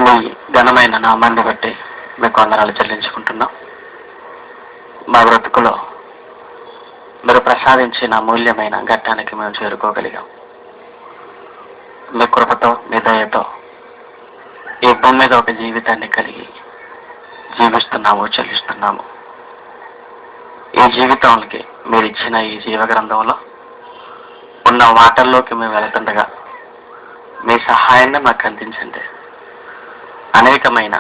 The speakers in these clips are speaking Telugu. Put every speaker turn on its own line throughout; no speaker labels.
మీ ఘనమైన నామాన్ని బట్టి మీకు వందనాలు చెల్లించుకుంటున్నాం. మా బ్రతుకులో మీరు ప్రసాదించిన అమూల్యమైన ఘట్టానికి మేము చేరుకోగలిగాం. మీ కృపతో, మీ దయతో ఈ భూమి మీద ఒక జీవితాన్ని కలిగి జీవిస్తున్నాము, చెల్లిస్తున్నాము. ఈ జీవితానికి మీరు ఇచ్చిన ఈ జీవ గ్రంథంలో ఉన్న వాటల్లోకి మేము వెళుతుండగా మీ సహాయాన్ని మాకు అందించండి. అనేకమైన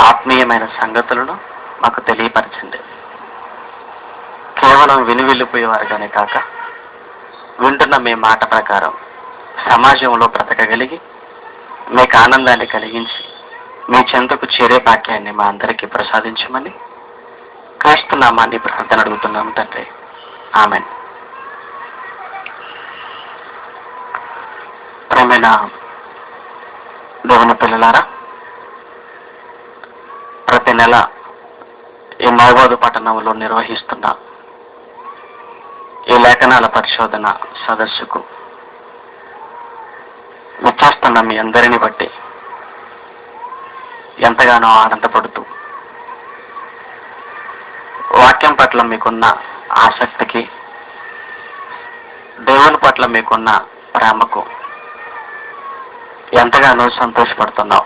ఆత్మీయమైన సంగతులను మాకు తెలియపరచండి. కేవలం విని వెళ్ళిపోయేవారుగానే కాక వింటున్న మీ మాట ప్రకారం సమాజంలో బ్రతకగలిగి మీకు ఆనందాన్ని కలిగించి మీ చెంతకు చేరే భాగ్యాన్ని మా అందరికీ ప్రసాదించమని క్రీస్తు నామాన్ని ప్రార్థన అడుగుతున్నాము తండ్రి. ఆమేన్. ప్రియమైన దేవుని పిల్లలారా, ప్రతి నెల ఈ మహబూబ్ పట్టణంలో నిర్వహిస్తున్న ఈ లేఖనాల పరిశోధన సదస్సుకు విచ్చేస్తున్న మీ అందరిని బట్టి ఎంతగానో ఆనందపడుతూ వాక్యం పట్ల మీకున్న ఆసక్తికి, దేవుని పట్ల మీకున్న ప్రేమకు ఎంతగానో సంతోషపడుతున్నాం.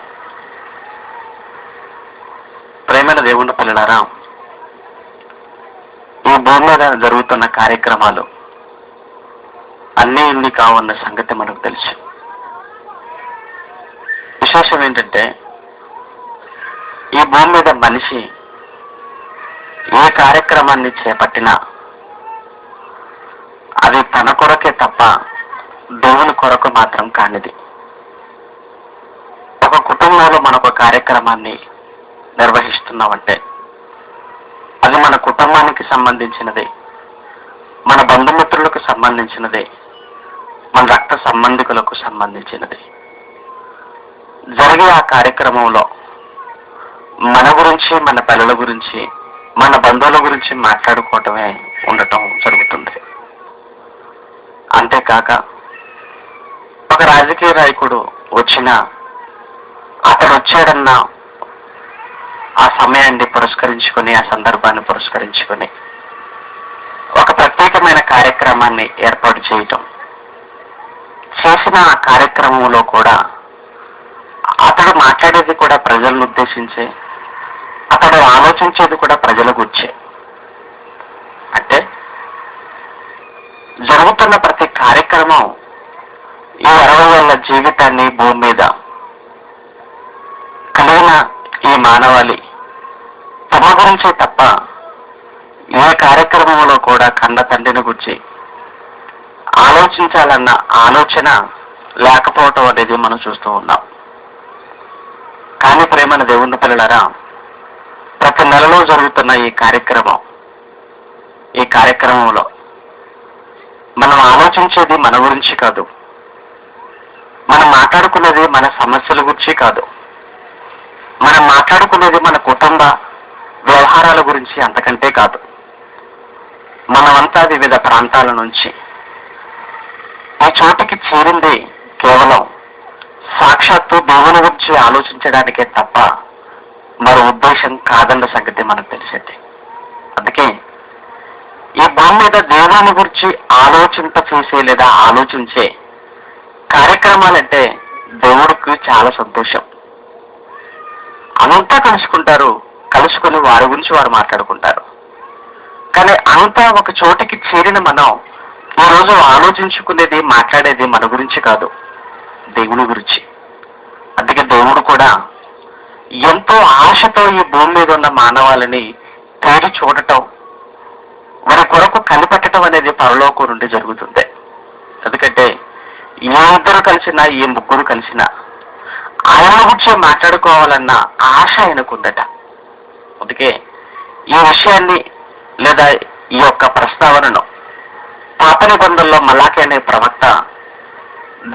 ప్రేమైన దేవుని పిల్లలారా, ఈ భూమి మీద జరుగుతున్న కార్యక్రమాలు అన్నీ ఇన్ని కావన్న సంగతి మనకు తెలుసు. విశేషం ఏంటంటే, ఈ భూమి మీద మనిషి ఏ కార్యక్రమాన్ని చేపట్టినా అది తన కొరకే తప్ప దేవుని కొరకు మాత్రం కానిది. ఒక కుటుంబంలో మనొక కార్యక్రమాన్ని నిర్వహిస్తున్నామంటే అది మన కుటుంబానికి సంబంధించినదే, మన బంధుమిత్రులకు సంబంధించినదే, మన రక్త సంబంధికులకు సంబంధించినది. జరిగే ఆ కార్యక్రమంలో మన గురించి, మన పిల్లల గురించి, మన బంధువుల గురించి మాట్లాడుకోవటమే ఉండటం జరుగుతుంది. అంతేకాక ఒక రాజకీయ నాయకుడు వచ్చినా అతడు వచ్చాడన్న ఆ సమయాన్ని పురస్కరించుకొని, ఆ సందర్భాన్ని పురస్కరించుకొని ఒక ప్రత్యేకమైన కార్యక్రమాన్ని ఏర్పాటు చేయటం, చేసిన ఆ కార్యక్రమంలో కూడా అతడు మాట్లాడేది కూడా ప్రజలను ఉద్దేశించే, అతడు ఆలోచించేది కూడా ప్రజల గురించే. అంటే జరుగుతున్న ప్రతి కార్యక్రమం ఈ 60 ఏళ్ల జీవితాన్ని భూమి మీద కలిగిన ఈ మానవాళి తమ గురించే తప్ప ఏ కార్యక్రమంలో కూడా కన్న తండ్రిని గురించి ఆలోచించాలన్న ఆలోచన లేకపోవటం అనేది మనం చూస్తూ ఉన్నాం. కానీ ప్రేమైన దేవుని పిల్లలారా, ప్రతి నెలలో జరుగుతున్న ఈ కార్యక్రమంలో మనం ఆలోచించేది మన గురించి కాదు, మనం మాట్లాడుకునేది మన సమస్యల గురించి కాదు, మనం మాట్లాడుకునేది మన కుటుంబ వ్యవహారాల గురించి అంతకంటే కాదు. మనమంతా వివిధ ప్రాంతాల నుంచి ఈ చోటికి చేరింది కేవలం సాక్షాత్తు దేవుని గురించి ఆలోచించడానికే తప్ప మరో ఉద్దేశం కాదన్న సంగతి మనకు తెలిసింది. అందుకే ఈ భూమి మీద దేవుని గురించి ఆలోచింపచేసే లేదా ఆలోచించే కార్యక్రమాలంటే దేవుడికి చాలా సంతోషం. అంతా కలుసుకుని వారి గురించి వారు మాట్లాడుకుంటారు. కానీ అంతా ఒక చోటికి చేరిన మనం ఈరోజు ఆలోచించుకునేది, మాట్లాడేది మన గురించి కాదు, దేవుని గురించి. అందుకే దేవుడు కూడా ఎంతో ఆశతో ఈ భూమి మీద ఉన్న మానవాళిని తేరి చూడటం, వారి కొరకు కనిపెట్టడం అనేది పరలోకం నుండి జరుగుతుంది. ఎందుకంటే ఏ ఇద్దరు కలిసినా, ఏ ముగ్గురు కలిసినా ఆయన గురించి మాట్లాడుకోవాలన్న ఆశ ఆయనకుందట. అందుకే ఈ విషయాన్ని లేదా ఈ యొక్క ప్రస్తావనను పాత నిబంధనలో మలాకి అనే ప్రవక్త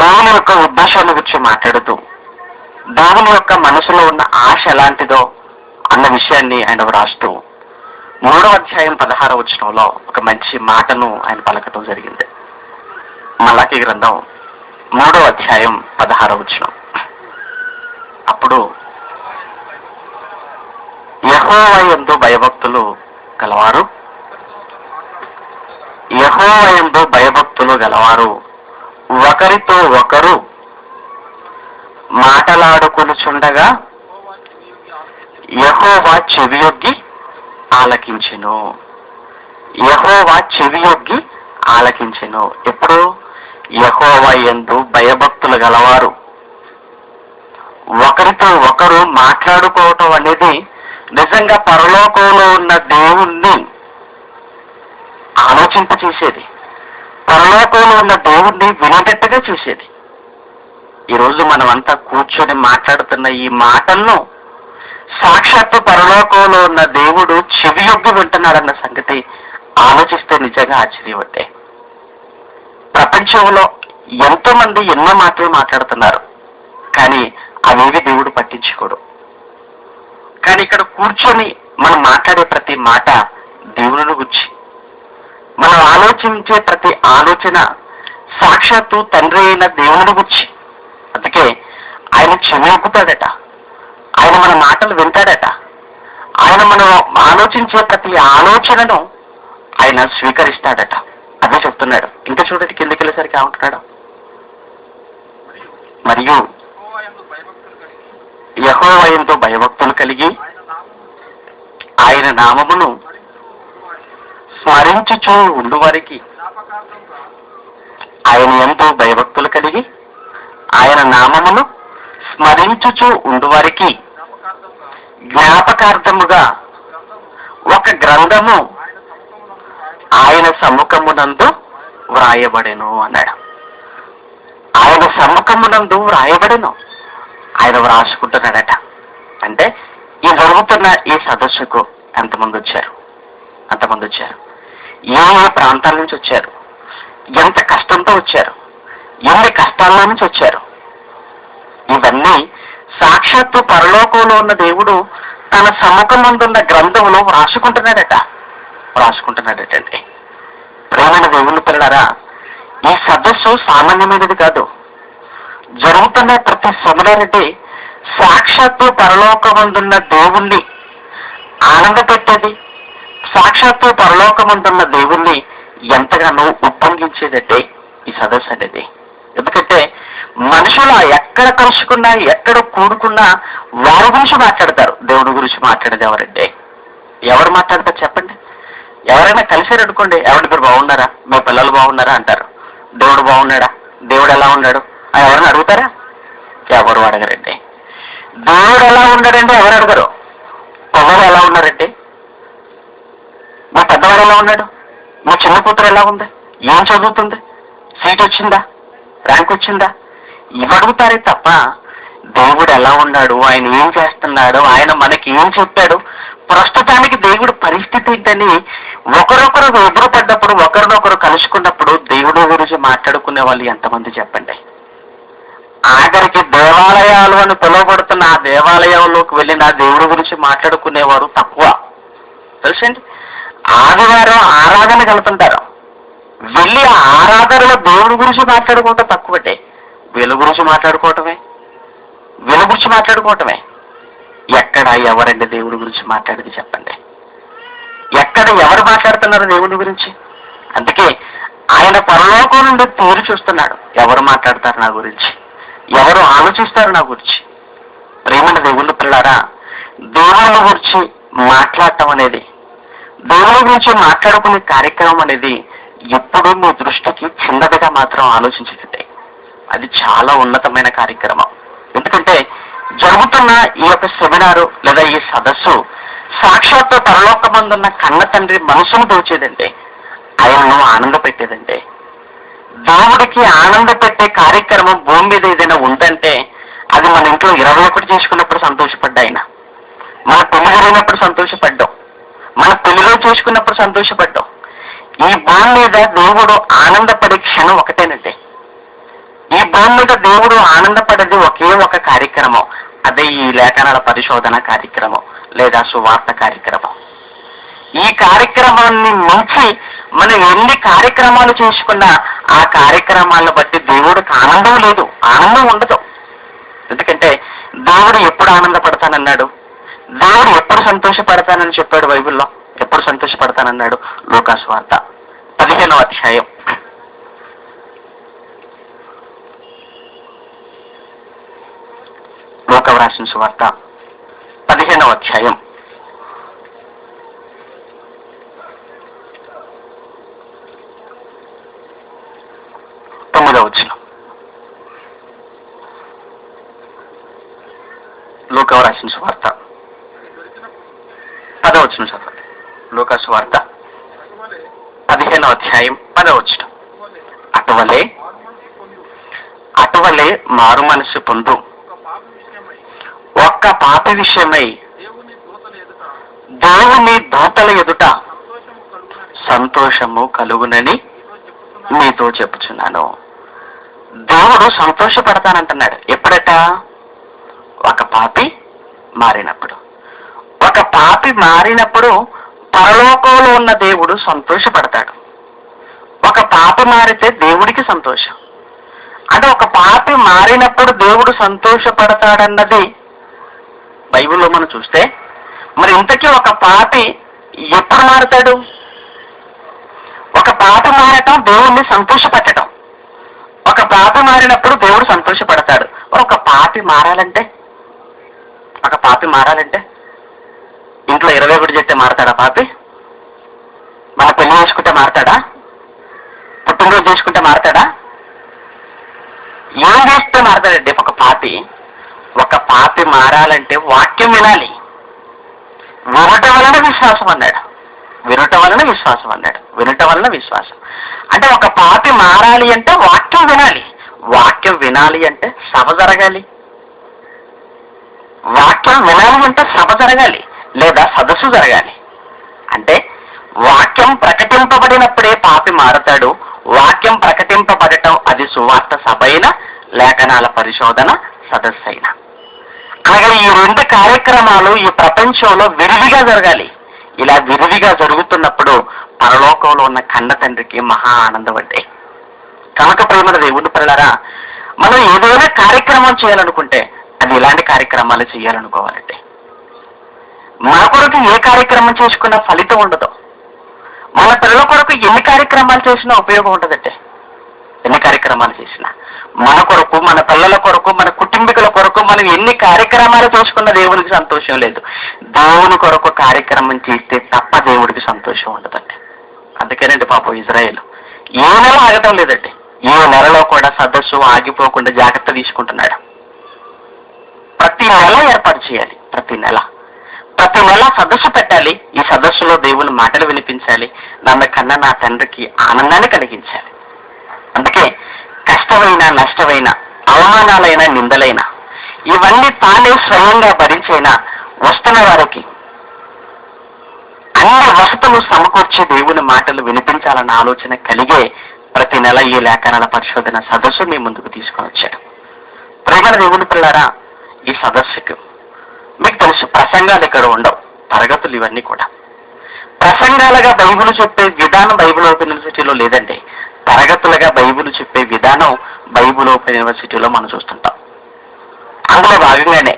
దేవుని యొక్క ఉద్దేశాల గురించి మాట్లాడుతూ దేవుని యొక్క మనసులో ఉన్న ఆశ ఎలాంటిదో అన్న విషయాన్ని ఆయన వ్రాస్తూ 3వ అధ్యాయం 16వ వచనంలో ఒక మంచి మాటను ఆయన పలకటం జరిగింది. మలాకి గ్రంథం 3వ అధ్యాయం 16వ వచనం. అప్పుడు యెహోవా యందు భయభక్తులు గలవారు యెహోవా యందు భయభక్తులు గలవారు ఒకరితో ఒకరు మాటలాడుకొనుచుండగా యెహోవా చెవియొగ్గి ఆలకించెను. యెహోవా చెవియొగ్గి ఆలకించెను. ఎప్పుడు? యెహోవా యందు భయభక్తులు గలవారు ఒకరితో ఒకరు మాట్లాడుకోవటం అనేది నిజంగా పరలోకంలో ఉన్న దేవుణ్ణి ఆలోచింపచేసేది, పరలోకంలో ఉన్న దేవుణ్ణి వినేటట్టుగా చేసేది. ఈరోజు మనమంతా కూర్చొని మాట్లాడుతున్న ఈ మాటలను సాక్షాత్తు పరలోకంలో ఉన్న దేవుడు చెవియొగ్గి వింటున్నాడన్న సంగతి ఆలోచిస్తే నిజంగా ఆశ్చర్యపడ్డే. ప్రపంచంలో ఎంతో మంది ఎన్నో మాటలు మాట్లాడుతున్నారు, కానీ అవేవి దేవుడు పట్టించుకోడు. కానీ ఇక్కడ కూర్చొని మనం మాట్లాడే ప్రతి మాట దేవుని గురించి, మనం ఆలోచించే ప్రతి ఆలోచన సాక్షాత్తు తండ్రి అయిన దేవుని గురించి. అందుకే ఆయన చెవియొగ్గుతాడట, ఆయన మన మాటలు వింటాడట, ఆయన మనం ఆలోచించే ప్రతి ఆలోచనను ఆయన స్వీకరిస్తాడట. అదే చెప్తున్నాడు. ఇంకా చూడండి, కిందకి వెళ్ళేసరికి ఏమంటున్నాడు? మరియు యెహోవా యందు భయభక్తులు కలిగి ఆయన నామమును స్మరించుచూ ఉండువారికి, ఆయన యందు భయభక్తులు కలిగి ఆయన నామమును స్మరించుచూ ఉండువారికి జ్ఞాపకార్థముగా ఒక గ్రంథము ఆయన సముఖమునందు వ్రాయబడెను అన్నాడు. ఆయన సముఖమునందు వ్రాయబడెను. ఆయన వ్రాసుకుంటున్నాడట. అంటే ఈ జరుగుతున్న ఈ సదస్సుకు ఎంతమంది వచ్చారు? అంతమంది వచ్చారు. ఏ ఏ ప్రాంతాల నుంచి వచ్చారు? ఎంత కష్టంతో వచ్చారు? ఎన్ని కష్టాల నుంచి వచ్చారు? ఇవన్నీ సాక్షాత్తు పరలోకంలో ఉన్న దేవుడు తన సముఖమందున్న గ్రంథంలో వ్రాసుకుంటున్నాడటండి. ప్రేమైన దేవుని పిల్లలారా, ఈ సదస్సు సామాన్యమైనది కాదు. జరుగుతున్న ప్రతి సెమినార్ సాక్షాత్తు పరలోకమందున్న దేవుణ్ణి ఆనందపెట్టేది, సాక్షాత్తు పరలోకమందున్న దేవుణ్ణి ఎంతగానో ఉప్పొంగించేదంటే ఈ సదస్సు అనేది. ఎందుకంటే మనుషులు ఎక్కడ కలుసుకున్నా, ఎక్కడ కూడుకున్నా వారి గురించి మాట్లాడతారు. దేవుని గురించి మాట్లాడేది ఎవరంటే? ఎవరు మాట్లాడతారు చెప్పండి? ఎవరైనా కలిసారు అనుకోండి, ఎవరి మీరు బాగున్నారా, మీ పిల్లలు బాగున్నారా అంటారు. దేవుడు బాగున్నాడా, దేవుడు ఎలా ఉన్నాడు అని ఎవరైనా అడుగుతారా? ఎవరు అడగరండి. దేవుడు ఎలా ఉన్నాడంటే ఎవరు అడగరు. పిల్లలు ఎలా ఉన్నారంటే, మా పెద్దవాడు ఎలా ఉన్నాడు, మా చిన్న కూతురు ఎలా ఉంది, ఏం చదువుతుంది, సీట్ వచ్చిందా, ర్యాంక్ వచ్చిందా, ఇవి అడుగుతారే తప్ప దేవుడు ఎలా ఉన్నాడు, ఆయన ఏం చేస్తున్నాడు, ఆయన మనకి ఏం చెప్పాడు, ప్రస్తుతానికి దేవుడు పరిస్థితి ఏంటని ఒకరొకరు ఎదురుపడ్డప్పుడు, ఒకరినొకరు కలుసుకున్నప్పుడు దేవుడి గురించి మాట్లాడుకునే వాళ్ళు ఎంతమంది చెప్పండి? ఆఖరికి దేవాలయాలు అని పిలువబడుతున్న ఆ దేవాలయంలోకి వెళ్ళిన దేవుడి గురించి మాట్లాడుకునేవారు తక్కువ. తెలుసండి, ఆదివారం ఆరాధన కలుపుతుంటారు, వెళ్ళి ఆ ఆరాధనలో దేవుడి గురించి మాట్లాడుకోవటం తక్కువటే. వీళ్ళ గురించి మాట్లాడుకోవటమే. ఎక్కడ ఎవరండి దేవుడి గురించి మాట్లాడేది చెప్పండి? ఎక్కడ ఎవరు మాట్లాడుతున్నారు దేవుడి గురించి? అందుకే ఆయన పరలోకం నుండి తీరు చూస్తున్నాడు. ఎవరు మాట్లాడతారు నా గురించి, ఎవరు ఆలోచిస్తారు నా గురించి? ప్రేమైన దేవుని పిల్లారా, దేవుని గురించి మాట్లాడటం అనేది, దేవుని గురించి మాట్లాడుకునే కార్యక్రమం అనేది ఎప్పుడూ మీ దృష్టికి చిన్నదిగా మాత్రం ఆలోచించకండి. అది చాలా ఉన్నతమైన కార్యక్రమం. ఎందుకంటే జరుగుతున్న ఈ యొక్క సెమినారు లేదా ఈ సదస్సు సాక్షాత్తు పరలోకమందున్న కన్న తండ్రి మనసును దోచేదండి, ఆయనను ఆనంద పెట్టేదండి. దేవుడికి ఆనంద పెట్టే కార్యక్రమం భూమి మీద ఏదైనా ఉందంటే అది మన ఇంట్లో 21 చేసుకున్నప్పుడు సంతోషపడ్డా, ఆయన మన పెళ్లి జరిగినప్పుడు సంతోషపడ్డాం, మన పెళ్లిలో చేసుకున్నప్పుడు సంతోషపడ్డాం. ఈ భూమి మీద దేవుడు ఆనందపడే క్షణం ఒకటేనండి. ఈ భూమి మీద దేవుడు ఆనందపడేది ఒకే ఒక కార్యక్రమం, అదే ఈ లేఖనాల పరిశోధన కార్యక్రమం లేదా సువార్త కార్యక్రమం. ఈ కార్యక్రమాన్ని మించి మనం ఎన్ని కార్యక్రమాలు చేసుకున్నా ఆ కార్యక్రమాలను బట్టి దేవుడికి ఆనందం లేదు, ఆనందం ఉండదు. ఎందుకంటే దేవుడు ఎప్పుడు ఆనందపడతానన్నాడు? దేవుడు ఎప్పుడు సంతోషపడతానని చెప్పాడు బైబిల్లో? ఎప్పుడు సంతోషపడతానన్నాడు? లూకా సువార్త 15వ అధ్యాయం. లూకా రాసిన సువార్త 15వ అధ్యాయం 9వ వచనం. లూకా రాసిన సువార్త 10వ వచనం చదవండి. లూకా సువార్త 15వ అధ్యాయం 10వ వచనం. అటువలే మారు మనసు పొందు ఒక్క పాప విషయమై దేవుని దూతల ఎదుట సంతోషము కలుగునని మీతో చెప్పుచున్నాను. దేవుడు సంతోషపడతానంటున్నాడు. ఎప్పుడట? ఒక పాపి మారినప్పుడు. ఒక పాపి మారినప్పుడు పరలోకంలో ఉన్న దేవుడు సంతోషపడతాడు. ఒక పాపి మారితే దేవుడికి సంతోషం. అంటే ఒక పాపి మారినప్పుడు దేవుడు సంతోషపడతాడన్నది బైబిల్లో మనం చూస్తే, మరి ఇంతకీ ఒక పాపి ఎప్పుడు మారుతాడు? ఒక పాపి మారటం దేవుణ్ణి సంతోషపెట్టడం. ఒక పాపి మారినప్పుడు దేవుడు సంతోషపడతాడు. ఒక పాపి మారాలంటే ఇంట్లో 21 చెప్తే మారతాడా పాపి? మన పెళ్లి చేసుకుంటే మారతాడా? పుట్టినరోజు చేసుకుంటే మారతాడా? ఏం చేస్తే మారతాడండి ఒక పాపి? ఒక పాపి మారాలంటే వాక్యం వినాలి. వినటం వలన విశ్వాసం అన్నాడు. వినటం వలన విశ్వాసం. అంటే ఒక పాపి మారాలి అంటే వాక్యం వినాలి. వాక్యం వినాలి అంటే సభ జరగాలి. వాక్యం వినాలి అంటే సభ జరగాలి, లేదా సదస్సు జరగాలి. అంటే వాక్యం ప్రకటింపబడినప్పుడే పాపి మారతాడు. వాక్యం ప్రకటింపబడటం అది సువార్త సభ అయినా, లేఖనాల పరిశోధన సదస్సు అయినా. అలాగే ఈ 2 కార్యక్రమాలు ఈ ప్రపంచంలో విరివిగా జరగాలి. ఇలా విరివిగా జరుగుతున్నప్పుడు పరలోకంలో ఉన్న కన్న తండ్రికి మహా ఆనందం అంటే. కనుక ప్రేమ దేవుని పిల్లలారా, మనం ఏదైనా కార్యక్రమం చేయాలనుకుంటే అది ఇలాంటి కార్యక్రమాలు చేయాలనుకోవాలంటే. మన కొరకు ఏ కార్యక్రమం చేసుకున్నా ఫలితం ఉండదు. మన పిల్లల కొరకు ఎన్ని కార్యక్రమాలు చేసినా ఉపయోగం ఉండదంటే. ఎన్ని కార్యక్రమాలు చేసినా మన కొరకు, మన పిల్లల కొరకు, మన కుటుంబీకుల కొరకు మనం ఎన్ని కార్యక్రమాలు చేసుకున్న దేవునికి సంతోషం లేదు. దేవుని కొరకు కార్యక్రమం చేస్తే తప్ప దేవుడికి సంతోషం ఉండదండి. అందుకేనండి పాపం ఇజ్రాయేల్ ఏ నెల ఆగటం లేదండి. ఏ నెలలో కూడా సదస్సు ఆగిపోకుండా జాగ్రత్త తీసుకుంటున్నాడు. ప్రతి నెల ఏర్పాటు చేయాలి. ప్రతి నెల సదస్సు పెట్టాలి. ఈ సదస్సులో దేవుని మాటలు వినిపించాలి. నన్ను కన్నా నా తండ్రికి ఆనందాన్ని కలిగించాలి. అందుకే కష్టమైన, నష్టమైన, అవమానాలైన, నిందలైన ఇవన్నీ తానే స్వయంగా భరించైనా వస్తున్న వారికి అన్ని వసతులు సమకూర్చి దేవుని మాటలు వినిపించాలన్న ఆలోచన కలిగే ప్రతి నెల ఈ లేఖనాల పరిశోధన సదస్సు మీ ముందుకు తీసుకొని వచ్చాడు. ప్రేమ దేవుని పిల్లారా, ఈ సదస్సుకు మీకు తెలుసు ప్రసంగాలు ఇక్కడ ఉండవు, తరగతులు ఇవన్నీ కూడా. ప్రసంగాలుగా బైబిల్ చెప్పే విధానం బైబిల్ ఓపెన్ యూనివర్సిటీలో లేదండి. తరగతులుగా బైబిల్ చెప్పే విధానం బైబిల్ ఓపెన్ యూనివర్సిటీలో మనం చూస్తుంటాం. అందులో భాగంగానే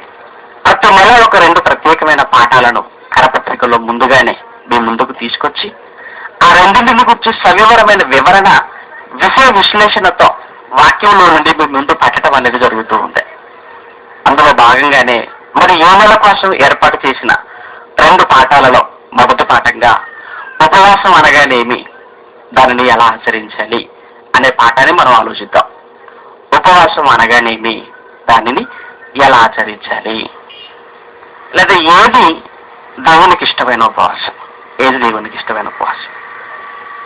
ప్రతి నెల ఒక 2 ప్రత్యేకమైన పాఠాలను కరపత్రికలో ముందుగానే మీ ముందుకు తీసుకొచ్చి ఆ 2 గురించి సవివరమైన వివరణ, విషయ విశ్లేషణతో వాక్యంలో నుండి మీ ముందు పెట్టడం అనేది జరుగుతూ ఉంది. అందులో భాగంగానే మరి ఈ నెల కోసం ఏర్పాటు చేసిన 2 పాఠాలలో మొదటి పాఠంగా ఉపవాసం అనగానేమి, దానిని ఎలా ఆచరించాలి అనే పాఠాన్ని మనం ఆలోచిద్దాం. ఉపవాసం అనగానేమి, దానిని ఎలా ఆచరించాలి, లేదా ఏది దేవునికి ఇష్టమైన ఉపవాసం, ఏది దేవునికి ఇష్టమైన ఉపవాసం.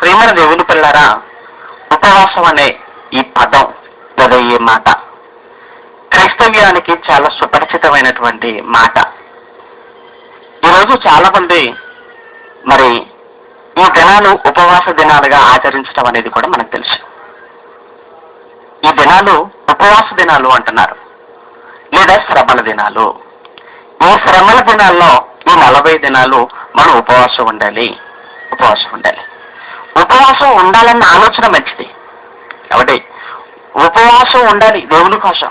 ప్రేమల దేవుని పిల్లారా, ఉపవాసం అనే ఈ పదం లేదా ఈ మాట క్రైస్తవ్యానికి చాలా సుపరిచితమైనటువంటి మాట. ఈరోజు చాలా మంది మరి ఈ దినాలు ఉపవాస దినాలుగా ఆచరించడం అనేది కూడా మనకు తెలుసు. ఈ దినాలు ఉపవాస దినాలు అంటున్నారు, లేదా శ్రమల దినాలు. ఈ శ్రమల దినాల్లో ఈ 40 దినాలు మనం ఉపవాసం ఉండాలి. ఉపవాసం ఉండాలన్న ఆలోచన మంచిది. కాబట్టి ఉపవాసం ఉండాలి దేవుని కోసం,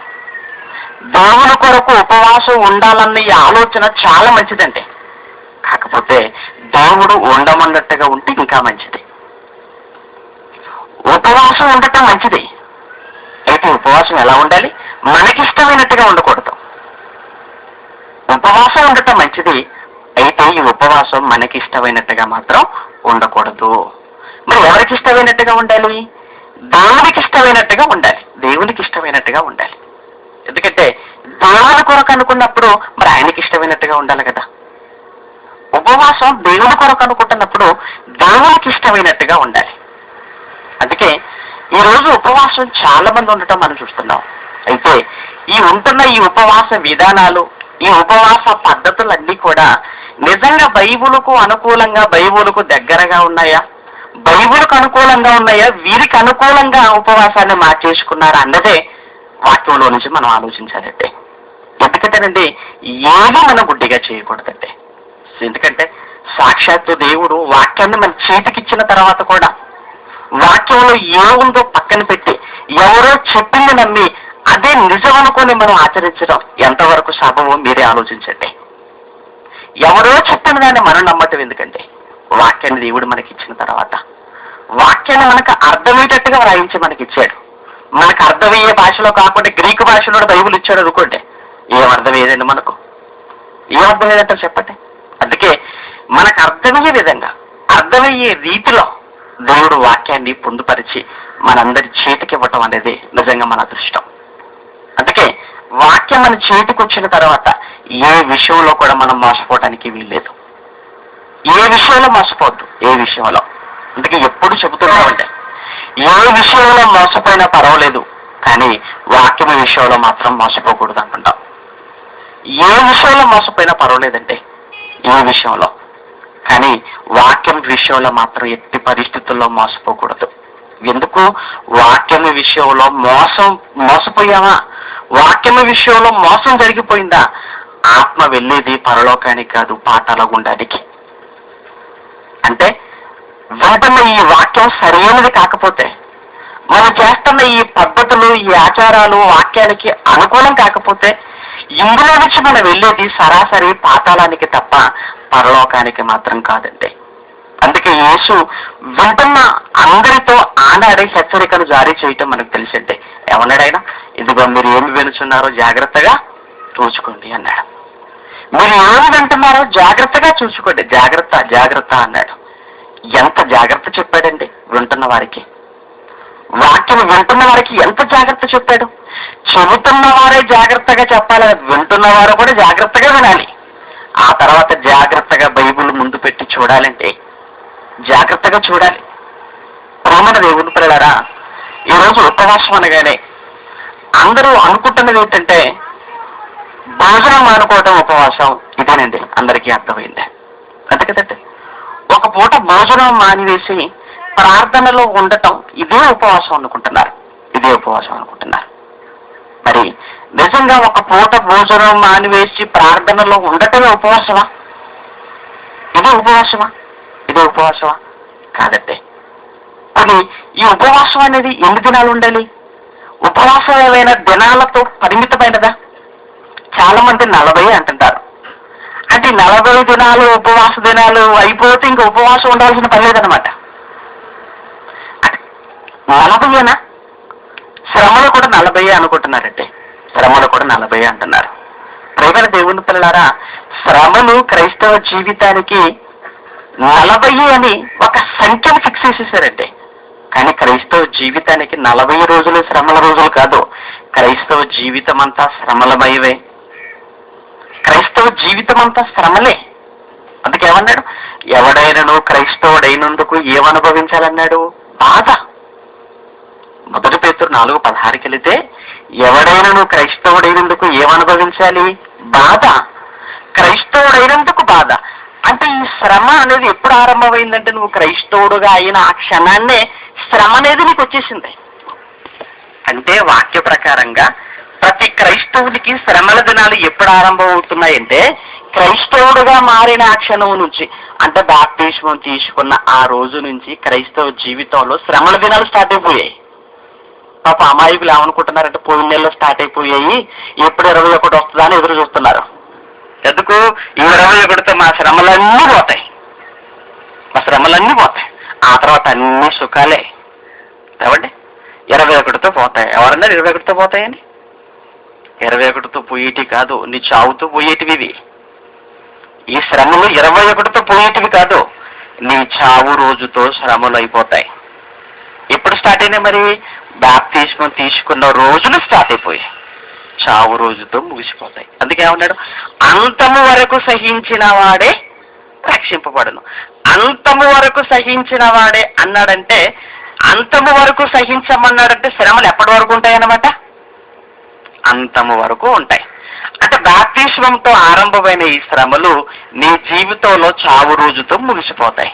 దేవుని కొరకు ఉపవాసం ఉండాలన్న ఈ ఆలోచన చాలా మంచిదంటే. కాకపోతే దేవుడు ఉండమన్నట్టుగా ఉంటే ఇంకా మంచిది. ఉపవాసం ఉండటం మంచిది. అయితే ఉపవాసం ఎలా ఉండాలి? మనకిష్టమైనట్టుగా ఉండకూడదు. ఉపవాసం ఉండటం మంచిది. అయితే ఈ ఉపవాసం మనకి ఇష్టమైనట్టుగా మాత్రం ఉండకూడదు. మరి ఎవరికి ఇష్టమైనట్టుగా ఉండాలి? దేవునికి ఇష్టమైనట్టుగా ఉండాలి. దేవునికి ఇష్టమైనట్టుగా ఉండాలి. ఎందుకంటే దేవుని కొరకు అనుకున్నప్పుడు మరి ఆయనకి ఇష్టమైనట్టుగా ఉండాలి కదా. ఉపవాసం దేవుని కొరకు అనుకుంటున్నప్పుడు దేవునికి ఇష్టమైనట్టుగా ఉండాలి. అందుకే ఈ రోజు ఉపవాసం చాలా మంది ఉండటం మనం చూస్తున్నాం. అయితే ఈ ఉపవాస విధానాలు, ఈ ఉపవాస పద్ధతులన్నీ కూడా నిజంగా బైబిలుకు అనుకూలంగా, బైబిలుకు దగ్గరగా ఉన్నాయా? బైబిలుకు అనుకూలంగా ఉన్నాయా? వీరికి అనుకూలంగా ఉపవాసాన్ని మార్చేసుకున్నారా అన్నదే వాక్యంలో నుంచి మనం ఆలోచించాలంటే. ఎందుకంటేనండి ఏది మనం గుడ్డిగా చేయకూడదండి. ఎందుకంటే సాక్షాత్తు దేవుడు వాక్యాన్ని మన చేతికిచ్చిన తర్వాత కూడా వాక్యంలో ఏముందో పక్కన పెట్టి ఎవరో చెప్పింది నమ్మి అదే నిజం అనుకొని మనం ఆచరించడం ఎంతవరకు సబబో మీరే ఆలోచించండి. ఎవరో చెప్పిన దాన్ని మనం నమ్మటం ఎందుకంటే వాక్యాన్ని దేవుడు మనకి ఇచ్చిన తర్వాత వాక్యాన్ని మనకు అర్థమయ్యేటట్టుగా వ్రాయించి మనకి ఇచ్చాడు. మనకు అర్థమయ్యే భాషలో కాకుండా గ్రీకు భాషలో బైబిల్ ఇచ్చాడు అనుకోండి, ఏం అర్థమయ్యేదండి? మనకు ఏం అర్థమయ్యేదంటారు చెప్పండి. అందుకే మనకు అర్థమయ్యే విధంగా, అర్థమయ్యే రీతిలో దేవుడు వాక్యాన్ని పొందుపరిచి మనందరి చేతికి ఇవ్వటం అనేది నిజంగా మన అదృష్టం. అందుకే వాక్యం మన చేతికి వచ్చిన తర్వాత ఏ విషయంలో కూడా మనం మోసపోవడానికి వీల్లేదు. ఏ విషయంలో మోసపోవద్దు. ఏ విషయంలో అందుకే ఎప్పుడు చెబుతున్నామంటే ఏ విషయంలో మోసపోయినా పర్వాలేదు, కానీ వాక్యం విషయంలో మాత్రం మోసపోకూడదు అనుకుంటాం. ఏ విషయంలో మోసపోయినా పర్వాలేదంటే ఏ విషయంలో, కానీ వాక్యం విషయంలో మాత్రం ఎట్టి పరిస్థితుల్లో మోసపోకూడదు. ఎందుకు? వాక్యం విషయంలో మోసపోయామా? వాక్యం విషయంలో మోసం జరిగిపోయిందా? ఆత్మ వెళ్ళేది పరలోకానికి కాదు, పాతాళ గుండానికి. అంటే వెంటనే ఈ వాక్యం సరైనది కాకపోతే, మనం చేస్తున్న ఈ పద్ధతులు, ఈ ఆచారాలు వాక్యానికి అనుకూలం కాకపోతే ఇందులో నుంచి మనం వెళ్ళేది సరాసరి పాతాళానికి తప్ప పరలోకానికి మాత్రం కాదండి. అందుకే యేసు వింటున్న అందరితో ఆనాడే హెచ్చరికను జారీ చేయటం మనకు తెలిసిందే. ఏమన్నాడు ఆయన? ఇదిగో మీరు ఏమి వినుచున్నారో జాగ్రత్తగా చూసుకోండి అన్నాడు. మీరు ఏమి వింటున్నారో జాగ్రత్తగా చూసుకోండి, జాగ్రత్త జాగ్రత్త అన్నాడు. ఎంత జాగ్రత్త చెప్పాడండి వింటున్న వారికి. వాక్యం వింటున్న వారికి ఎంత జాగ్రత్త చెప్పాడు. చెబుతున్న వారే జాగ్రత్తగా చెప్పాలి, వింటున్నవారు కూడా జాగ్రత్తగా వినాలి. ఆ తర్వాత జాగ్రత్తగా బైబిల్ ముందు పెట్టి చూడాలంటే జాగ్రత్తగా చూడాలి. ప్రేమన దేవుని పిల్లలారా, ఈరోజు ఉపవాసం అనగానే అందరూ అనుకుంటున్నది ఏంటంటే భోజనం మానుకోవటం ఉపవాసం. ఇదేనండి అందరికీ అర్థమైంది. అంతే కదండి. ఒక పూట భోజనం మానివేసి ప్రార్థనలో ఉండటం ఇదే ఉపవాసం అనుకుంటున్నారు, ఇదే ఉపవాసం అనుకుంటున్నారు. మరి నిజంగా ఒక పూట భోజనం మానివేసి ప్రార్థనలో ఉండటమే ఉపవాసమా? ఇదే ఉపవాసమా? ఇదే ఉపవాసమా? కాదండి. కానీ ఈ ఉపవాసం అనేది ఎన్ని దినాలు ఉండాలి? ఉపవాసం ఏమైనా దినాలతో పరిమితమైనదా? చాలా మంది 40 అంటుంటారు. అంటే 40 దినాలు ఉపవాస దినాలు అయిపోతే ఇంకా ఉపవాసం ఉండాల్సిన పని లేదనమాట. 40ఏనా? శ్రమలు కూడా 40 అనుకుంటున్నారంటే, శ్రమలు కూడా 40 అంటున్నారు. ప్రేమైన దేవుని పిల్లలారా, శ్రమలు క్రైస్తవ జీవితానికి 40 అని ఒక సంఖ్యను ఫిక్స్ చేసేసారంటే, కానీ క్రైస్తవ జీవితానికి 40 రోజులు శ్రమల రోజులు కాదు. క్రైస్తవ జీవితం అంతా శ్రమలమయవే. క్రైస్తవ జీవితం అంతా శ్రమలే. అందుకేమన్నాడు? ఎవడైనను క్రైస్తవుడైనందుకు ఏమనుభవించాలన్నాడు? బాధ. 1 పేతురు 4:16 వెళితే ఎవడైనను క్రైస్తవుడైనందుకు ఏమనుభవించాలి? బాధ. క్రైస్తవుడైనందుకు బాధ. అంటే ఈ శ్రమ అనేది ఎప్పుడు ఆరంభమైందంటే నువ్వు క్రైస్తవుడుగా అయిన ఆ క్షణాన్నే శ్రమ అనేది నీకు వచ్చేసింది. అంటే వాక్య ప్రకారంగా ప్రతి క్రైస్తవుడికి శ్రమల దినాలు ఎప్పుడు ఆరంభం అవుతున్నాయంటే క్రైస్తవుడుగా మారిన ఆ క్షణం నుంచి, అంటే బాప్తిస్మం తీసుకున్న ఆ రోజు నుంచి క్రైస్తవ జీవితంలో శ్రమల దినాలు స్టార్ట్ అయిపోయాయి. పాప అమాయకులు ఏమనుకుంటున్నారంటే పోయిన నెలలో స్టార్ట్ అయిపోయాయి, ఎప్పుడు 21 వస్తుందా అని ఎదురు చూస్తున్నారు. ఎందుకు? ఈ 21తో మా శ్రమలన్నీ పోతాయి, మా శ్రమలన్నీ పోతాయి. ఆ తర్వాత అన్ని సుఖాలే. ఏమండి? 21తో పోతాయి. ఎవరన్నారు 21తో పోతాయని? 21తో పోయేటి కాదు, నీ చావుతో పోయేటివి ఇవి. ఈ శ్రమలు 21తో పోయేటివి కాదు, నీ చావు రోజుతో శ్రమలు అయిపోతాయి. ఎప్పుడు స్టార్ట్ అయినాయి మరి? బాప్తిస్మం తీసుకున్న రోజులు స్టార్ట్ అయిపోయాయి, చావు రోజుతో ముగిసిపోతాయి. అందుకే ఏమన్నాడు? అంతము వరకు సహించిన వాడే రక్షింపబడును. అంతము వరకు సహించిన వాడే అన్నాడంటే, అంతము వరకు సహించమన్నాడంటే శ్రమలు ఎప్పటి వరకు ఉంటాయన్నమాట? అంతము వరకు ఉంటాయి. అంటే బాప్తిస్మంతో ఆరంభమైన ఈ శ్రమలు నీ జీవితంలో చావు రోజుతో ముగిసిపోతాయి.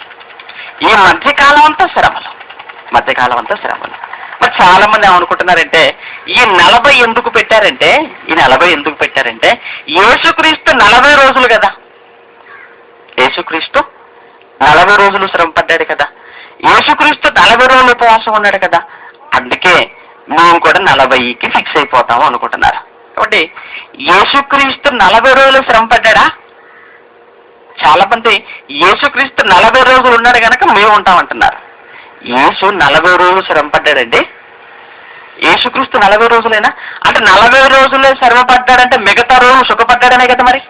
ఈ మధ్యకాలం అంతా శ్రమలు, మధ్యకాలం అంతా శ్రమలు. మరి చాలా మంది ఏమనుకుంటున్నారంటే, ఈ 40 ఎందుకు పెట్టారంటే, ఈ 40 ఎందుకు పెట్టారంటే, యేసుక్రీస్తు 40 రోజులు కదా, యేసుక్రీస్తు 40 రోజులు శ్రమ పడ్డాడు కదా, యేసుక్రీస్తు 40 రోజులు ఉపవాసం ఉన్నాడు కదా, అందుకే మేము కూడా 40కి ఫిక్స్ అయిపోతాము అనుకుంటున్నారు. కాబట్టి యేసుక్రీస్తు 40 రోజులు శ్రమ పడ్డాడా? చాలా మంది యేసుక్రీస్తు 40 రోజులు ఉన్నాడు కనుక మేము ఉంటామంటున్నారు. యేసు 40 రోజులు శ్రమ పడ్డాడండి. యేసుక్రీస్తు 40 రోజులేనా? అంటే 40 రోజులే శ్రమ పడ్డాడంటే మిగతా రోజులు సుఖపడ్డాడనే కదా మరి.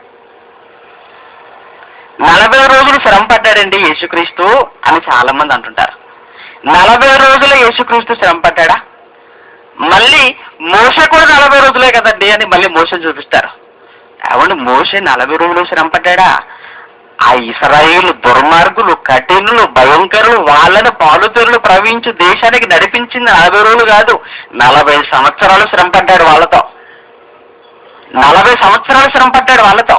40 రోజులు శ్రమ పడ్డాడండి యేసుక్రీస్తు అని చాలా మంది అంటుంటారు. 40 రోజులే యేసుక్రీస్తు శ్రమ పడ్డాడా? మళ్ళీ మోషే కూడా 40 రోజులే కదండి అని మళ్ళీ మోషేని చూపిస్తారు. ఏమండి, మోషే 40 రోజులు శ్రమ పడ్డాడా? ఆ ఇశ్రాయేలు దుర్మార్గులు, కఠినులు, భయంకరులు, వాళ్ళని పాలుతెరులు ప్రవహించి దేశానికి నడిపించింది 40 రోజులు కాదు, 40 సంవత్సరాలు శ్రమ పడ్డాడు వాళ్ళతో. 40 సంవత్సరాలు శ్రమ పడ్డాడు వాళ్ళతో.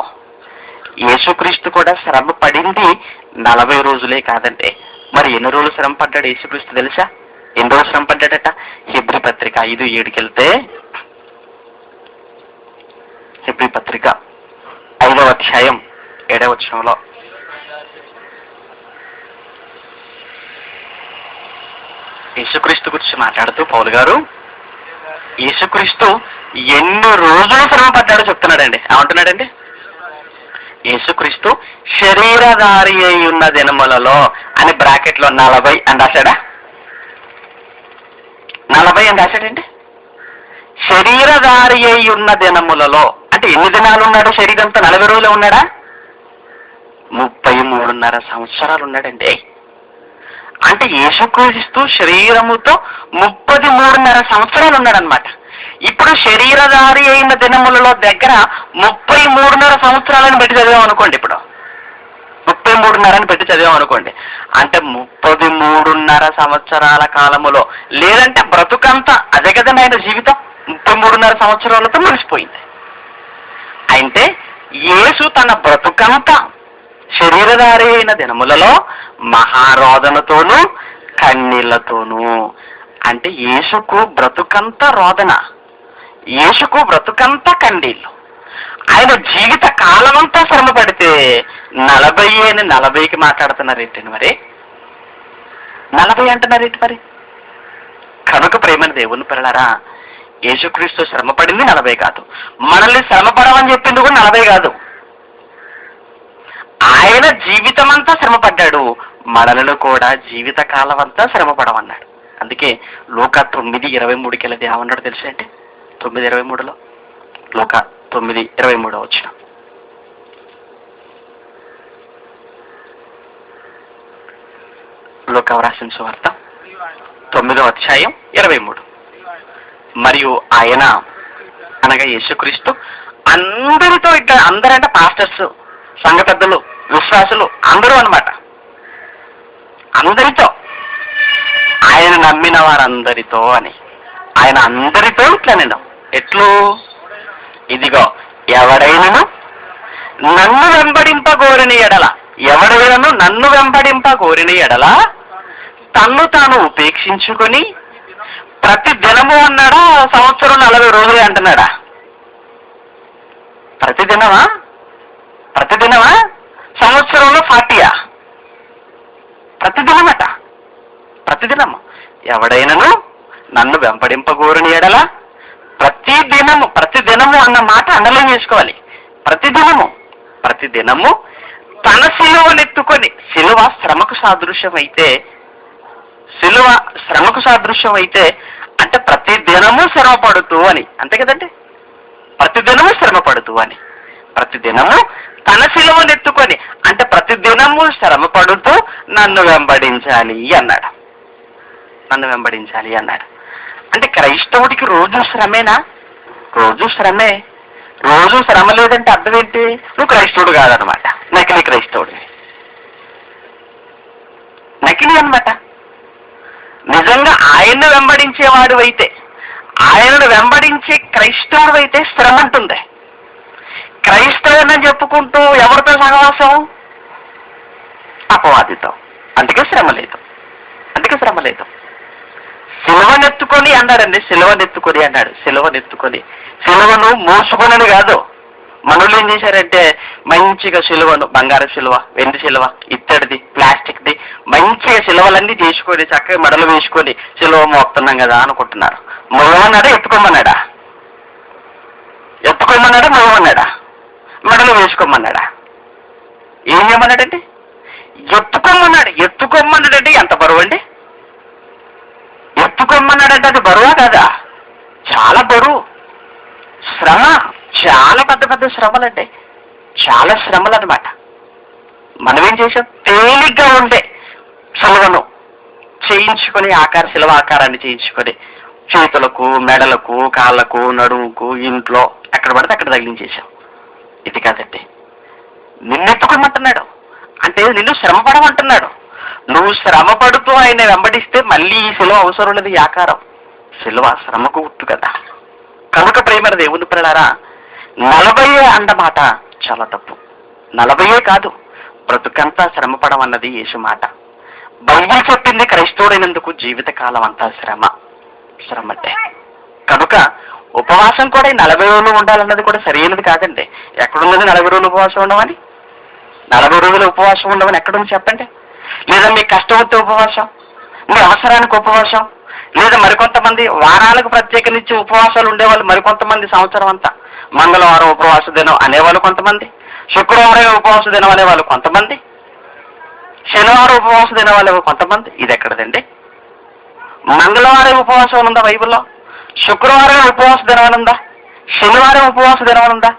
యేసుక్రీస్తు కూడా శ్రమ పడింది 40 రోజులే కాదంటే మరి ఎన్ని రోజులు శ్రమ పడ్డాడు యేసుక్రీస్తు తెలుసా? ఎన్ని రోజులు శ్రమ పడ్డాడట? హెబ్రీ పత్రిక 5:7కి వెళ్తే, హెబ్రీ పత్రిక 5వ అధ్యాయం 7వ వచనంలో, యేసుక్రీస్తు గురించి మాట్లాడుతూ పౌలు గారు యేసుక్రీస్తు ఎన్ని రోజులు శ్రమ పడ్డాడో చెప్తున్నాడండి. ఏమంటున్నాడండి? యేసుక్రీస్తు శరీరధారి అయి ఉన్న దినములలో అని బ్రాకెట్లో 40 అని రాశాడా? 40 అని రాశాడండి. శరీరధారి అయి ఉన్న దినములలో అంటే ఎన్ని దినాలు ఉన్నాడు? శరీరంతో 40 రోజులు ఉన్నాడా? 33.5 సంవత్సరాలు ఉన్నాడండి. అంటే యేసుక్రీస్తు శరీరముతో 33.5 సంవత్సరాలు ఉన్నాడనమాట. ఇప్పుడు శరీరధారి అయిన దినములలో దగ్గర 33.5 సంవత్సరాలను పెట్టి చదివాం అనుకోండి. ఇప్పుడు 33.5 అని పెట్టి చదివాం అనుకోండి. అంటే 33.5 సంవత్సరాల కాలములో, లేదంటే బ్రతుకంతా అదే కదండి ఆయన జీవితం, 33.5 సంవత్సరాలతో ముగిసిపోయింది. అయితే యేసు తన బ్రతుకంతా శరీరధారి అయిన దినములలో మహారోదనతోనూ కన్నీళ్లతోనూ, అంటే యేసుకు బ్రతుకంతా రోదన, యేసుకు బ్రతుకంతా కన్నీళ్ళు. ఆయన జీవిత కాలమంతా శ్రమ పడితే 40 అని 40కి మాట్లాడుతున్నారు ఏంటండి మరి? 40 అంటున్నారు ఏంటి మరి? కనుక ప్రేమైన దేవుని పిల్లలారా, యేసుక్రీస్తు శ్రమ పడింది 40 కాదు, మనల్ని శ్రమ పడమని చెప్పింది కూడా 40 కాదు. ఆయన జీవితం అంతా శ్రమ పడ్డాడు, మనలను కూడా జీవిత కాలం అంతా శ్రమ పడమన్నాడు. అందుకే లూకా 9:23కి వెళ్ళేది ఏమన్నాడు తెలుసా అంటే? 9:23లో, లూకా 9:23 వచ్చిన, లూకా వ్రాసిన సువార్త 9వ అధ్యాయం 23. మరియు ఆయన అనగా యేసుక్రీస్తు అందరితో ఇట్లా, అందరంటే పాస్టర్స్, సంఘ పెద్దలు, విశ్వాసులు అందరూ అన్నమాట, అందరితో, ఆయన నమ్మిన వారందరితో అని, ఆయన అందరితో ఇట్లా నేను ఎట్లు, ఇదిగో ఎవడైనను నన్ను వెంబడింప కోరిన ఎడల, ఎవడైనను నన్ను వెంబడింప కోరిన ఎడల తన్ను తాను ఉపేక్షించుకొని ప్రతి దినము అన్నాడా? సంవత్సరం 40 రోజులే అంటున్నాడా? ప్రతిదినమా? ప్రతిదినమా? సంవత్సరంలో 40యా? ప్రతిదినమట, ప్రతిదినము. ఎవడైనను నన్ను వెంబడింపగోరుని ఎడల, ప్రతిదినము, ప్రతిదినము అన్న మాట అండర్లైన్ చేసుకోవాలి. ప్రతిదినము, ప్రతిదినము తన సిలువనెత్తుకొని, సిలువ శ్రమకు సాదృశ్యం అయితే, సిలువ శ్రమకు సాదృశ్యం అయితే అంటే ప్రతి దినము శ్రమ పడుతూ అని, అంతే కదండి, ప్రతి దినము శ్రమ పడుతూ అని, ప్రతి దినము తన సిలువనెత్తుకొని అంటే ప్రతి దినము శ్రమ పడుతూ నన్ను వెంబడించాలి అన్నాడు. నన్ను వెంబడించాలి అన్నాడు. అంటే క్రైస్తవుడికి రోజు శ్రమేనా? రోజు శ్రమే. రోజు శ్రమ లేదంటే అర్థం ఏంటి? నువ్వు క్రైస్తవుడు కాదనమాట, నకిలీ క్రైస్తవుడి, నకిలీ అనమాట. నిజంగా ఆయన్ను వెంబడించేవాడు అయితే, ఆయనను వెంబడించే క్రైస్తవుడు అయితే శ్రమ ఉంటుంది. క్రైస్తవుని చెప్పుకుంటూ ఎవరితో సహవాసం? అపవాదితో. అందుకే శ్రమ లేదు, అందుకే శ్రమ లేదు. సిలువనెత్తుకొని అన్నాడండి, సిలువనెత్తుకొని అన్నాడు. సిలువనెత్తుకొని, సిలువను మోసుకొనని కాదు. మనులు ఏం చేశారంటే మంచిగా సిలువను, బంగారు సిలువ, వెండి సిలువ, ఇత్తడిది, ప్లాస్టిక్ది, మంచిగా సిలువలన్నీ చేసుకొని చక్కగా మెడలు వేసుకొని సిలువ మోపుతున్నాం కదా అనుకుంటున్నారు. మోయమన్నాడా ఎత్తుకోమన్నాడా? ఎత్తుకోమన్నాడా మోయమన్నాడా? మెడలు వేసుకోమన్నాడా? ఏం చేయమన్నాడండి? ఎత్తుకోమన్నాడు. ఎత్తుకోమన్నాడంటే ఎంత బరువు అండి? ఎత్తుకోమన్నాడంటే అది బరువా కాదా? చాలా బరువు. శ్రమ, చాలా పెద్ద పెద్ద శ్రమలండి, చాలా శ్రమలు అనమాట. మనం ఏం చేసాం? తేలిగ్గా ఉండే సిలువను చేయించుకొని, సిలువ ఆకారాన్ని చేయించుకొని చేతులకు, మెడలకు, కాళ్ళకు, నడుముకు, ఇంట్లో ఎక్కడ పడితే అక్కడ తగిలించేసాం. ఇది కాదండి, నిన్నెత్తుకోమంటున్నాడు. అంటే నిన్ను శ్రమ పడమంటున్నాడు. నువ్వు శ్రమ పడుతూ ఆయన వెంబడిస్తే మళ్ళీ ఈ సిలువ అవసరం లేదు. ఈ ఆకారం సిలువ శ్రమకు గుర్తు కదా. కనుక ప్రేమ దేవుని పిల్లలారా, 40 అన్నమాట చాలా తప్పు. 40 కాదు, బ్రతుకంతా శ్రమ పడమన్నది యేసు మాట. బైబిల్ చెప్పింది క్రైస్తవుడైనందుకు జీవితకాలం అంతా శ్రమ, శ్రమ అంటే. కనుక ఉపవాసం కూడా 40 రోజులు ఉండాలన్నది కూడా సరైనది కాదండి. ఎక్కడున్నది 40 రోజులు ఉపవాసం ఉండమని? 40 రోజులు ఉపవాసం ఉండమని ఎక్కడుంది చెప్పండి? లేదా మీకు కష్టం వస్తే ఉపవాసం, మీ అవసరానికి ఉపవాసం, లేదా మరికొంతమంది వారాలకు ప్రత్యేకించి ఉపవాసాలు ఉండేవాళ్ళు, మరికొంతమంది సంవత్సరం అంతా మంగళవారం ఉపవాస దినం అనేవాళ్ళు కొంతమంది, శుక్రవారం ఉపవాస దినం అనేవాళ్ళు కొంతమంది, శనివారం ఉపవాస దినం అనేవాళ్ళు కొంతమంది. ఇది ఎక్కడదండి? మంగళవారం ఉపవాసం ఉందా బైబిల్లో? శుక్రవారం ఉపవాస దినం ఉందా? శనివారం ఉపవాస దినం ఉందా?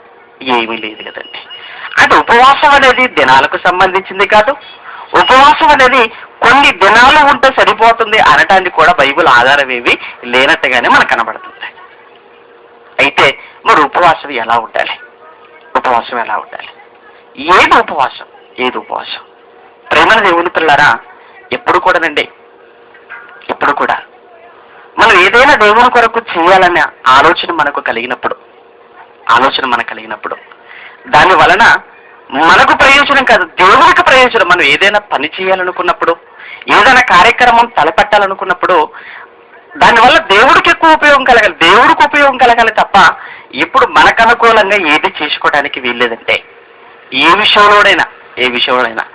ఏమీ లేదు కదండి. అంటే ఉపవాసం అనేది దినాలకు సంబంధించింది కాదు. ఉపవాసం అనేది కొన్ని దినాలు ఉంటే సరిపోతుంది అనటానికి కూడా బైబిల్ ఆధారం ఏవి లేనట్టుగానే మనకు కనబడుతుంది. అయితే మరి ఉపవాసం ఎలా ఉండాలి? ఉపవాసం ఎలా ఉండాలి? ఏది ఉపవాసం? ఏది ఉపవాసం? ప్రేమ దేవుని పిల్లలారా, ఎప్పుడు కూడానండి, ఎప్పుడు కూడా మనం ఏదైనా దేవుని కొరకు చేయాలనే ఆలోచన మనకు కలిగినప్పుడు, దాని వలన మనకు ప్రయోజనం కాదు, దేవునికి ప్రయోజనం. మనం ఏదైనా పని చేయాలనుకున్నప్పుడు, ఏదైనా కార్యక్రమం తలపెట్టాలనుకున్నప్పుడు దానివల్ల దేవుడికి ఎక్కువ ఉపయోగం కలగాలి, దేవుడికి ఉపయోగం కలగాలి తప్ప ఇప్పుడు మనకు అనుకూలంగా ఏది చేసుకోవడానికి వీల్లేదంటే. ఏ విషయంలోనైనా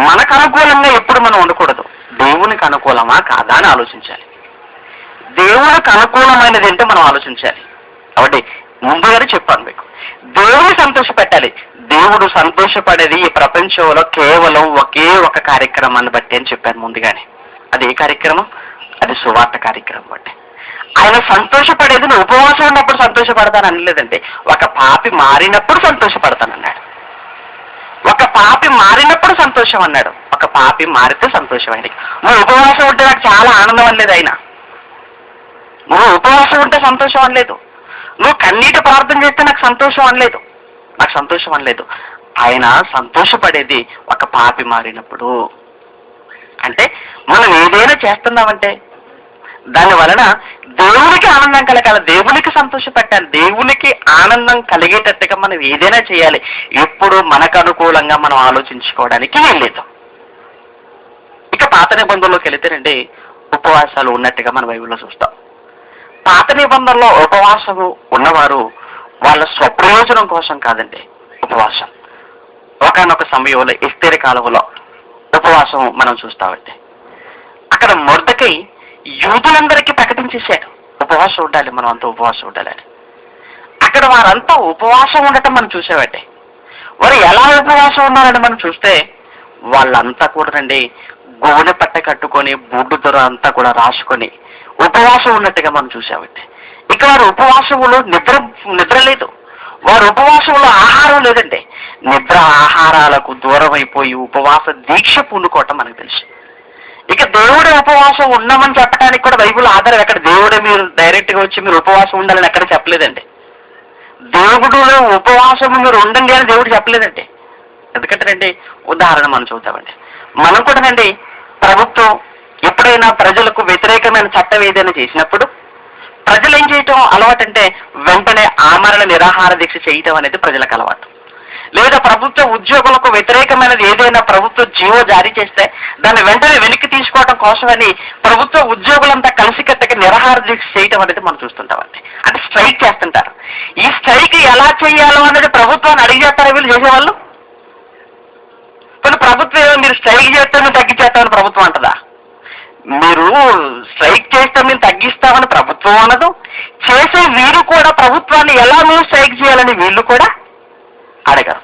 మనకు అనుకూలంగా ఎప్పుడు మనం ఉండకూడదు. దేవునికి అనుకూలమా కాదా అని ఆలోచించాలి. దేవునికి అనుకూలమైనది ఏంటో మనం ఆలోచించాలి. కాబట్టి ముందుగానే చెప్పాను మీకు, దేవుని సంతోషపెట్టాలి. దేవుడు సంతోషపడేది ఈ ప్రపంచంలో కేవలం ఒకే ఒక కార్యక్రమాన్ని బట్టి అని చెప్పాను ముందుగానే. అది ఏ కార్యక్రమం? అది సువార్త కార్యక్రమం బట్టి. ఆయన సంతోషపడేది నువ్వు ఉపవాసం ఉన్నప్పుడు సంతోషపడతాను అనలేదండి. ఒక పాపి మారినప్పుడు సంతోషపడతానన్నాడు. ఒక పాపి మారినప్పుడు సంతోషం అన్నాడు. ఒక పాపి మారితే సంతోషం ఆయనకి. నువ్వు ఉపవాసం ఉంటే నాకు చాలా ఆనందం అనలేదు ఆయన. నువ్వు ఉపవాసం ఉంటే సంతోషం అనలేదు. నువ్వు కన్నీటి ప్రార్థన చేస్తే నాకు సంతోషం అనలేదు. ఆయన సంతోషపడేది ఒక పాపి మారినప్పుడు. అంటే మనం ఏదైనా చేస్తున్నామంటే దాని వలన దేవునికి ఆనందం కలగాలి, దేవునికి సంతోషపెట్టాలి, దేవునికి ఆనందం కలిగేటట్టుగా మనం ఏదైనా చేయాలి. ఎప్పుడు మనకు అనుకూలంగా మనం ఆలోచించుకోవడానికి వెళ్ళలేదు. ఇక పాత నిబంధనలోకి వెళితేనండి ఉపవాసాలు ఉన్నట్టుగా మన బైబిల్లో చూస్తాం. పాత నిబంధనలో ఉపవాసము ఉన్నవారు వాళ్ళ స్వప్రయోజనం కోసం కాదండి ఉపవాసం. ఒకనొక సమయంలో ఎస్తేరు కాలంలో ఉపవాసం మనం చూస్తామండి. అక్కడ మొర్దెకై యూదులందరికీ ప్రకటించేశాడు ఉపవాసం ఉండాలి, మనం అంతా ఉపవాసం ఉండాలని. అక్కడ వారంతా ఉపవాసం ఉండటం మనం చూసామండి. వారు ఎలా ఉపవాసం ఉన్నారని మనం చూస్తే వాళ్ళంతా కూడా రండి గోనె పట్ట కట్టుకొని బూడ్డు దొర అంతా కూడా రాసుకొని ఉపవాసం ఉన్నట్టుగా మనం చూసామండి. ఇక వారు ఉపవాసములో నిద్ర లేదు, వారు ఉపవాసంలో ఆహారం లేదండి. నిద్ర ఆహారాలకు దూరం అయిపోయి ఉపవాస దీక్ష పూనుకోవటం మనకు తెలుసు. ఇక దేవుడే ఉపవాసం ఉన్నామని చెప్పడానికి కూడా బైబిల్ ఆధారం ఎక్కడ? దేవుడే మీరు డైరెక్ట్ గా వచ్చి మీరు ఉపవాసం ఉండాలని ఎక్కడ చెప్పలేదండి. దేవుడు ఉపవాసం మీరు ఉండండి అని దేవుడు చెప్పలేదండి. ఎందుకంటేనండి ఉదాహరణ మనం చూద్దామండి. మనం కూడానండి ప్రభుత్వం ఎప్పుడైనా ప్రజలకు వ్యతిరేకమైన చట్టం ఏదైనా చేసినప్పుడు ప్రజలు ఏం చేయటం అలవాటు అంటే వెంటనే ఆమరణ నిరాహార దీక్ష చేయటం అనేది ప్రజలకు అలవాటు. లేదా ప్రభుత్వ ఉద్యోగులకు వ్యతిరేకమైనది ఏదైనా ప్రభుత్వ జీవో జారీ చేస్తే దాన్ని వెంటనే వెనక్కి తీసుకోవడం కోసమని ప్రభుత్వ ఉద్యోగులంతా కలిసికట్టుగా నిరాహార దీక్ష చేయటం అనేది మనం చూస్తుంటామండి. అంటే స్ట్రైక్ చేస్తుంటారు. ఈ స్ట్రైక్ ఎలా చేయాలో అనేది ప్రభుత్వాన్ని అడిగి చేస్తారా వీళ్ళు చేసేవాళ్ళు? కానీ ప్రభుత్వం మీరు స్ట్రైక్ చేస్తే మేము తగ్గించేస్తామని ప్రభుత్వం అంటదా? మీరు స్ట్రైక్ చేస్తే మేము తగ్గిస్తామని ప్రభుత్వం అనదు. చేసే వీళ్ళు కూడా ప్రభుత్వాన్ని ఎలా మేము స్ట్రైక్ చేయాలని వీళ్ళు కూడా అడగరు.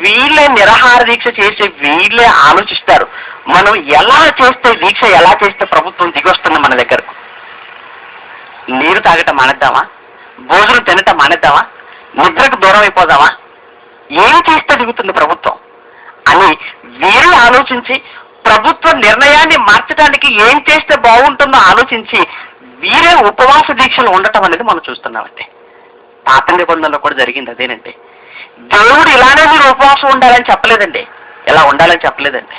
వీళ్ళే నిరాహార దీక్ష చేసే వీళ్ళే ఆలోచిస్తారు మనం ఎలా చేస్తే దీక్ష ఎలా చేస్తే ప్రభుత్వం దిగొస్తుంది మన దగ్గరకు. నీరు తాగటం మానేద్దామా? భోజనం తినటం మానేద్దామా? నిద్రకు దూరం అయిపోదామా? ఏం చేస్తే దిగుతుంది ప్రభుత్వం అని వీరు ఆలోచించి ప్రభుత్వ నిర్ణయాన్ని మార్చడానికి ఏం చేస్తే బాగుంటుందో ఆలోచించి వీరే ఉపవాస దీక్షలు ఉండటం అనేది మనం చూస్తున్నామండి. పాత నిబంధనలో కూడా జరిగింది అదేనండి. దేవుడు ఇలానే మీరు ఉపవాసం ఉండాలని చెప్పలేదండి, ఎలా ఉండాలని చెప్పలేదండి.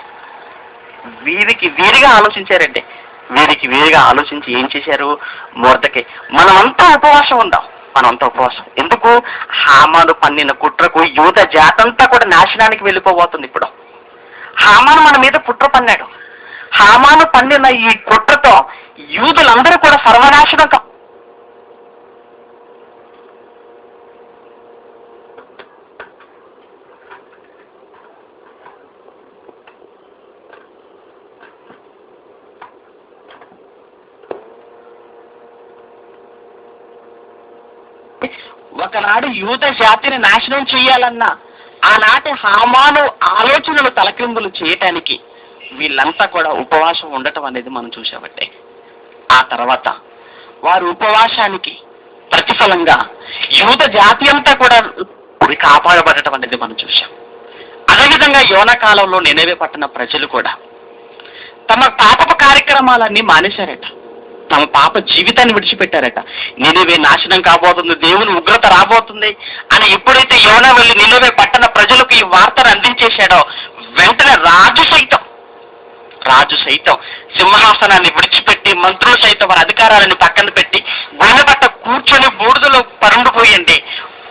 వీరిగా ఆలోచించారండి. వీరిగా ఆలోచించి ఏం చేశారు? మొర్దెకై మనమంతా ఉపవాసం ఉందాం, మనమంతా ఉపవాసం. ఎందుకు? హామాను పన్నిన కుట్రకు యూద జాతంతా కూడా నాశనానికి వెళ్ళిపోబోతుంది. ఇప్పుడు హామాను మన మీద కుట్ర పన్నాడు. హామాను పన్నిన ఈ కుట్రతో యూదులందరూ కూడా సర్వనాశనం. ఒకనాడు యూద జాతిని నాశనం చేయాలన్నా ఆనాటి హామాను ఆలోచనలు తలకిందులు చేయటానికి వీళ్ళంతా కూడా ఉపవాసం ఉండటం అనేది మనం చూసామంటే ఆ తర్వాత వారు ఉపవాసానికి ప్రతిఫలంగా యూద జాతి అంతా కూడా కాపాడబడటం అనేది మనం చూసాం. అదేవిధంగా యోనా కాలంలో నినవే పట్టణ ప్రజలు కూడా తమ పాపపు కార్యక్రమాలన్నీ మానేశారట, తమ పాప జీవితాన్ని విడిచిపెట్టారట. నినవే నాశనం కాబోతుంది, దేవుని ఉగ్రత రాబోతుంది అని ఎప్పుడైతే యోనా వెళ్ళి నినవే పట్టణ ప్రజలకు ఈ వార్తను అందించేశాడో వెంటనే రాజు సైతం సింహాసనాన్ని విడిచిపెట్టి మంత్రులు సైతం వారి అధికారాలను పక్కన పెట్టి గోనె పట్ట కూర్చొని బూడిదలో పరుండిపోయింది.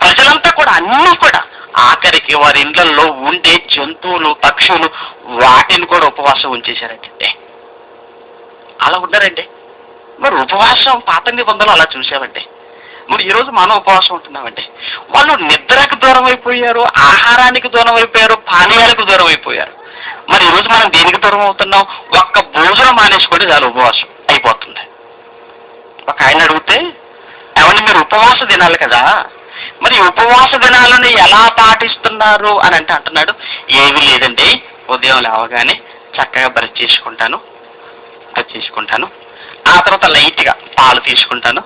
ప్రజలంతా కూడా అన్నీ కూడా ఆఖరికి వారి ఇళ్లలో ఉండే జంతువులు పక్షులు వాటిని కూడా ఉపవాసం ఉంచేశారంటే అలా ఉన్నారండి. మరి ఉపవాసం పాత నిబంధనలు అలా చూసామండి. మరి ఈరోజు మనం ఉపవాసం ఉంటున్నామండి. వాళ్ళు నిద్రకు దూరం అయిపోయారు, ఆహారానికి దూరం అయిపోయారు, పానీయాలకు దూరం అయిపోయారు. మరి ఈరోజు మనం దేనికి దూరం అవుతున్నాం? ఒక్క భోజనం మానేసుకుంటే చాలు ఉపవాసం అయిపోతుంది. ఒక ఆయన అడిగితే ఏమన్నా మీరు ఉపవాస దినాలు కదా, మరి ఉపవాస దినాలను ఎలా పాటిస్తున్నారు అని అంటున్నాడు. ఏమీ లేదండి, ఉదయం లేవగానే చక్కగా బ్రష్ చేసుకుంటాను, ఆ తర్వాత లైట్గా పాలు తీసుకుంటాను,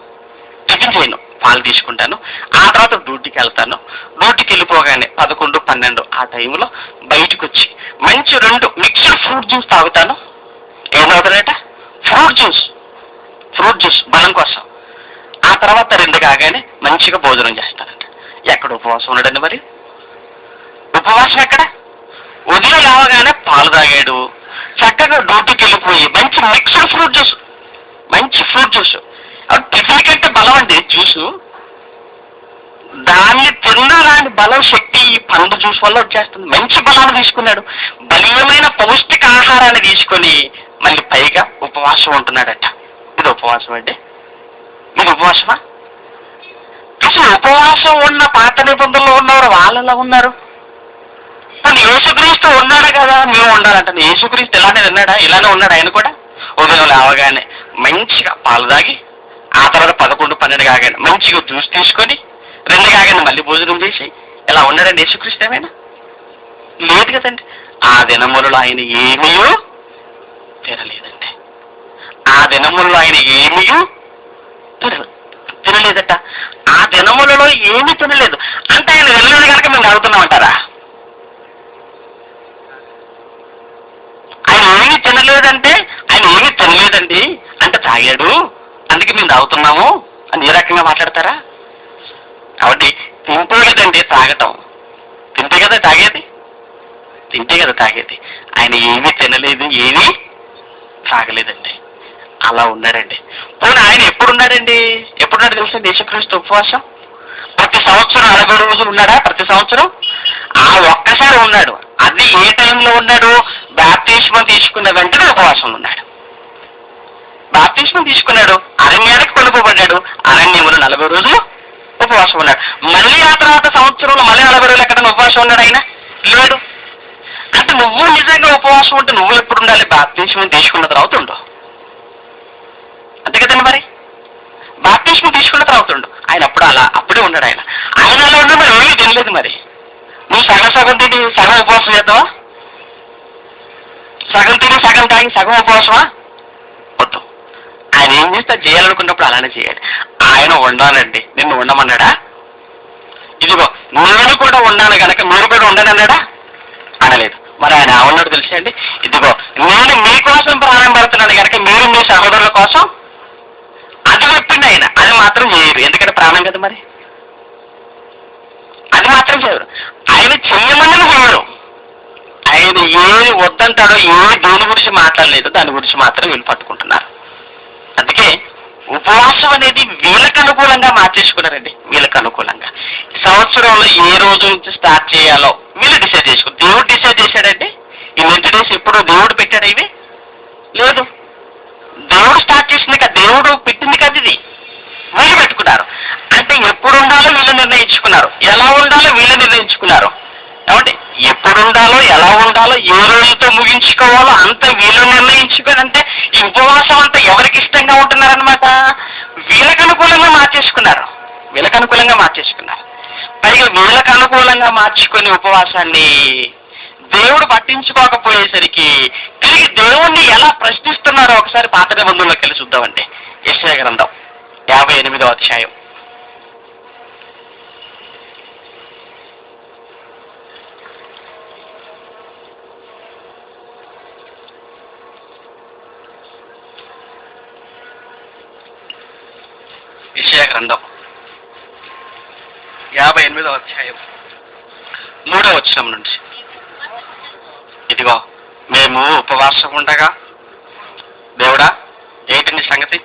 టిఫిన్ చేయను, పాలు తీసుకుంటాను, ఆ తర్వాత డ్యూటీకి వెళ్తాను. డ్యూటీకి వెళ్ళిపోగానే 11, 12 ఆ టైంలో బయటకు వచ్చి మంచి 2 మిక్స్డ్ ఫ్రూట్ జ్యూస్ తాగుతాను. ఏమవుతాడట? ఫ్రూట్ జ్యూస్ బలం కోసం. ఆ తర్వాత 2 కాగానే మంచిగా భోజనం చేస్తానంట. ఎక్కడ ఉపవాసం ఉన్నాడండి? మరి ఉపవాసం ఎక్కడ? ఉదయం లేవగానే పాలు తాగాడు, చక్కగా డ్యూటీకి వెళ్ళిపోయి మంచి మిక్స్డ్ ఫ్రూట్ జ్యూస్, టిఫిన్ కంటే బలం అండి జ్యూసు. దాన్ని తినడానికి బలం శక్తి ఈ పండు జ్యూస్ వల్ల వచ్చేస్తుంది. మంచి బలాన్ని తీసుకున్నాడు, బలీయమైన పౌష్టిక ఆహారాన్ని తీసుకొని మళ్ళీ పైగా ఉపవాసం ఉంటున్నాడట. ఇది ఉపవాసం అండి? ఇది ఉపవాసమా? అసలు ఉపవాసం ఉన్న పాత నిబంధనలో ఉన్నవారు వాళ్ళలా ఉన్నారు. కానీ యేసుక్రీస్తు ఉన్నాడు కదా మేము ఉండాలంటే, యేసుక్రీస్తు ఇలానే ఉన్నాడు. ఆయన కూడా ఉదయం లేవగానే మంచిగా పాలు తాగి, ఆ తర్వాత 11, 12 కాగానే మంచిగా జ్యూస్ తీసుకొని, 2 కాగానే మళ్ళీ భోజనం చేసి, ఇలా ఉన్నాడండి యేసుక్రీస్తు ఏమైనా? లేదు కదండి. ఆ దినములలో ఆయన ఏమీ తినలేదండి. ఆ దినములలో ఆయన ఏమీ తినలేదట. ఆ దినములలో ఏమీ తినలేదు అంటే ఆయన వెళ్ళలేదు కనుక మేము తాగుతున్నామంటారా? ఆయన ఏమీ తినలేదంటే ఆయన ఏమీ తినలేదండి అంటే తాగాడు అందుకే మేము తాగుతున్నాము అని ఏ రకంగా మాట్లాడతారా? కాబట్టి తింటే కదండి తాగటం, తింటే కదా తాగేది, తింటే కదా తాగేది. ఆయన ఏమీ తినలేదు, ఏమీ తాగలేదండి. అలా ఉన్నాడండి. పోనీ ఆయన ఎప్పుడున్నాడండి? ఎప్పుడున్నాడు తెలుసా యేసుక్రీస్తు ఉపవాసం? ప్రతి సంవత్సరం 40 రోజులు ఉన్నాడా? ప్రతి సంవత్సరం ఆ ఒక్కసారి ఉన్నాడు. అది ఏ టైంలో ఉన్నాడు? బాప్తిస్మం తీసుకున్న వెంటనే ఉపవాసం ఉన్నాడు. బాప్తిస్మం తీసుకున్నాడు, అరణ్యానికి కొనుక్కోబడ్డాడు, అరణ్యములు 40 రోజులు ఉపవాసం ఉన్నాడు. మళ్ళీ ఆ తర్వాత సంవత్సరంలో మళ్ళీ 40 రోజులు ఎక్కడైనా ఉపవాసం ఉన్నాడు ఆయన? లేడు. అంటే నువ్వు నిజంగా ఉపవాసం ఉంటే నువ్వు ఎప్పుడు ఉండాలి? బాప్తిస్మం తీసుకున్న తర్వాత ఉండు. అంతే కదండి. మరి బాప్తిస్మం తీసుకున్న తర్వాత ఉండు. ఆయన అప్పుడే ఉన్నాడు. ఆయన అలా ఉన్నా మరి ఏమీ తినలేదు. మరి నువ్వు సగం తిని సగం ఉపవాసం చేద్దావా? సగం తిని సగం తాగి సగం ఉపవాసమా? వద్దు. ఆయన ఏం చేస్తే చేయాలనుకున్నప్పుడు అలానే చేయాలి. ఆయన ఉండాలండి. నిన్ను ఉండమన్నాడా? ఇదిగో నేను కూడా ఉన్నాను కనుక మీరు కూడా ఉండనన్నాడా? అనలేదు. మరి ఆయన ఉన్నాడు తెలుసా అండి? ఇదిగో నేను మీకోసం ప్రాణం పెడుతున్నాను కనుక మీరు మీ సహోదరుల కోసం అది చెప్పింది ఆయన. అది మాత్రం చేయరు, ఎందుకంటే ప్రాణం కదా. మరి అది మాత్రం చేయరు. ఆయన చెయ్యమని చేయరు. ఆయన ఏది వద్దంటాడో, దేని గురించి మాట్లాడలేదు, దాని గురించి మాత్రం వీళ్ళు పట్టుకుంటున్నారు. అందుకే ఉపవాసం అనేది వీళ్ళకి అనుకూలంగా మార్చేసుకున్నారండి. వీళ్ళకి అనుకూలంగా సంవత్సరంలో ఏ రోజు నుంచి స్టార్ట్ చేయాలో వీళ్ళు డిసైడ్ చేసుకున్నారు. దేవుడు డిసైడ్ చేశాడండి. ఈ 20 డేస్ ఎప్పుడు దేవుడు పెట్టాడు? ఇవి లేదు, దేవుడు స్టార్ట్ చేసింది కదా, దేవుడు పెట్టింది కదా. ఇది వీళ్ళు పెట్టుకున్నారు. అంటే ఎప్పుడు ఉండాలో వీళ్ళు నిర్ణయించుకున్నారు, ఎలా ఉండాలో వీళ్ళు నిర్ణయించుకున్నారు. కాబట్టి ఎప్పుడు ఉండాలో, ఎలా ఉండాలో, ఏ రోజుతో ముగించుకోవాలో అంత వీళ్ళు నిర్ణయించుకోనంటే ఈ ఉపవాసం అంతా ఎవరికి ఇష్టంగా ఉంటున్నారనమాట? వీళ్ళకి అనుకూలంగా మార్చేసుకున్నారు. వీళ్ళకి అనుకూలంగా మార్చేసుకున్నారు. పైగా వీళ్ళకి అనుకూలంగా మార్చుకునే ఉపవాసాన్ని దేవుడు పట్టించుకోకపోయేసరికి తిరిగి దేవుణ్ణి ఎలా ప్రశ్నిస్తున్నారో ఒకసారి పాత నిబంధనలోకి వెళ్ళి చూద్దామండి. యెషయా గ్రంథం 58వ అధ్యాయం. యెషయా గ్రంథం 58వ అధ్యాయం 3వ వచనం నుంచి. ఇదిగో మేము ఉపవాసం ఉండగా దేవుడా ఏంటి నీ సంగతి?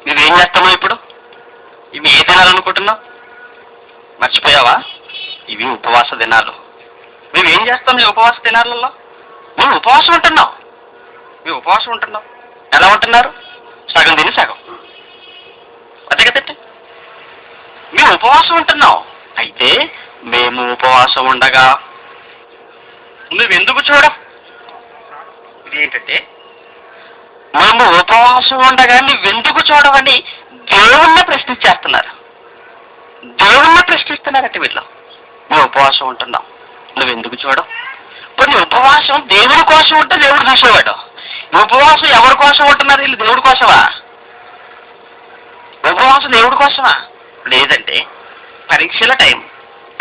నువ్వేం చేస్తున్నావు ఇప్పుడు? ఇవి ఏ దినాలు అనుకుంటున్నావు? మర్చిపోయావా? ఇవి ఉపవాస దినాలు. నువ్వేం చేస్తావు ఈ ఉపవాస దినాలలో? నువ్వు ఉపవాసం ఉంటున్నావు. మేము ఉపవాసం ఉంటున్నావు. ఎలా ఉంటున్నారు? సగం తిని సగం. అదే కదండి, మేము ఉపవాసం ఉంటున్నావు. అయితే మేము ఉపవాసం ఉండగా నువ్వెందుకు చూడవు? ఇదేంటంటే మేము ఉపవాసం ఉండగా నువ్వెందుకు చూడవని దేవుణ్ణి ప్రశ్నించేస్తున్నారు. దేవుణ్ణి ప్రశ్నిస్తున్నారట వీళ్ళు. మేము ఉపవాసం ఉంటున్నాం, నువ్వెందుకు చూడవు? కొన్ని ఉపవాసం దేవుడి కోసం ఉంటే దేవుడు చూసేవాడు. ఉపవాసం ఎవరి కోసం ఉంటున్నారు వీళ్ళు? దేవుడి కోసమా? ఉపవాసం దేవుడి కోసమా? లేదంటే పరీక్షల టైం,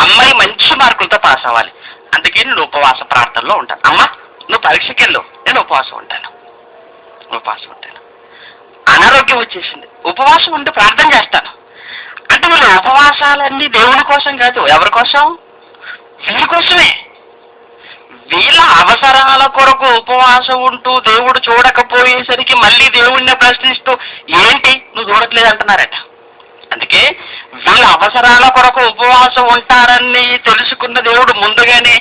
అమ్మాయి మంచి మార్కులతో పాస్ అవ్వాలి, అందుకే నేను ఉపవాస ప్రార్థనలో ఉంటాను. అమ్మ నువ్వు పరీక్షకి వెళ్ళు, నేను ఉపవాసం ఉంటాను. అనారోగ్యం వచ్చేసింది, ఉపవాసం ఉండి ప్రార్థన చేస్తాను. అంటే వీళ్ళు ఉపవాసాలన్నీ దేవుడి కోసం కాదు, ఎవరి కోసం? వీళ్ళ కోసమే. వీళ్ళ అవసరాల కొరకు ఉపవాసం ఉంటూ దేవుడు చూడకపోయేసరికి మళ్ళీ దేవుడిని ప్రశ్నిస్తూ ఏంటి నువ్వు చూడట్లేదు అంటున్నారట. అందుకే వీళ్ళ అవసరాల కొరకు ఉపవాసం ఉంటారని తెలుసుకున్న దేవుడు ముందుగానే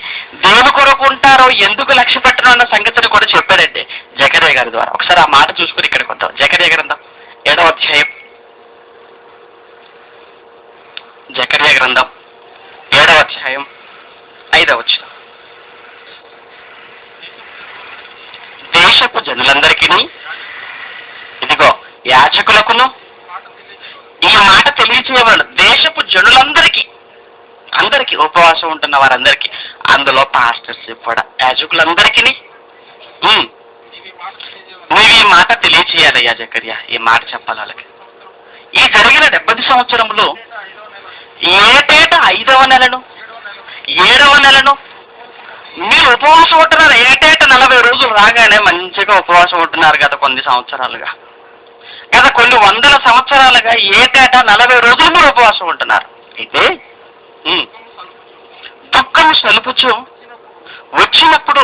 దేవుడి కొరకు ఉంటారో ఎందుకు లక్ష్య పెట్టడం అన్న సంగతిని కూడా చెప్పాడండి జకర్యా గారి ద్వారా. ఒకసారి ఆ మాట చూసుకుని ఇక్కడికి వద్దాం. జకర్యా గ్రంథం 7వ అధ్యాయం. జకర్యా గ్రంథం 7వ అధ్యాయం 5వ వచనం. దేశపు జనులందరికీ ఇదిగో యాజకులకును ఈ మాట తెలియచేయవాడు. దేశపు జనులందరికీ అందరికీ, ఉపవాసం ఉంటున్న వారందరికీ, అందులో పాస్టర్స్ కూడా, యాజకులందరికీ నీవు ఈ మాట తెలియచేయాలయ్యా జకర్యా, ఈ మాట చెప్పాలి వాళ్ళకి. ఈ జరిగిన 70 సంవత్సరంలో ఏటేటా 5వ నెలను 7వ నెలను మీరు ఉపవాసం ఉంటున్నారు. ఏటేటా 40 రోజులు రాగానే మంచిగా ఉపవాసం ఉంటున్నారు గత కొన్ని సంవత్సరాలుగా, గత కొన్ని వందల సంవత్సరాలుగా ఏటేటా 40 రోజులు మీరు ఉపవాసం ఉంటున్నారు. అయితే దుఃఖం సలుపుచు వచ్చినప్పుడు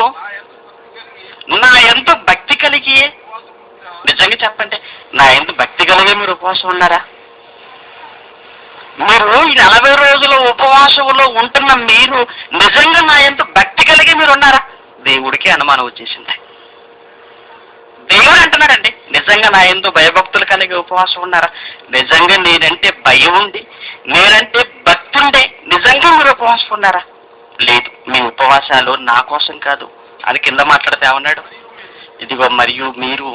నా ఎంతో భక్తి కలిగి, నిజంగా చెప్పండి, నా ఎంతో భక్తి కలిగి మీరు ఉపవాసం ఉన్నారా? మీరు ఈ 40 రోజుల ఉపవాసంలో ఉంటున్న మీరు నిజంగా నా ఎంతో భక్తి కలిగి మీరు ఉన్నారా? దేవుడికి అనుమానం వచ్చేసింది. దేవుడు అంటున్నాడండి, నిజంగా నా ఎంతో భయభక్తులు కలిగి ఉపవాసం ఉన్నారా? నిజంగా నేనంటే భయం ఉండి, నేనంటే భక్తి ఉండే నిజంగా మీరు ఉపవాసం ఉన్నారా? లేదు, మీ ఉపవాసాలు నా కోసం కాదు అని కింద మాట్లాడితే ఏమన్నాడు? ఇదిగో మరియు మీరు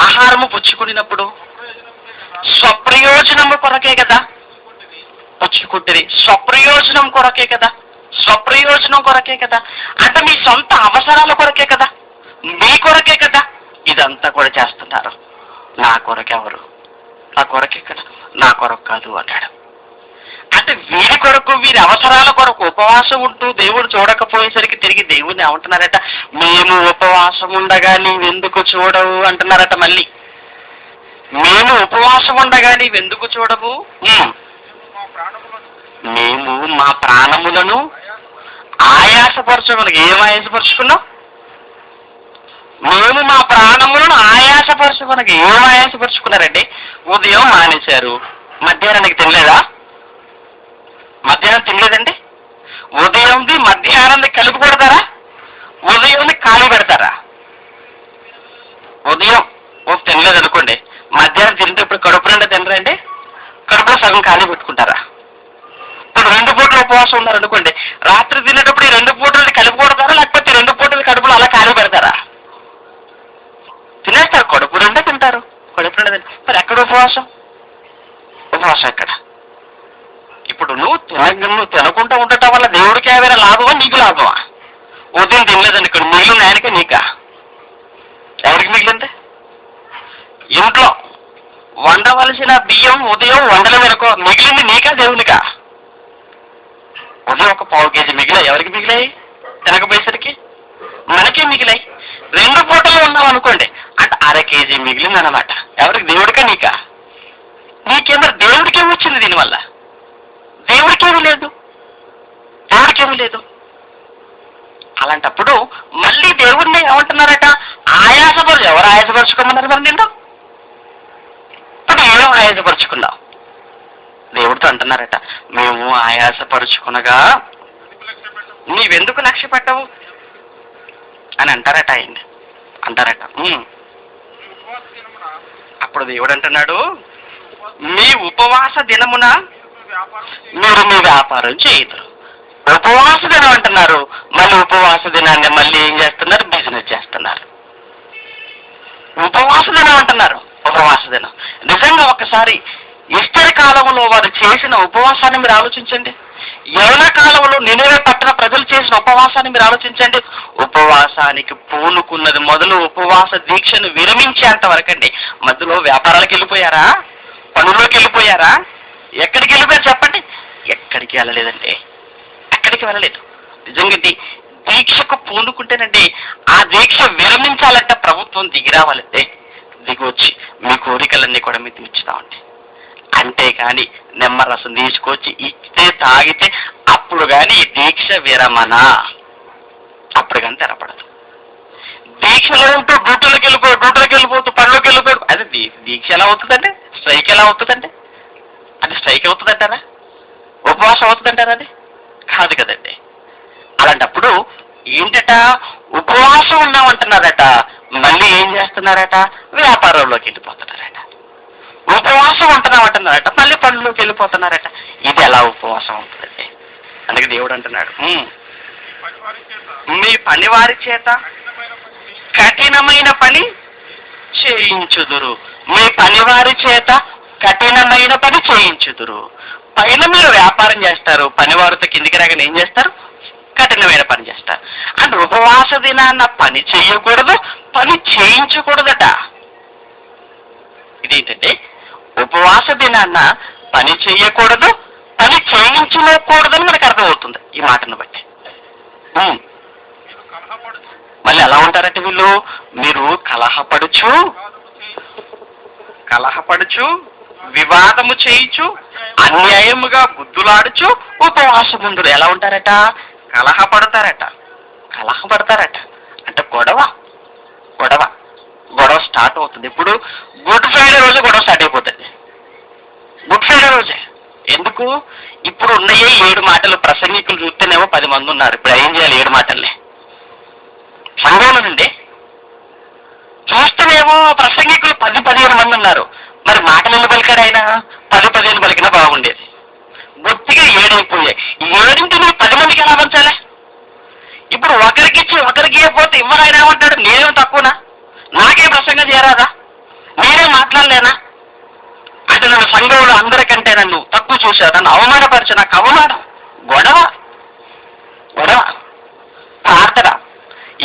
ఆహారము పుచ్చుకున్నప్పుడు స్వప్రయోజనము కొరకే కదా పుచ్చుకుంటుంది, స్వప్రయోజనం కొరకే కదా, స్వప్రయోజనం కొరకే కదా, అంటే మీ సొంత అవసరాల కొరకే కదా, మీ కొరకే కదా ఇదంతా కూడా చేస్తున్నారు. నా కొరకెవరు? నా కొరకే కదా, నా కొరకు కాదు అన్నాడు. అంటే వీరి కొరకు, వీరి అవసరాల కొరకు ఉపవాసం ఉంటూ దేవుడు చూడకపోయేసరికి తిరిగి దేవుడిని ఏమంటున్నారట? మేము ఉపవాసం ఉండగా నీవెందుకు చూడవు అంటున్నారట. మళ్ళీ మేము ఉపవాసం ఉండగా నీవెందుకు చూడవు? మేము మా ప్రాణములను ఆయాసపరచుకున్నాం. ఏం ఆయాసపరుచుకున్నాం? మేము మా ప్రాణములను ఆయాసపరుచుకున్నాక ఏం ఆయాసపరుచుకున్నారండి? ఉదయం మానేశారు, మధ్యాహ్నానికి తినలేదా? మధ్యాహ్నం తినలేదండి. ఉదయంది మధ్యాహ్నాన్ని కలిపి కొడతారా? ఉదయాన్ని ఖాళీ పెడతారా? ఉదయం తినలేదు అనుకోండి, మధ్యాహ్నం తింటే ఇప్పుడు కడుపు నిండా తినరండి, కడుపులో సగం ఖాళీ పెట్టుకుంటారా? ఇప్పుడు 2 పూటలు ఉపవాసం ఉన్నారు అనుకోండి, రాత్రి తినేటప్పుడు ఈ 2 పూటలు కలిపి కొడతారా, లేకపోతే 2 పూటలు కడుపులో అలా ఖాళీ పెడతారా? తినేస్తారు, కడుపు నిండా తింటారు, కడుపు నిండా తింటారు. మరి ఎక్కడ ఉపవాసం? ఉపవాసం ఎక్కడ? ఇప్పుడు నువ్వు తినకుండా ఉండటం వల్ల దేవుడికి ఏమైనా లాభమా, నీకు లాభమా? ఉదయం తినలేదండి, ఇక్కడ మిగిలిన ఆయనకే నీకా? ఎవరికి మిగిలింది? ఇంట్లో వండవలసిన బియ్యం ఉదయం వండలేదనుకో, మిగిలింది నీకా దేవునికా? ఉదయం ఒక 1/4 కేజీ మిగిలాయి, ఎవరికి మిగిలాయి? తినకపోయేసరికి మనకే మిగిలాయి. 2 పూటలు ఉన్నాం అనుకోండి, అంటే 1/2 కేజీ మిగిలింది అనమాట. ఎవరికి? దేవుడికా నీకా? నీకేమో దేవుడికేమి వచ్చింది దీనివల్ల? దేవుడికేమీ లేదు, దేవుడికేమీ లేదు. అలాంటప్పుడు మళ్ళీ దేవుడిని ఏమంటున్నారట? ఆయాసపరచు. ఎవరు ఆయాసపరుచుకోమన్నారు మరి నిన్ను? ఇప్పుడు ఏం ఆయాసపరుచుకున్నావు? దేవుడితో అంటున్నారట, మేము ఆయాసపరుచుకునగా నీవెందుకు లక్ష్య పెట్టవు అని అంటారట. ఆయన అంటారట. అప్పుడు దేవుడు అంటున్నాడు, మీ ఉపవాస దినమున మీరు మీ వ్యాపారం చేయదు. ఉపవాస దినం అంటున్నారు, మళ్ళీ ఉపవాస దినాన్ని మళ్ళీ ఏం చేస్తున్నారు? బిజినెస్ చేస్తున్నారు. ఉపవాస దినం అంటున్నారు, ఉపవాస దినం. నిజంగా ఒకసారి ఎస్తేరు కాలంలో వారు చేసిన ఉపవాసాన్ని మీరు ఆలోచించండి. యోనా కాలంలో నినివే పట్టణ ప్రజలు చేసిన ఉపవాసాన్ని మీరు ఆలోచించండి. ఉపవాసానికి పూనుకున్నది మొదలు ఉపవాస దీక్షను విరమించేంత వరకండి. మధ్యలో వ్యాపారాలకు వెళ్ళిపోయారా? పనుల్లోకి వెళ్ళిపోయారా? ఎక్కడికి వెళ్ళిపోయారు చెప్పండి? ఎక్కడికి వెళ్ళలేదండి, ఎక్కడికి వెళ్ళలేదు. నిజంగా దీక్షకు పూనుకుంటేనండి, ఆ దీక్ష విరమించాలంటే ప్రభుత్వం దిగి రావాలంటే దిగి వచ్చి మీ కోరికలన్నీ కూడా మీకు తీర్చుతామండి. అంతేకాని నిమ్మరసం తీసుకొచ్చి ఇస్తే తాగితే అప్పుడు కానీ ఈ దీక్ష విరమణ, అప్పుడు కానీ తెరపడదు. దీక్షలో ఉంటూ డ్యూటీలకు వెళ్ళిపోతూ పనులకు వెళ్ళిపోయాడు, అది దీక్ష ఎలా అవుతుందండి? స్ట్రైక్ ఎలా అవుతుందండి? అది స్ట్రైక్ అవుతుందంటారా? ఉపవాసం అవుతుందంటారా? అది కాదు కదండి. అలాంటప్పుడు ఏంటట? ఉపవాసం ఉన్నామంటున్నారట, మళ్ళీ ఏం చేస్తున్నారట? వ్యాపారంలోకి వెళ్ళిపోతున్నారట. ఉపవాసం ఉంటున్నామంటున్నారట, మళ్ళీ పనుల్లోకి వెళ్ళిపోతున్నారట. ఇది ఎలా ఉపవాసం అవుతుందండి? అందుకే దేవుడు అంటున్నాడు, మీ పనివారి చేత కఠినమైన పని చేయించుదురు. మీ పనివారి చేత కఠినమైన పని చేయించుదురు. పైన మీరు వ్యాపారం చేస్తారు, పనివారితో కిందికి రాగానే ఏం చేస్తారు? కఠినమైన పని చేస్తారు. అంటే ఉపవాస దినాన్న పని చేయకూడదు, పని చేయించకూడదట. ఇదేంటంటే ఉపవాస దినాన్న పని చేయకూడదు, పని చేయించుకోకూడదని మనకు అర్థమవుతుంది ఈ మాటను బట్టి. మళ్ళీ ఎలా ఉంటారంటే వీళ్ళు, మీరు కలహపడుచు వివాదము చేయించు అన్యాయముగా బుద్ధులాడుచు ఉపవాసముందురు. ఎలా ఉంటారట? కలహపడతారట అంటే గొడవ స్టార్ట్ అవుతుంది. ఇప్పుడు గుడ్ ఫ్రైడే రోజు గొడవ స్టార్ట్ అయిపోతుంది. గుడ్ ఫ్రైడే రోజే. ఎందుకు? ఇప్పుడు ఉన్నాయే 7 మాటలు. ప్రసంగికులు చూస్తేనేమో 10 మంది ఉన్నారు. ఇప్పుడు ఏం చేయాలి? 7 మాటల్ని సంఘంలో నుండి చూస్తేనేమో ప్రసంగికులు 10-15 మంది ఉన్నారు. మరి మాటలు ఎందుకు పలికారు ఆయన? 10-15 పలికినా బాగుండేది. బొత్తిగా 7 అయిపోయాయి. 7ని 10 మందికి ఎలా పంచాలి? ఇప్పుడు ఒకరికి ఇచ్చి ఒకరికి ఇవ్వకపోతే ఇవ్వరు. ఆయన ఏమంటాడు? నేనేం తక్కువనా? నాకేం ప్రసంగం చేయరాదా? నేనేం మాట్లాడలేనా? అంటే నన్ను సంఘంలో అందరికంటే నన్ను తక్కువ చూశారు, నన్ను అవమానపరిచి, నాకు అవమానం. గొడవ ప్రార్థన.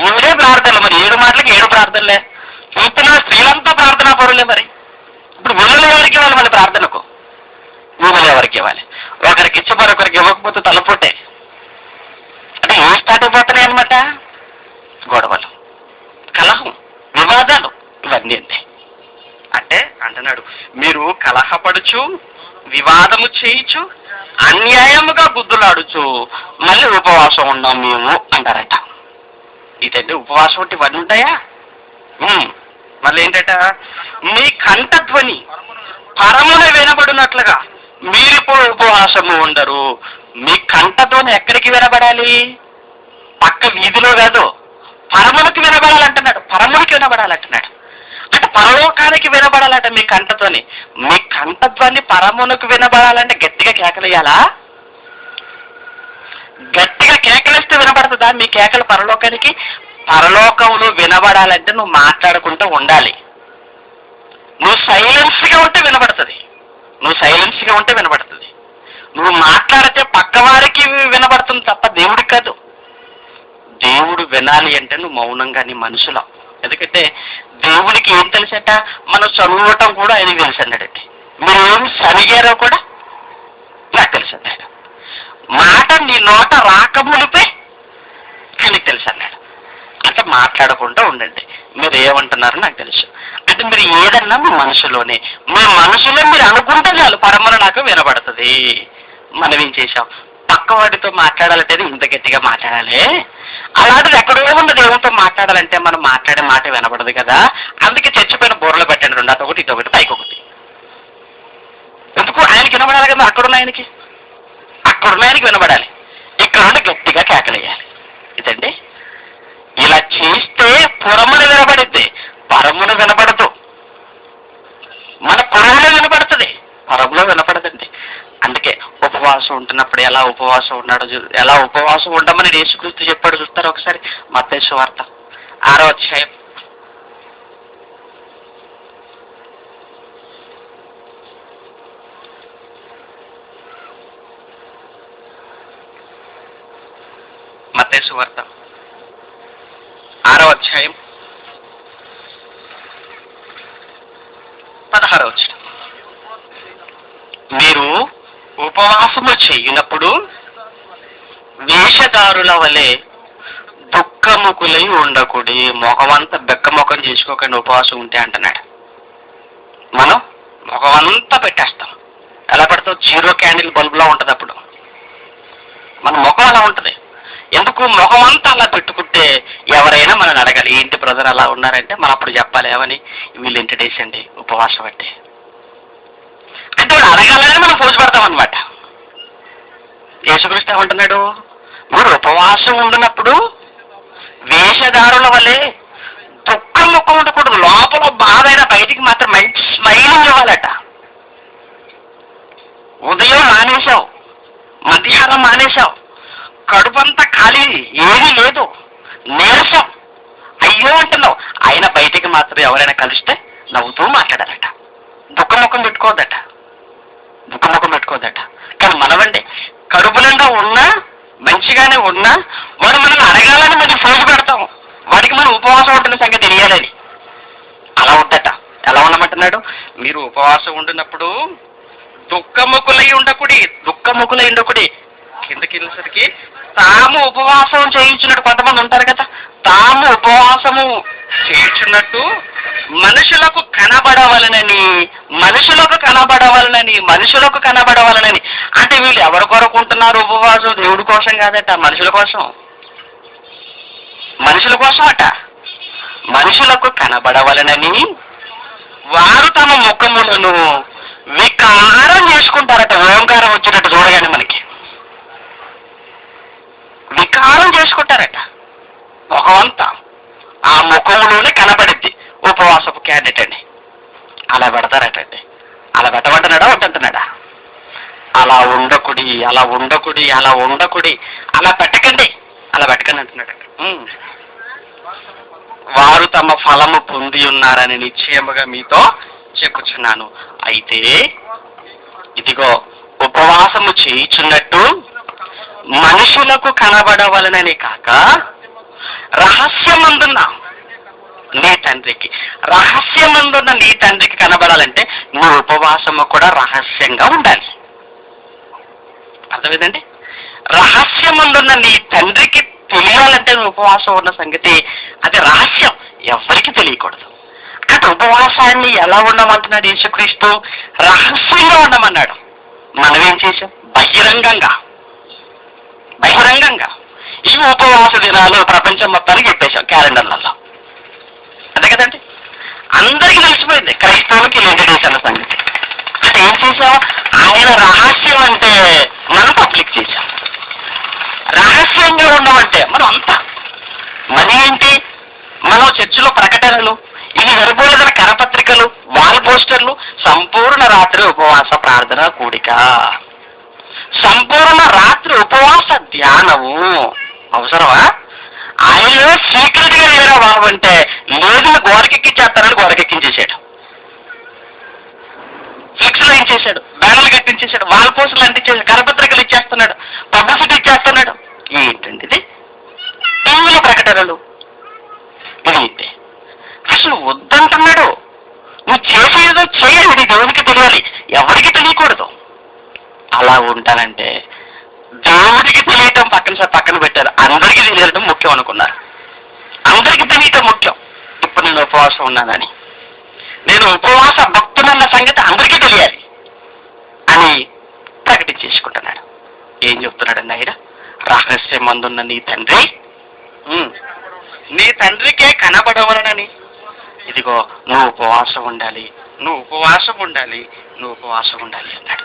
7 ప్రార్థనలు. మరి 7 మాటలకి 7 ప్రార్థనలే. చూస్తున్న స్త్రీలంతా ప్రార్థనా పరులే. మరి ఇప్పుడు వీళ్ళు ఎవరికి ఇవ్వాలి? మళ్ళీ ప్రార్థనకు వీళ్ళు ఎవరికి ఇవ్వాలి? ఒకరికి ఇచ్చి మరొకరికి ఇవ్వకపోతే తలపోటే. అంటే ఏం స్టార్ట్ అయిపోతున్నాయి అనమాట? గొడవలు, కలహం, వివాదాలు, ఇవన్నీ అంటే అంటున్నాడు, మీరు కలహపడుచు వివాదము చేయించు అన్యాయముగా బుద్ధులాడుచు మళ్ళీ ఉపవాసం ఉన్నాం మేము అంటారట. ఇదంటే ఉపవాసం అంటే ఇవన్నీ ఉంటాయా? మళ్ళీ ఏంటట? మీ కంఠధ్వని పరమున వినబడినట్లుగా మీరిప్పుడు ఉపవాసము ఉండరు. మీ కంఠధ్వని ఎక్కడికి వినబడాలి? పక్క వీధిలో కాదు, పరమునికి వినబడాలంటున్నాడు. అంటే పరలోకానికి వినబడాలంట మీ కంఠధ్వని. మీ కంఠధ్వని పరమునకు వినబడాలంటే గట్టిగా కేకలేయాలా? గట్టిగా కేకలేస్తే వినబడుతుందా? మీ కేకలు పరలోకానికి? పరలోకంలో వినబడాలంటే నువ్వు మాట్లాడుకుంటూ ఉండాలి. నువ్వు సైలెన్స్గా ఉంటే వినబడుతుంది. నువ్వు మాట్లాడితే పక్కవారికి వినబడుతుంది తప్ప దేవుడికి కాదు. దేవుడు వినాలి అంటే నువ్వు మౌనంగా నీ మనసులో. ఎందుకంటే దేవుడికి ఏం తెలుసట? మనం చదువుకోవటం కూడా ఆయనకి తెలుసు అన్నాడండి. మీరు ఏం సరిగారో కూడా నాకు తెలుసు అన్నాడు. మాట నీ నోట రాకమునిపే ఆయనకి తెలుసు అన్నాడు. అంటే మాట్లాడకుండా ఉండండి. మీరు ఏమంటున్నారో నాకు తెలుసు. అంటే మీరు ఏదన్నా మీ మనసులో మీరు అనుకుంటే చాలు పరమను నాకు వినబడుతుంది. మనం ఏం చేసాం? పక్కవాడితో మాట్లాడాలంటే ఇంత గట్టిగా మాట్లాడాలి. అలాంటిది ఎక్కడో ఉన్న దేవుడితో మాట్లాడాలంటే మనం మాట్లాడే మాట వినబడదు కదా. అందుకే చచ్చిపోయిన బోర్రలో పెట్టండి 2 అదొకటి ఇదొకటి పైకి ఒకటి. ఎందుకు? ఆయనకి వినబడాలి కదా. అక్కడున్న ఆయనకి వినబడాలి. ఇక్కడ నుండి గట్టిగా కేకలేయాలి. ఇదండి. ఇలా చేస్తే పురమును వినబడిద్ది, పరమును వినబడదు. మన పురములో వినబడుతుంది, పరములో వినపడదండి. అందుకే ఉపవాసం ఉంటున్నప్పుడు ఎలా ఉపవాసం ఉండమని యేసుక్రీస్తు చెప్పాడు. చూస్తారు ఒకసారి మత్తయి సువార్త 6వ అధ్యాయం. మత్తయి సువార్త 6వ అధ్యాయం 16వ వచనం. మీరు ఉపవాసము చేయునప్పుడు వేషధారుల వలె దుఃఖముకులై ఉండకూడి. మొహమంతా బెక్కముఖం చేసుకోకండి ఉపవాసం ఉంటే అంటున్నాడు. మనం ముఖమంతా పెట్టేస్తాం. ఎలా పెడతాం? 0 క్యాండిల్ బల్బులా ఉంటుంది. అప్పుడు మన ముఖం అలా ఉంటుంది. ఎందుకు? ముఖమంతా అలా పెట్టుకుంటే ఎవరైనా మనం అడగాలి, ఏంటి బ్రదర్ అలా ఉన్నారంటే మనం అప్పుడు చెప్పాలి ఏమని? వీళ్ళు ఇంటి డేస్ అండి ఉపవాసం అంటే వాళ్ళు అడగాలని మనం పోజు పెడతాం అనమాట. యేసుక్రీస్తు ఏమంటున్నాడు? మీరు ఉపవాసం ఉండినప్పుడు వేషధారుల వల్లే దుఃఖం ముఖం ఉండకూడదు. లోపల బాధ అయినా బయటికి మాత్రం మంచి స్మైలింగ్ ఇవ్వాలట. ఉదయం మానేశావు, మధ్యాహ్నం మానేశావు, కడుపంతా ఖాళీ, ఏమీ లేదు, నీరసం, అయ్యో అంటున్నావు. అయినా బయటికి మాత్రం ఎవరైనా కలిస్తే నవ్వుతూ మాట్లాడాలట. దుఃఖముఖం పెట్టుకోవద్దట. కానీ మనమండి కడుపు నిండా ఉన్నా మంచిగానే ఉన్నా వాడు మనల్ని అడగాలని మనం ఫోజు పెడతాం, వాడికి మనం ఉపవాసం ఉంటున్న సంగతి తెలియాలని. అలా ఉండట. ఎలా ఉండమంటున్నాడు? మీరు ఉపవాసం ఉండినప్పుడు దుఃఖముఖులై ఉండకుడి కిందకి వెళ్ళేసరికి తాము ఉపవాసం చేయించున్నట్టు కొంతమంది ఉంటారు కదా, తాము ఉపవాసము చేయించున్నట్టు మనుషులకు కనబడవాలనని అంటే వీళ్ళు ఎవరి కొరకు ఉంటున్నారు ఉపవాసం? దేవుడి కోసం కాదట, మనుషుల కోసం అట. మనుషులకు కనబడవలనని వారు తమ ముఖములను వికారం చేసుకుంటారట. ఓంకారం వచ్చినట్టు చూడగానే మనకి వికారం చేసుకుంటారట. ముఖమంతా ఆ ముఖంలోనే కనబడిద్ది ఉపవాసపు క్యాండిడేట్ అండి. అలా పెడతారటండి. అలా పెట్టమంటున్నాడా వద్దంటున్నాడా? అలా ఉండకుడి, అలా పెట్టకండి అంటున్నాడు. వారు తమ ఫలము పొంది ఉన్నారని నిశ్చయముగా మీతో చెప్పుచున్నాను. అయితే ఇదిగో ఉపవాసము చేయుచున్నట్టు మనుషులకు కనబడవలనని కాక రహస్యమందున్న నీ తండ్రికి కనబడాలంటే నీ ఉపవాసము కూడా రహస్యంగా ఉండాలి. అర్థమైందండి? రహస్యమందున్న నీ తండ్రికి తెలియాలంటే నువ్వు ఉపవాసం ఉన్న సంగతి అది రహస్యం, ఎవరికి తెలియకూడదు. అక్కడ ఉపవాసాన్ని ఎలా ఉండమంటున్నాడు యేసుక్రీస్తు? రహస్యంగా ఉండమన్నాడు. మనం ఏం చేసాం? బహిరంగంగా ఈ ఉపవాస దినాలు ప్రపంచం మొత్తానికి చెప్పేశాం క్యాలెండర్లలో. అంతే కదండి, అందరికీ తెలిసిపోయింది. క్రైస్తవులకి డేస్ అన్న సంగతి. అంటే ఏం చేసాం? ఆయన రహస్యం అంటే మనం పబ్లిక్ చేశాం. రహస్యంగా ఉండమంటే మనం అంతా మరి ఏంటి? మనం చర్చిలో ప్రకటనలు, ఇవి సరిపోలేదన్న కరపత్రికలు, వాల్ పోస్టర్లు, సంపూర్ణ రాత్రి ఉపవాస ప్రార్థన కూడిక, సంపూర్ణ రాత్రి ఉపవాస ధ్యానము అవసరమా? ఆయన సీక్రెట్ గా లేరా బాబు అంటే లేదు, గోడకెక్కించేస్తానని గోడకెక్కించేసాడు, ఫ్లెక్స్లు ఇచ్చేసాడు, బ్యానర్లు కట్టించేసాడు, వాల్ పోస్టర్లు అంటించేసాడు, కరపత్రికలు ఇచ్చేస్తున్నాడు, పబ్లిసిటీ ఇచ్చేస్తున్నాడు. ఏంటండి ఇది? టీవీల ప్రకటనలు. ఇది అసలు వద్దంటున్నాడు. నువ్వు చేసేదో చేయాలి, దేవునికి తెలియాలి, ఎవరికి తెలియకూడదు. అలా ఉంటానంటే దేవుడికి తెలియటం పక్కన పెట్టారు, అందరికీ తెలియటం ముఖ్యం అనుకున్నారు. అందరికీ తెలియటం ముఖ్యం. ఇప్పుడు నేను ఉపవాసం ఉన్నానని, నేను ఉపవాస భక్తునన్న సంగతి అందరికీ తెలియాలి అని ప్రకటించేసుకుంటున్నాడు. ఏం చెప్తున్నాడండి ఆయన? రహస్యమందున్న నీ తండ్రికే కనబడవలనని. ఇదిగో నువ్వు ఉపవాసం ఉండాలి అన్నాడు.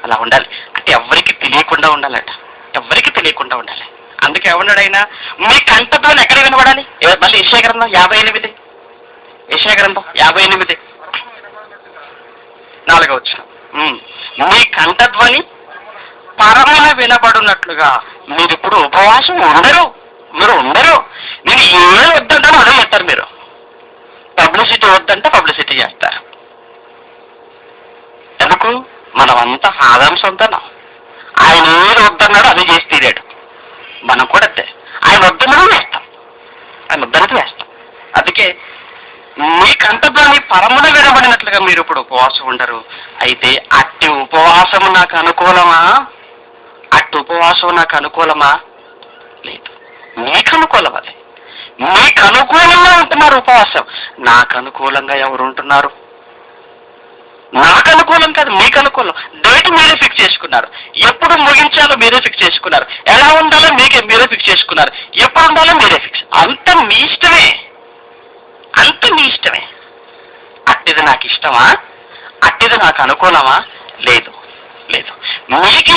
అలా ఉండాలి అంటే ఎవరికి తెలియకుండా ఉండాలట, ఎవరికి తెలియకుండా ఉండాలి. అందుకే ఏమన్నాడు ఆయన? మీ కంఠధ్వని ఎక్కడ వినబడాలి? మళ్ళీ యెషయా గ్రంథం 58 4 మీ కంఠధ్వని పరమున వినబడినట్లుగా మీరు ఇప్పుడు ఉపవాసం ఉండరు. నేను ఏం వద్దంటానో అదే చెప్తారు. మీరు పబ్లిసిటీ వద్దంటే పబ్లిసిటీ చేస్తారు. ఎందుకు? మనం అంతా ఆదాము సంతానం. ఆయన ఏది వద్దన్నాడో అదే చేసి తీరాడు. మనం కూడా అంతే, ఆయన వద్దన్నది వేస్తాం. అందుకే మీ కంఠధ్వని పరమున వినబడినట్లుగా మీరు ఇప్పుడు ఉపవాసం ఉండరు. అయితే అట్టి ఉపవాసం నాకు అనుకూలమా? లేదు, మీకు అనుకూలం. అది మీకు అనుకూలంగా ఉంటున్నారు ఉపవాసం. నాకు అనుకూలంగా ఎవరు ఉంటున్నారు? నాకు అనుకూలం కాదు, మీకు అనుకూలం. డేట్ మీరే ఫిక్స్ చేసుకున్నారు, ఎప్పుడు ముగించాలో మీరే ఫిక్స్ చేసుకున్నారు, ఎలా ఉండాలో మీరే ఫిక్స్ చేసుకున్నారు, ఎప్పుడు ఉండాలో మీరే ఫిక్స్. అంత మీ ఇష్టమే. అట్టిది నాకు ఇష్టమా? అట్టిది నాకు అనుకూలమా? లేదు. మీకు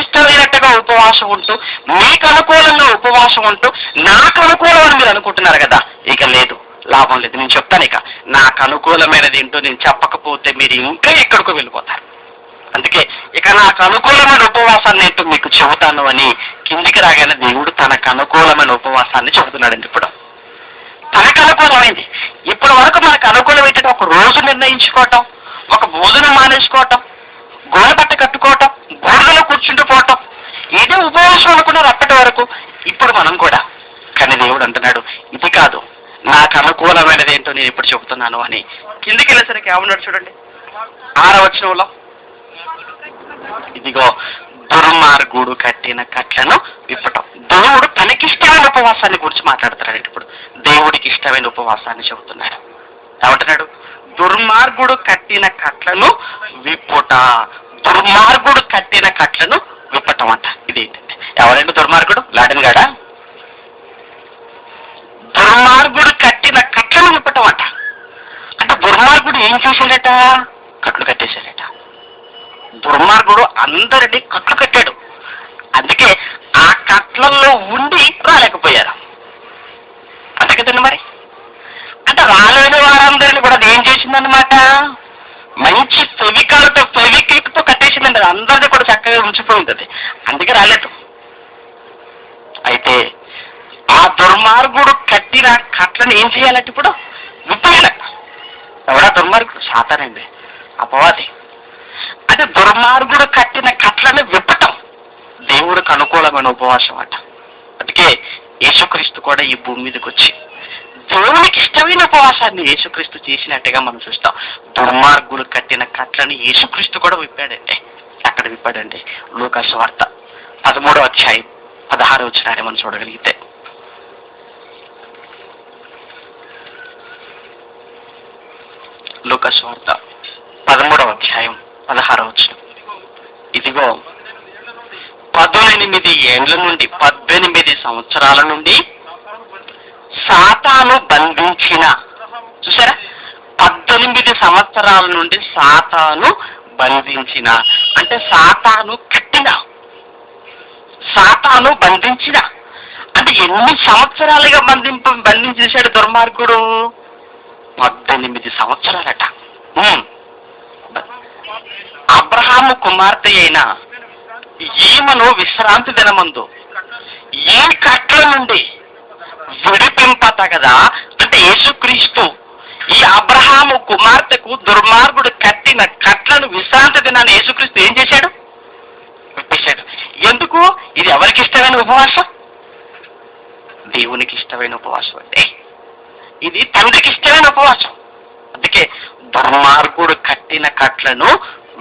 ఇష్టమైనట్టుగా ఉపవాసం ఉంటూ, మీకు అనుకూలంగా ఉపవాసం ఉంటూ నాకు అనుకూలం అని మీరు అనుకుంటున్నారు కదా, ఇక లేదు, లాభం లేదు. నేను చెప్తాను, ఇక నాకు అనుకూలమైనది ఏంటో నేను చెప్పకపోతే మీరు ఇంకా ఎక్కడికో వెళ్ళిపోతారు. అందుకే ఇక నాకు అనుకూలమైన ఉపవాసాన్ని ఏంటో మీకు చెబుతాను అని కిందికి రాగానే దేవుడు తనకు అనుకూలమైన ఉపవాసాన్ని చెబుతున్నాడండి. ఇప్పుడు తనకు అనుకూలమైంది. ఇప్పటి వరకు మనకు అనుకూలం ఏంటంటే ఒక రోజు నిర్ణయించుకోవటం, ఒక భోజనం మానేసుకోవటం, గోనబట్ట కట్టుకోవటం, బోర్లలో కూర్చుంటూ పోవటం, ఇదే ఉపవాసం అనుకున్నారు అప్పటి వరకు. ఇప్పుడు మనం కూడా. కానీ దేవుడు అంటున్నాడు, ఇది కాదు, నాకు అనుకూలమైనది ఏంటో నేను ఇప్పుడు చెబుతున్నాను అని. కిందికి వెళ్ళేసరికి ఏమన్నాడు చూడండి, 6వ వచనంలో, ఇదిగో దుర్మార్గుడు కట్టిన కట్లను విప్పటం. దేవుడు తనకిష్టమైన ఉపవాసాన్ని గురించి మాట్లాడుతున్నాడు. ఇప్పుడు దేవుడికి ఇష్టమైన ఉపవాసాన్ని చెబుతున్నాడు. ఏమంటున్నాడు? దుర్మార్గుడు కట్టిన కట్లను విప్పుట. దుర్మార్గుడు కట్టిన కట్లను విప్పటం అంట. ఇదేంటంటే, ఎవరండి దుర్మార్గుడు? లాడెన్ గాడా? దుర్మార్గుడు కట్టిన కట్లను విప్పటం అంట. అంటే దుర్మార్గుడు ఏం చేశాడట? కట్లు కట్టేశాడట. దుర్మార్గుడు అందరినీ కట్లు కట్టాడు. అందుకే ఆ కట్లలో ఉండి రాలేకపోయారు. అంతే కదండి మరి. అంటే రాలేని వారందరినీ కూడా అది ఏం చేసిందనమాట, మంచి ఫెవిక్విక్తో కట్టేసిందండి. అది అందరినీ కూడా చక్కగా ఉంచిపోయింది అది. అందుకే రాలేదు. అయితే ఆ దుర్మార్గుడు కట్టిన కట్లను ఏం చేయాలంటే ఇప్పుడు విప్పేయాలట. ఎవడా దుర్మార్గుడు? సాతానండి, అపవాది. అంటే దుర్మార్గుడు కట్టిన కట్లను విప్పటం దేవుడికి అనుకూలమైన ఉపవాసం అట. అందుకే యేసుక్రీస్తు కూడా ఈ భూమి మీదకి వచ్చి దేవునికి ఇష్టమైన ఉపవాసాన్ని యేసుక్రీస్తు చేసినట్టుగా మనం చూస్తాం. దుర్మార్గులు కట్టిన కట్లను యేసుక్రీస్తు కూడా విప్పాడండి. అక్కడ విప్పాడండి. లూకా సువార్త 13వ అధ్యాయం 16వ వచనాన్ని మనం చూడగలిగితే, లూకా సువార్త 13వ అధ్యాయం 16వ వచనం, ఇదిగో 18 ఏండ్ల నుండి 18 సంవత్సరాల నుండి సాతాను బంధించిన, చూసారా, 18 సంవత్సరాల నుండి సాతాను బంధించిన అంటే సాతాను కట్టిన, సాతాను బంధించిన అంటే ఎన్ని సంవత్సరాలుగా బంధించేశాడు దుర్మార్గుడు? 18 సంవత్సరాలట. అబ్రహాము కుమార్తె అయిన ఈమెను విశ్రాంతి దినమందు ఈ కట్ల నుండి విడిపింపత కదా. అంటే యేసుక్రీస్తు ఈ అబ్రహాము కుమార్తెకు దుర్మార్గుడు కట్టిన కట్లను విశ్రాంతి దినాన్ని యేసుక్రీస్తు ఏం చేశాడు? విప్పేశాడు. ఎందుకు? ఇది ఎవరికి ఇష్టమైన ఉపవాసం? దేవునికి ఇష్టమైన ఉపవాసం అంటే ఇది తండ్రికి ఇష్టమైన ఉపవాసం. అందుకే దుర్మార్గుడు కట్టిన కట్లను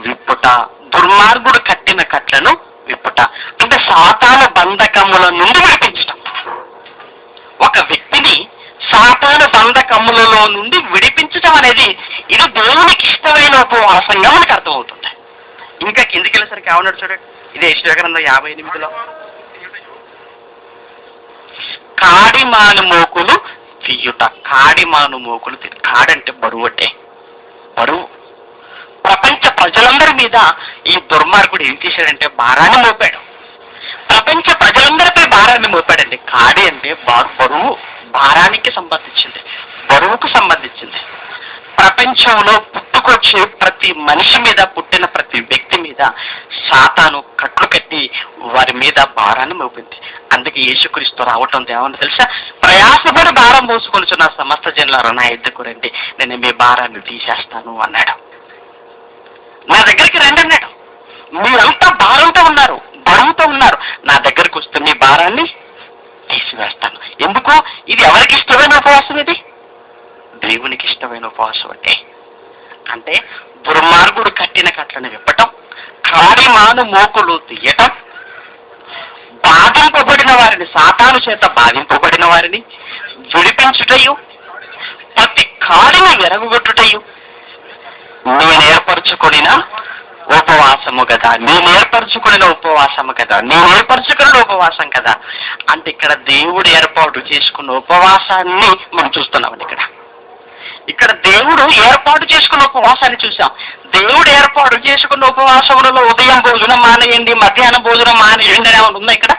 విప్పుట. దుర్మార్గుడు కట్టిన కట్లను విప్పుట అంటే సాతాను బంధకముల నుండి విడిపించటం. ఒక వ్యక్తిని సాతాను బంధకములలో నుండి విడిపించటం అనేది ఇది దేవునికి ఇష్టమైన ఉపవాసంగా మనకు అర్థమవుతుంది. ఇంకా కిందికి వెళ్ళేసరికి ఏమన్నాడు చూడండి, ఇదే యెషయా గ్రంథం 58లో, కాడిమాను మోకులు తీయుట. కాడిమాను మోకులు తీయ. కాడంటే బరువు. అంటే బరువు. ప్రపంచ ప్రజలందరి మీద ఈ దుర్మార్గుడు ఏం చేశాడంటే భారాన్ని మోపాడు. ప్రపంచ ప్రజలందరిపై భారాన్ని మోపాడండి. కాడి అంటే బరువు, భారానికి సంబంధించింది, బరువుకు సంబంధించింది. ప్రపంచంలో పుట్టుకొచ్చే ప్రతి మనిషి మీద, పుట్టిన ప్రతి వ్యక్తి మీద సాతాను కట్లు కట్టి వారి మీద భారాన్ని మోపింది. అందుకే యేసుక్రీస్తు రావటం ఏమన్నా తెలుసా? ప్రయాసపడి భారం మోసుకొనిచున్న సమస్త జనులారా నా ఎద్దుకు రండి, నేను మీ భారాన్ని తీసేస్తాను అన్నాడు. నా దగ్గరికి రండి అన్నాడు. మీరంతా భారంతో ఉన్నారు, బరువుతో ఉన్నారు, నా దగ్గరికి వస్తే మీ భారాన్ని తీసివేస్తాను. ఎందుకు? ఇది ఎవరికి ఇష్టమైన ఉపవాసం? ఇది దేవునికి ఇష్టమైన ఉపవాసం. అంటే దుర్మార్గుడు కట్టిన కట్లను విప్పటం, కాడిమాను మోకులు తీయటం, బాధింపబడిన వారిని, సాతాను చేత బాధింపబడిన వారిని విడిపించుటయు, ప్రతి కాడిని వెరగొట్టుటయు నేను ఏర్పరచుకొనిన ఉపవాసము కదా. నేను ఏర్పరచుకున్న ఉపవాసము కదా. నేను ఏర్పరచుకున్న ఉపవాసం కదా. అంటే ఇక్కడ దేవుడు ఏర్పాటు చేసుకున్న ఉపవాసాన్ని మనం చూస్తున్నామండి. ఇక్కడ దేవుడు ఏర్పాటు చేసుకున్న ఉపవాసాన్ని చూసాం. దేవుడు ఏర్పాటు చేసుకున్న ఉపవాసములలో ఉదయం భోజనం మానేయండి, మధ్యాహ్నం భోజనం మానేయండి అని ఏమైనా ఉందా? ఇక్కడ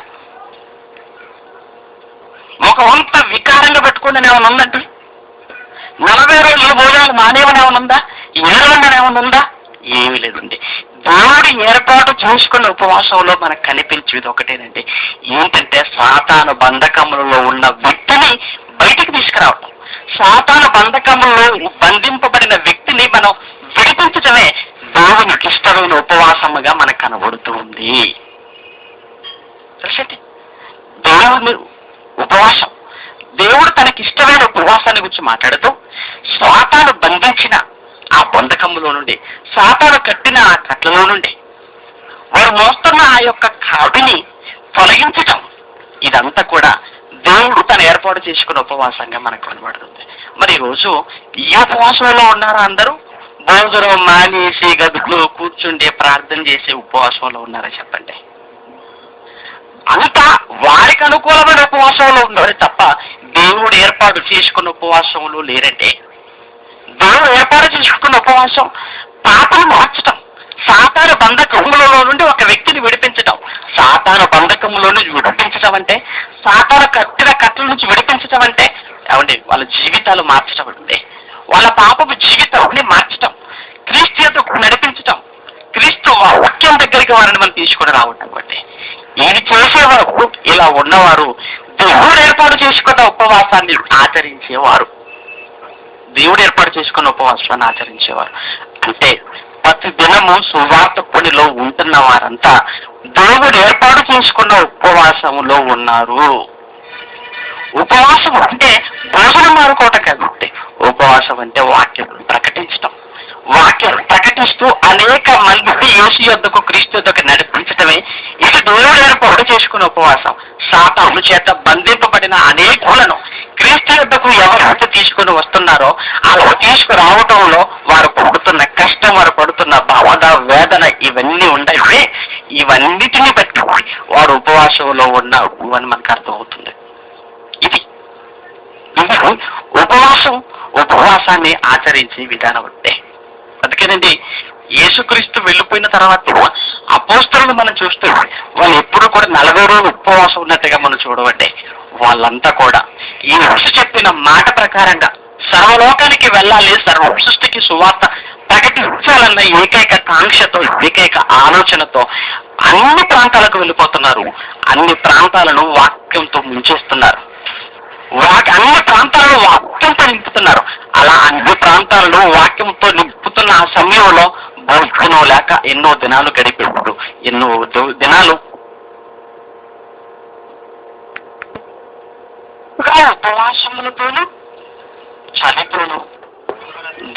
ముఖమంతా వికారంగా పెట్టుకుని ఏమైనా ఉందంటే 40 రోజులు భోజనాలు మానేవని ఏమైనా ఉందా? 7 వందలు ఏమైనా ఉందా? ఏమీ లేదండి. దేవుడు ఏర్పాటు చేసుకున్న ఉపవాసంలో మనకు కనిపించేది ఒకటేనండి, ఏంటంటే సాతాను బంధకములలో ఉన్న వ్యక్తిని బయటికి తీసుకురావటం. సాతాను బంధకములలో బంధింపబడిన వ్యక్తిని మనం విడిపించటమే దేవునికి ఇష్టమైన ఉపవాసముగా మనకు కనబడుతూ ఉంది. తెలిసింది దేవుని ఉపవాసం. దేవుడు తనకి ఇష్టమైన ఉపవాసాన్ని గురించి మాట్లాడుతూ సాతాను బంధించిన ఆ బంధకములో నుండి, సాతాను కట్టిన ఆ కట్లలో నుండి, వారు మోస్తున్న ఆ యొక్క కాడిని తొలగించటం, ఇదంతా కూడా దేవుడు తను ఏర్పాటు చేసుకున్న ఉపవాసంగా మనకు కనబడుతుంది. మరి ఈరోజు ఈ ఉపవాసంలో ఉన్నారా అందరూ? భోజనం మానేసి గదులు కూర్చుండే ప్రార్థన చేసే ఉపవాసంలో ఉన్నారా చెప్పండి? అంతా వారికి అనుకూలమైన ఉపవాసంలో ఉన్నారు తప్ప దేవుడు ఏర్పాటు చేసుకున్న ఉపవాసంలో లేరంటే. దేవుడు ఏర్పాటు చేసుకున్న ఉపవాసం పాపను మార్చటం, సాతాను బంధకములలో నుండి ఒక వ్యక్తిని విడిపించటం. సాతాను బంధకములో నుంచి విడిపించటం అంటే, సాతాను కట్టిన కట్టల నుంచి విడిపించటం అంటే ఏమండి వాళ్ళ జీవితాలు మార్చటం అంటే, వాళ్ళ పాపపు జీవితాన్ని మార్చటం, క్రీస్తు యొద్దకు నడిపించటం, క్రీస్తు వాక్యం దగ్గరికి వారిని మనం తీసుకుని రావటం. అంటే ఇది చేసేవారు, ఇలా ఉన్నవారు దేవుడు ఏర్పాటు చేసుకున్న ఉపవాసాన్ని ఆచరించేవారు. దేవుడు ఏర్పాటు చేసుకున్న ఉపవాసాన్ని ఆచరించేవారు అంటే ప్రతి దినము సువార్త పనిలో ఉంటున్న వారంతా దేవుడు ఏర్పాటు చేసుకున్న ఉపవాసములో ఉన్నారు. ఉపవాసం అంటే భోజనం మారుకోవటం కాబట్టి, ఉపవాసం అంటే వాక్యం ప్రకటించటం, వాక్యం ప్రకటిస్తూ అనేక మంది యేసు యొద్దకు, క్రీస్తు యొద్దకు నడిపించటమే ఇది దేవుడు ఏర్పాటు చేసుకున్న ఉపవాసం. సాతాను చేత బంధింపబడిన అనేకులను క్రీస్తు యొద్దకు ఎవరైతే తీసుకుని వస్తున్నారో అలా తీసుకురావటంలో వారు పడుతున్న కష్టం, వారు పడుతున్న బాధ, వేదన ఇవన్నీ ఉన్నాయి. ఇవన్నిటిని బట్టి వారు ఉపవాసంలో ఉన్నారు అని మనకు అర్థమవుతుంది. ఇది ఉపవాసాన్ని ఆచరించే విధానం అంటే. అందుకేనండి యేసుక్రీస్తు వెళ్ళిపోయిన తర్వాత అపోస్తలులు మనం చూస్తే వాళ్ళు ఎప్పుడు కూడా 40 రోజులు ఉపవాసం ఉన్నట్టుగా మనం చూడవండి. వాళ్ళంతా కూడా ఈ ఋషి చెప్పిన మాట ప్రకారంగా సర్వలోకానికి వెళ్ళాలి, సర్వ సృష్టికి సువార్త ప్రకటించాలన్న ఏకైక కాంక్షతో, ఏకైక ఆలోచనతో అన్ని ప్రాంతాలకు వెళ్ళిపోతున్నారు. అన్ని ప్రాంతాలను వాక్యంతో ముంచేస్తున్నారు. అన్ని ప్రాంతాలను వాక్యంతో నింపుతున్నారు. అలా అన్ని ప్రాంతాలను వాక్యంతో నింపుతున్న ఆ సమయంలో భోజనం లేక ఎన్నో దినాలు గడిపేవాడు. ఎన్నో దినాలు ఉపవాసములతోనూ, చలితోనూ,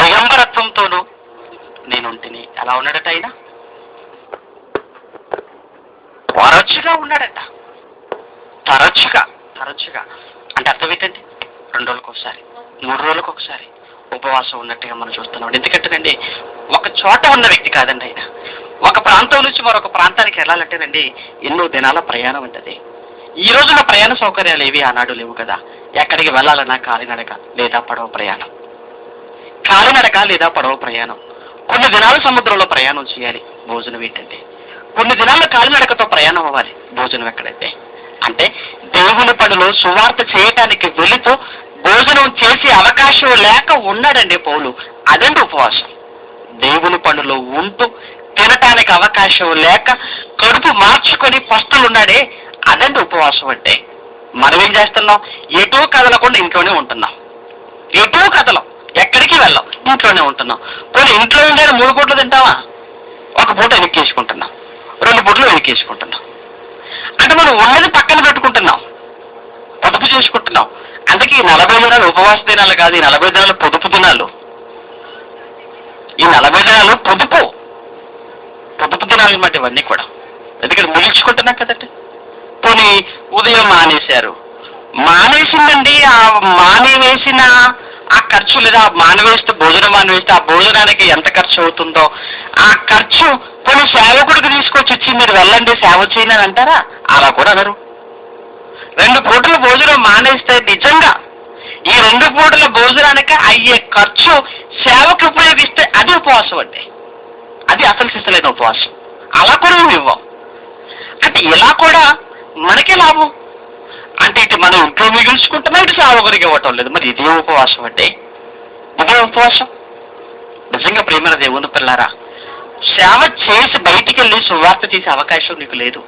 దిగంబరత్వంతోనూ నేనుంటిని. ఎలా ఉన్నాడట ఆయన? తరచుగా ఉన్నాడట. తరచుగా అంటే అర్థం ఏంటండి? 2 రోజులకు ఒకసారి, 3 రోజులకు ఒకసారి ఉపవాసం ఉన్నట్టుగా మనం చూస్తున్నాం. ఎందుకంటేనండి ఒక చోట ఉన్న వ్యక్తి కాదండి ఆయన. ఒక ప్రాంతం నుంచి మరొక ప్రాంతానికి వెళ్ళాలంటేనండి ఎన్నో దినాల ప్రయాణం ఉంటుంది. ఈ రోజున ప్రయాణ సౌకర్యాలు ఏవి ఆనాడు లేవు కదా. ఎక్కడికి వెళ్ళాలన్నా కాలినడక లేదా పడవ ప్రయాణం, కాలినడక లేదా పడవ ప్రయాణం. కొన్ని దినాలు సముద్రంలో ప్రయాణం చేయాలి, భోజనం ఏంటంటే. కొన్ని దినాలు కాలినడకతో ప్రయాణం అవ్వాలి, భోజనం ఎక్కడైతే. అంటే దేవుని పనిలో సువార్త చేయటానికి వెళుతూ భోజనం చేసే అవకాశం లేక ఉన్నాడండి పౌలు. అదండి ఉపవాసం. దేవుని పనిలో ఉంటూ తినటానికి అవకాశం లేక కడుపు మార్చుకొని పస్తులున్నాడే, అదండి ఉపవాసం అంటే. మనం ఏం చేస్తున్నాం? ఎటూ కదలకుండా ఇంట్లోనే ఉంటున్నాం. ఎటూ కదలం, ఎక్కడికి వెళ్ళాం, ఇంట్లోనే ఉంటున్నాం. పోనీ ఇంట్లో ఉండే 3 పూటలు తింటావా? ఒక పూట వెనక్కేసుకుంటున్నాం, 2 పూటలు వెనక్కేసుకుంటున్నాం. అంటే మనం ఉన్నది పక్కన పెట్టుకుంటున్నాం, పొదుపు చేసుకుంటున్నాం. అందుకే ఈ 40 దినాలు ఉపవాస దినాలు కాదు, ఈ 40 దినాలు పొదుపు దినాలు. ఈ 40 దినాలు పొదుపు దినాలు అన్నమాట ఇవన్నీ కూడా. ఎందుకంటే ముగించుకుంటున్నాం కదండి. పోనీ ఉదయం మానేశారు, మానేసిందండి. ఆ మానేవేసిన ఆ ఖర్చు లేదా మానవేస్తే భోజనం మానవేస్తే ఆ భోజనానికి ఎంత ఖర్చు అవుతుందో ఆ ఖర్చు కొన్ని సేవకుడికి తీసుకొచ్చి ఇచ్చి మీరు వెళ్ళండి సేవ చేయని అని అంటారా? అలా కూడా అనరు. 2 పూటల భోజనం మానేస్తే నిజంగా ఈ 2 పూటల భోజనానికి అయ్యే ఖర్చు సేవకు ఉపయోగిస్తే అది ఉపవాసం అంటే. అది అసలు సిసలైన ఉపవాసం. అలా కూడా మేము ఇవ్వం. అంటే ఇలా కూడా మనకే లాభం. అంటే ఇటు మనం ఇంట్లో మిగుల్చుకుంటున్నా, ఇటు సేవకుడికి ఇవ్వటం లేదు. మరి ఇదే ఉపవాసం అంటే? ఇదే ఉపవాసం. నిజంగా ప్రేమైన దేవుని పిల్లారా, సేవ చేసి బయటికి వెళ్ళి సువార్త చేసే అవకాశం నీకు లేదు.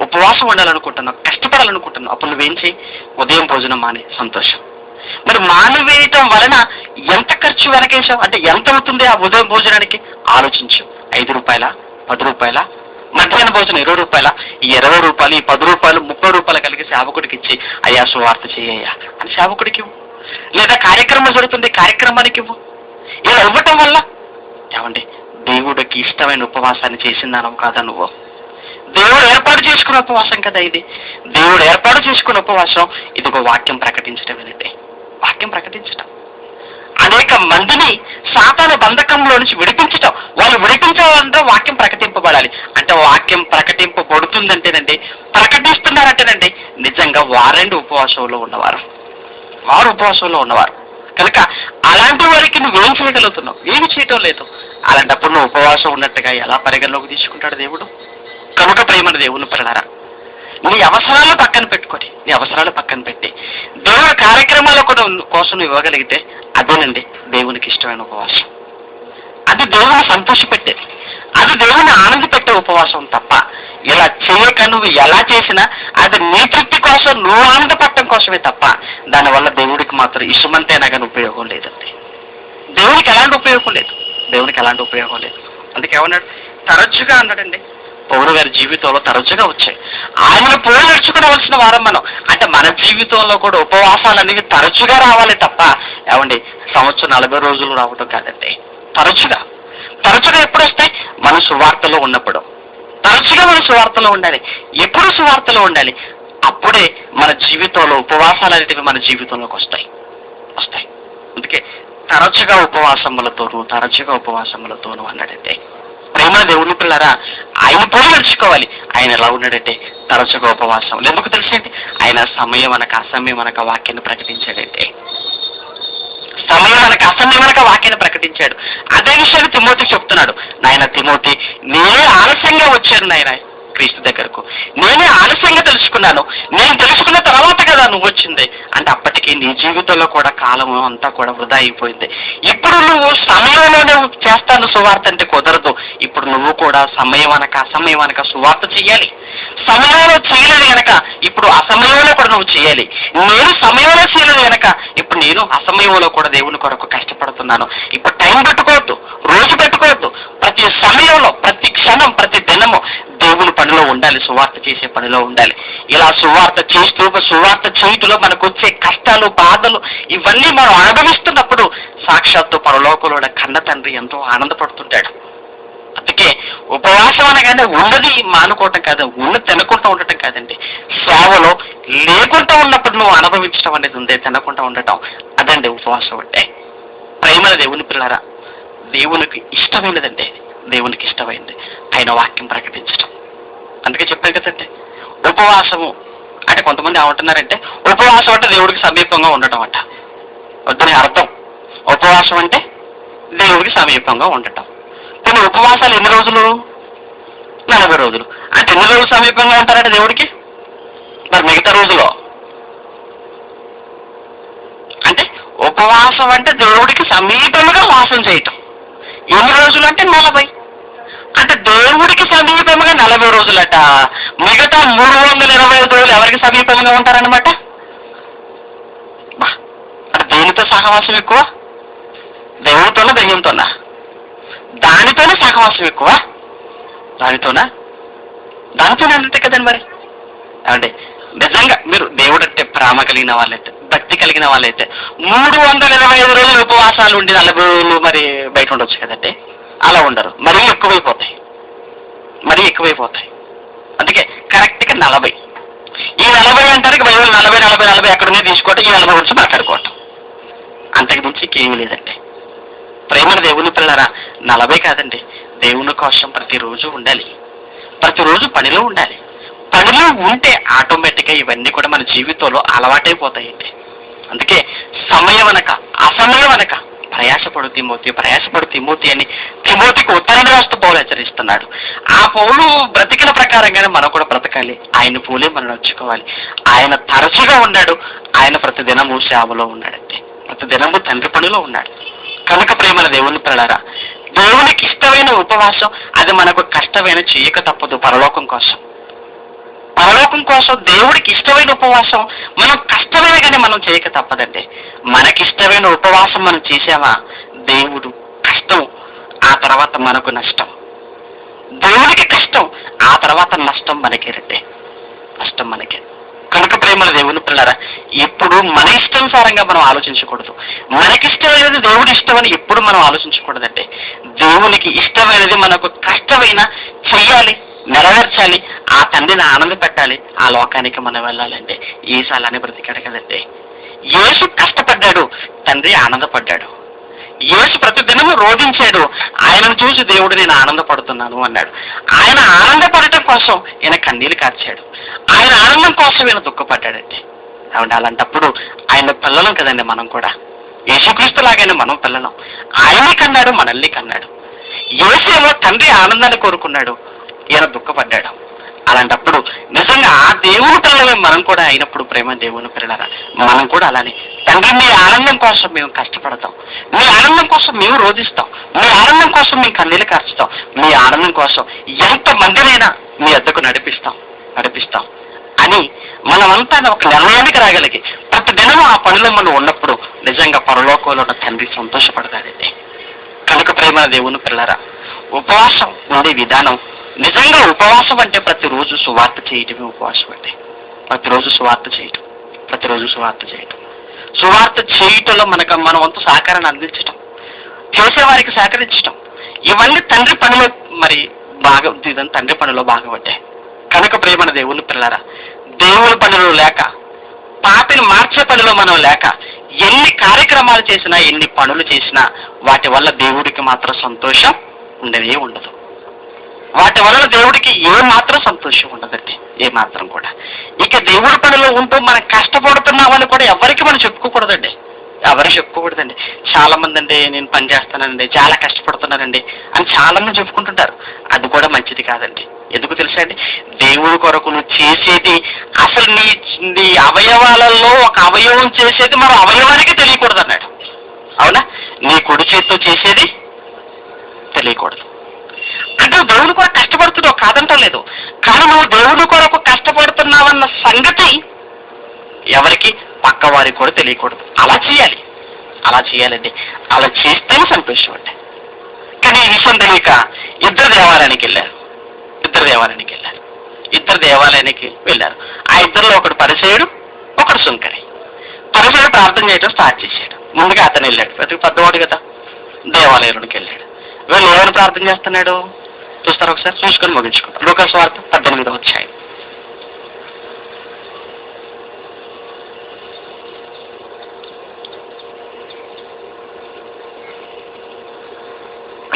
ఉపవాసం ఉండాలనుకుంటున్నావు, కష్టపడాలనుకుంటున్నావు, అప్పుడు నువ్వేం చేయి? ఉదయం భోజనం మానే, సంతోషం. మరి మానివేయటం వలన ఎంత ఖర్చు వెనకేసావు? అంటే ఎంత అవుతుంది ఆ ఉదయం భోజనానికి? ఆలోచించు. రూపాయల, 10 రూపాయల, మధ్యాహ్న భోజనం 20 రూపాయల, ఈ 20 రూపాయలు, ఈ 10 రూపాయలు, 30 రూపాయలు కలిగి సేవకుడికి ఇచ్చి అయ్యా సువార్త చేయ్యా అని సేవకుడికి ఇవ్వు. లేదా కార్యక్రమం జరుగుతుంది, కార్యక్రమానికి ఇవ్వు. ఇలా ఇవ్వటం వల్ల ఏమండి దేవుడికి ఇష్టమైన ఉపవాసాన్ని చేసిందానం కాదా నువ్వు? దేవుడు ఏర్పాటు చేసుకున్న ఉపవాసం కదా ఇది. దేవుడు ఏర్పాటు చేసుకున్న ఉపవాసం ఇదిగో వాక్యం ప్రకటించడం ఏంటంటే, వాక్యం ప్రకటించడం, అనేక మందిని సాతాను బంధకంలో నుంచి విడిపించటం. వాళ్ళు విడిపించాలంటే వాక్యం ప్రకటింపబడాలి. అంటే వాక్యం ప్రకటింపబడుతుందంటేనండి, ప్రకటిస్తున్నారంటేనండి నిజంగా వారండి ఉపవాసంలో ఉన్నవారు, వారు ఉపవాసంలో ఉన్నవారు. కనుక అలాంటి వారికి నువ్వేం చేయగలుగుతున్నావు? ఏమి చేయటం లేదు. అలాంటప్పుడు నువ్వు ఉపవాసం ఉన్నట్టుగా ఎలా పరిగణలోకి తీసుకుంటాడు దేవుడు? కనుక ప్రేమను దేవుని పిల్లలారా, నీ అవసరాలు పక్కన పెట్టుకొని, నీ అవసరాలు పక్కన పెట్టి దేవుని కార్యక్రమాల కూడా కోసం నువ్వు ఇవ్వగలిగితే అదేనండి దేవునికి ఇష్టమైన ఉపవాసం. అది దేవుని సంతోషపెట్టేది, అది దేవుని ఆనంద పెట్టే ఉపవాసం తప్ప ఇలా చేయక నువ్వు ఎలా చేసినా అది నీ తృప్తి కోసం, నువ్వు ఆనందపడటం కోసమే తప్ప దానివల్ల దేవుడికి మాత్రం ఇసుమంతైనా కానీ ఉపయోగం లేదండి. దేవునికి ఎలాంటి ఉపయోగం లేదు, దేవునికి ఎలాంటి ఉపయోగం లేదు. అందుకే ఏమన్నాడు? తరచుగా అన్నాడండి. పౌలు గారి జీవితంలో తరచుగా వచ్చాయి. ఆయన పోయి నడుచుకోవలసిన వారం మనం. అంటే మన జీవితంలో కూడా ఉపవాసాలు అనేవి తరచుగా రావాలి తప్ప ఏమండి సంవత్సరం 40 రోజులు రావటం కాదండి. తరచుగా తరచుగా ఎప్పుడు వస్తాయి? మన సువార్తలో ఉన్నప్పుడు. తరచుగా మన సువార్తలో ఉండాలి. ఎప్పుడు సువార్తలో ఉండాలి? అప్పుడే మన జీవితంలో ఉపవాసాలు అనేటివి మన జీవితంలోకి వస్తాయి. అందుకే తరచుగా ఉపవాసములతోనూ అన్నాడంటే, ప్రేమ దేవుని పిల్లరా, ఆయన పోయి నడుచుకోవాలి. ఆయన ఎలా ఉన్నాడంటే తరచుగా ఉపవాసం. ఎందుకు తెలిసింది? ఆయన సమయం అనక అసమయం అనక వాక్యాన్ని ప్రకటించాడంటే, సమయం అనక అసమయం అనక వాక్యాన్ని ప్రకటించాడు. అదే విషయాన్ని తిమోతికి చెప్తున్నాడు. నాయన తిమోతి, నేనే ఆలస్యంగా వచ్చాను నాయన క్రీస్తు దగ్గరకు, నేనే ఆలస్యంగా తెలుసుకున్నాను. నేను తెలుసుకున్న తర్వాత కదా నువ్వు వచ్చింది. అంటే అప్పటికి నీ జీవితంలో కూడా కాలం అంతా కూడా వృధా అయిపోయింది. ఇప్పుడు నువ్వు సమయంలోనే చేస్తాను సువార్త అంటే కుదరదు. ఇప్పుడు నువ్వు కూడా సమయం అనక అసమయం అనక సువార్త చెయ్యాలి. సమయంలో చేయలేదు కనుక ఇప్పుడు అసమయంలో కూడా నువ్వు చేయాలి. నేను సమయంలో చేయలేదు కనుక ఇప్పుడు నేను అసమయంలో కూడా దేవుని కొరకు కష్టపడుతున్నాను. ఇప్పుడు టైం పెట్టుకోవద్దు, రోజు పెట్టుకోవద్దు. ప్రతి సమయంలో, ప్రతి క్షణం, ప్రతి దినము దేవుని పనిలో ఉండాలి, సువార్త చేసే పనిలో ఉండాలి. ఇలా సువార్త చేయుటలో మనకు వచ్చే కష్టాలు, బాధలు ఇవన్నీ మనం అనుభవిస్తున్నప్పుడు సాక్షాత్తు పరలోకంలో కన్న తండ్రి ఎంతో ఆనందపడుతుంటాడు. అందుకే ఉపవాసం అనగానే ఉన్నది మానుకోవటం కాదు, ఉన్నది తినకుండా ఉండటం కాదండి. సేవలో లేకుండా ఉన్నప్పుడు నువ్వు అనుభవించడం అనేది ఉందే, తినకుండా ఉండటం, అదండి ఉపవాసం అంటే. ప్రేమల దేవుని పిల్లరా, దేవునికి ఇష్టమైనదండి, దేవునికి ఇష్టమైంది ఆయన వాక్యం ప్రకటించడం. అందుకే చెప్పాను కదండి, ఉపవాసము అంటే కొంతమంది ఏమంటున్నారంటే ఉపవాసం అంటే దేవుడికి సమీపంగా ఉండటం అంట. వద్దని అర్థం. ఉపవాసం అంటే దేవుడికి సమీపంగా ఉండటం. కొన్ని ఉపవాసాలు ఎన్ని రోజులు? 40 రోజులు. అంటే ఎన్ని రోజులు సమీపంగా ఉంటారంటే దేవుడికి? మరి మిగతా రోజులో అంటే ఉపవాసం అంటే దేవుడికి సమీపంగా వాసం చేయటం. ఎన్ని రోజులు అంటే 40. అంటే దేవుడికి సమీపంగా 40 రోజులట. మిగతా 325 రోజులు ఎవరికి సమీపంగా ఉంటారనమాట? అంటే దేనితో సహవాసం ఎక్కువ? దేవుడితోనా దెయ్యంతోనా? దానితోనే సహవాసం ఎక్కువ. దానితోనే అంతే కదండి. మరి అంటే నిజంగా మీరు దేవుడు అంటే ప్రేమ కలిగిన వాళ్ళైతే, భక్తి కలిగిన వాళ్ళైతే 325 రోజులు ఉపవాసాలు ఉండి 40 రోజులు మరి బయట ఉండొచ్చు కదండి. అలా ఉండరు, మరీ ఎక్కువైపోతాయి. అందుకే కరెక్ట్గా 40. ఈ 40 అంటారు బైబిల్ 40 ఎక్కడున్నా తీసుకోవటం, ఈ 40 గురించి మాట్లాడుకోవటం, అంతకు మించి ఇంకేమీ లేదండి. ప్రేమను దేవుని పిల్లరా, 40 కాదండి, దేవుని కోసం ప్రతిరోజు ఉండాలి, ప్రతిరోజు పనిలో ఉండాలి. పనిలో ఉంటే ఆటోమేటిక్గా ఇవన్నీ కూడా మన జీవితంలో అలవాటైపోతాయండి. అందుకే సమయం అనక అసమయం అనక ప్రయాసపడు తిమోతి అని తిమోతికి ఉత్తరం రాస్తూ పౌలు హెచ్చరిస్తున్నాడు. ఆ పౌలు బ్రతికిన ప్రకారంగానే మనం కూడా బ్రతకాలి. ఆయన పోలే మనం నడుచుకోవాలి. ఆయన తరచుగా ఉన్నాడు, ఆయన ప్రతిదినము సేవలో ఉన్నాడంటే, ప్రతిదినము తండ్రి పనిలో ఉన్నాడు. కనుక ప్రేమల దేవుని పిల్లలారా, దేవునికి ఇష్టమైన ఉపవాసం అది మనకు కష్టమైన చేయక తప్పదు. పరలోకం కోసం దేవుడికి ఇష్టమైన ఉపవాసం మనం కష్టమైన కానీ మనం చేయక తప్పదండి. మనకిష్టమైన ఉపవాసం మనం చేసామా, దేవుడు కష్టం, ఆ తర్వాత మనకు నష్టం. దేవునికి కష్టం, ఆ తర్వాత నష్టం మనకే రండి, నష్టం మనకే. కనుక ప్రేమల దేవుని పిల్లరా, ఎప్పుడు మన ఇష్టానుసారంగా మనం ఆలోచించకూడదు. మనకిష్టమైనది దేవుడి ఇష్టమని ఎప్పుడు మనం ఆలోచించకూడదంటే, దేవునికి ఇష్టమైనది మనకు కష్టమైన చెయ్యాలి, నెరవేర్చాలి, ఆ తండ్రిని ఆనంద పెట్టాలి, ఆ లోకానికి మనం వెళ్ళాలంటే యేసు అలానే బ్రతికాడు కదండి. యేసు కష్టపడ్డాడు, తండ్రి ఆనందపడ్డాడు. యేసు ప్రతిదినము రోధించాడు, ఆయనను చూసి దేవుడు నేను ఆనందపడుతున్నాను అన్నాడు. ఆయన ఆనందపడటం కోసం ఈయన కన్నీళ్ళు కార్చాడు, ఆయన ఆనందం కోసం ఈయన దుఃఖపడ్డాడండి. అవును, అలాంటప్పుడు ఆయన పిల్లలం కదండి మనం కూడా. యేసుక్రీస్తు లాగానే మనం పిల్లలం. ఆయనే కన్నాడు, మనల్ని కన్నాడు. యేసేమో తండ్రి ఆనందాన్ని కోరుకున్నాడు, ఈయన దుఃఖపడ్డాడు. అలాంటప్పుడు నిజంగా ఆ దేవుని పిల్లలమే మనం కూడా అయినప్పుడు, ప్రేమ దేవుని పిల్లలరా, మనం కూడా అలానే తండ్రి మీ ఆనందం కోసం మేము కష్టపడతాం, మీ ఆనందం కోసం మేము రోధిస్తాం, మీ ఆనందం కోసం మేము కన్నీళ్ళు కార్చుతాం, మీ ఆనందం కోసం ఎంత మందినైనా మీ వద్దకు నడిపిస్తాం అని మనమంతా ఒక నిర్ణయానికి రాగలిగి ప్రతి దినం ఆ పనిలో మనం ఉన్నప్పుడు నిజంగా పరలోకంలో ఉన్న తండ్రి సంతోషపడతాడండి. కనుక ప్రేమ దేవుని పిల్లరా, ఉపవాసం ఉండే విధానం, నిజంగా ఉపవాసం అంటే ప్రతిరోజు సువార్త చేయటమే ఉపవాసం అంటే. ప్రతిరోజు సువార్త చేయటం, సువార్త చేయటంలో మన వంతు సహకారాన్ని అందించటం, చేసేవారికి సహకరించటం, ఇవన్నీ తండ్రి పనిలో మరి బాగా, ఇదంతా తండ్రి పనిలో భాగపడ్డాయి. కనుక ప్రేమన దేవుని పిల్లరా, దేవుని పనిలో లేక, పాపిని మార్చే పనిలో మనం లేక, ఎన్ని కార్యక్రమాలు చేసినా, ఎన్ని పనులు చేసినా వాటి వల్ల దేవుడికి మాత్రం సంతోషం ఉండనే ఉండదు. వాటి వలన దేవుడికి ఏమాత్రం సంతోషం ఉండదండి, ఏమాత్రం కూడా. ఇక దేవుడి పనిలో ఉంటూ మనం కష్టపడుతున్నామని కూడా ఎవరికి మనం చెప్పుకోకూడదండి, చాలా మంది అండి నేను పని చేస్తానండి, చాలా కష్టపడుతున్నానండి అని చాలా మంది చెప్పుకుంటుంటారు. అది కూడా మంచిది కాదండి. ఎందుకు తెలుసా అండి, దేవుడి కొరకు నువ్వు చేసేది అసలు నీ అవయవాలలో ఒక అవయవం చేసేది మరో అవయవానికి తెలియకూడదు అన్నాడు. అవునా? నీ కుడి చేతితో చేసేది తెలియకూడదు అంటే దేవుని కొరకు కష్టపడుతున్నావు కాదంటం లేదు, కానీ నువ్వు దేవుని కొరకు కష్టపడుతున్నావన్న సంగతి ఎవరికి, పక్క వారికి కూడా తెలియకూడదు. అలా చేయాలండి. అలా చేస్తేనే సంతోషం అండి. కానీ ఈ విషయం తెలియక ఇద్దరు దేవాలయానికి వెళ్ళారు. ఆ ఇద్దరిలో ఒకడు పరిసయుడు, ఒకడు సుంకరి. పరిసయుడు ప్రార్థన చేయడం స్టార్ట్ చేశాడు. ముందుగా అతను వెళ్ళాడు, ప్రతి పెద్దవాడు కదా, దేవాలయంలోకి వెళ్ళాడు. వీళ్ళు ఎవరు ప్రార్థన చేస్తున్నాడు చూస్తారు, ఒకసారి చూసుకొని ముగించుకుంటారు. లూకాసు వార్త 18వ అధ్యాయం.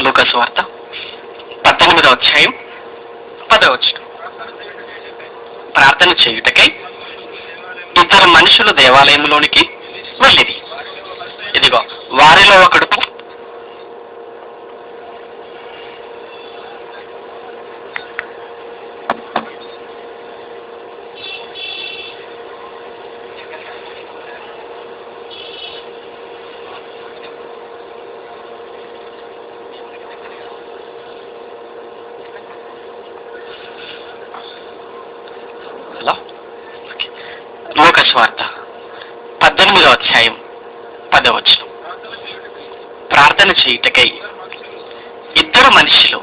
లూకాసు వార్త 18వ అధ్యాయం 10వ వచనం. ప్రార్థన చేయుటకై ఇద్దరు మనుషులు దేవాలయంలోనికి వెళ్ళిరి. ఇదిగో వారిలో ఒకడు లూకాసు వార్త 18వ అధ్యాయం 10వ వచనం. ప్రార్థన చేయుటకై ఇద్దరు మనుషులు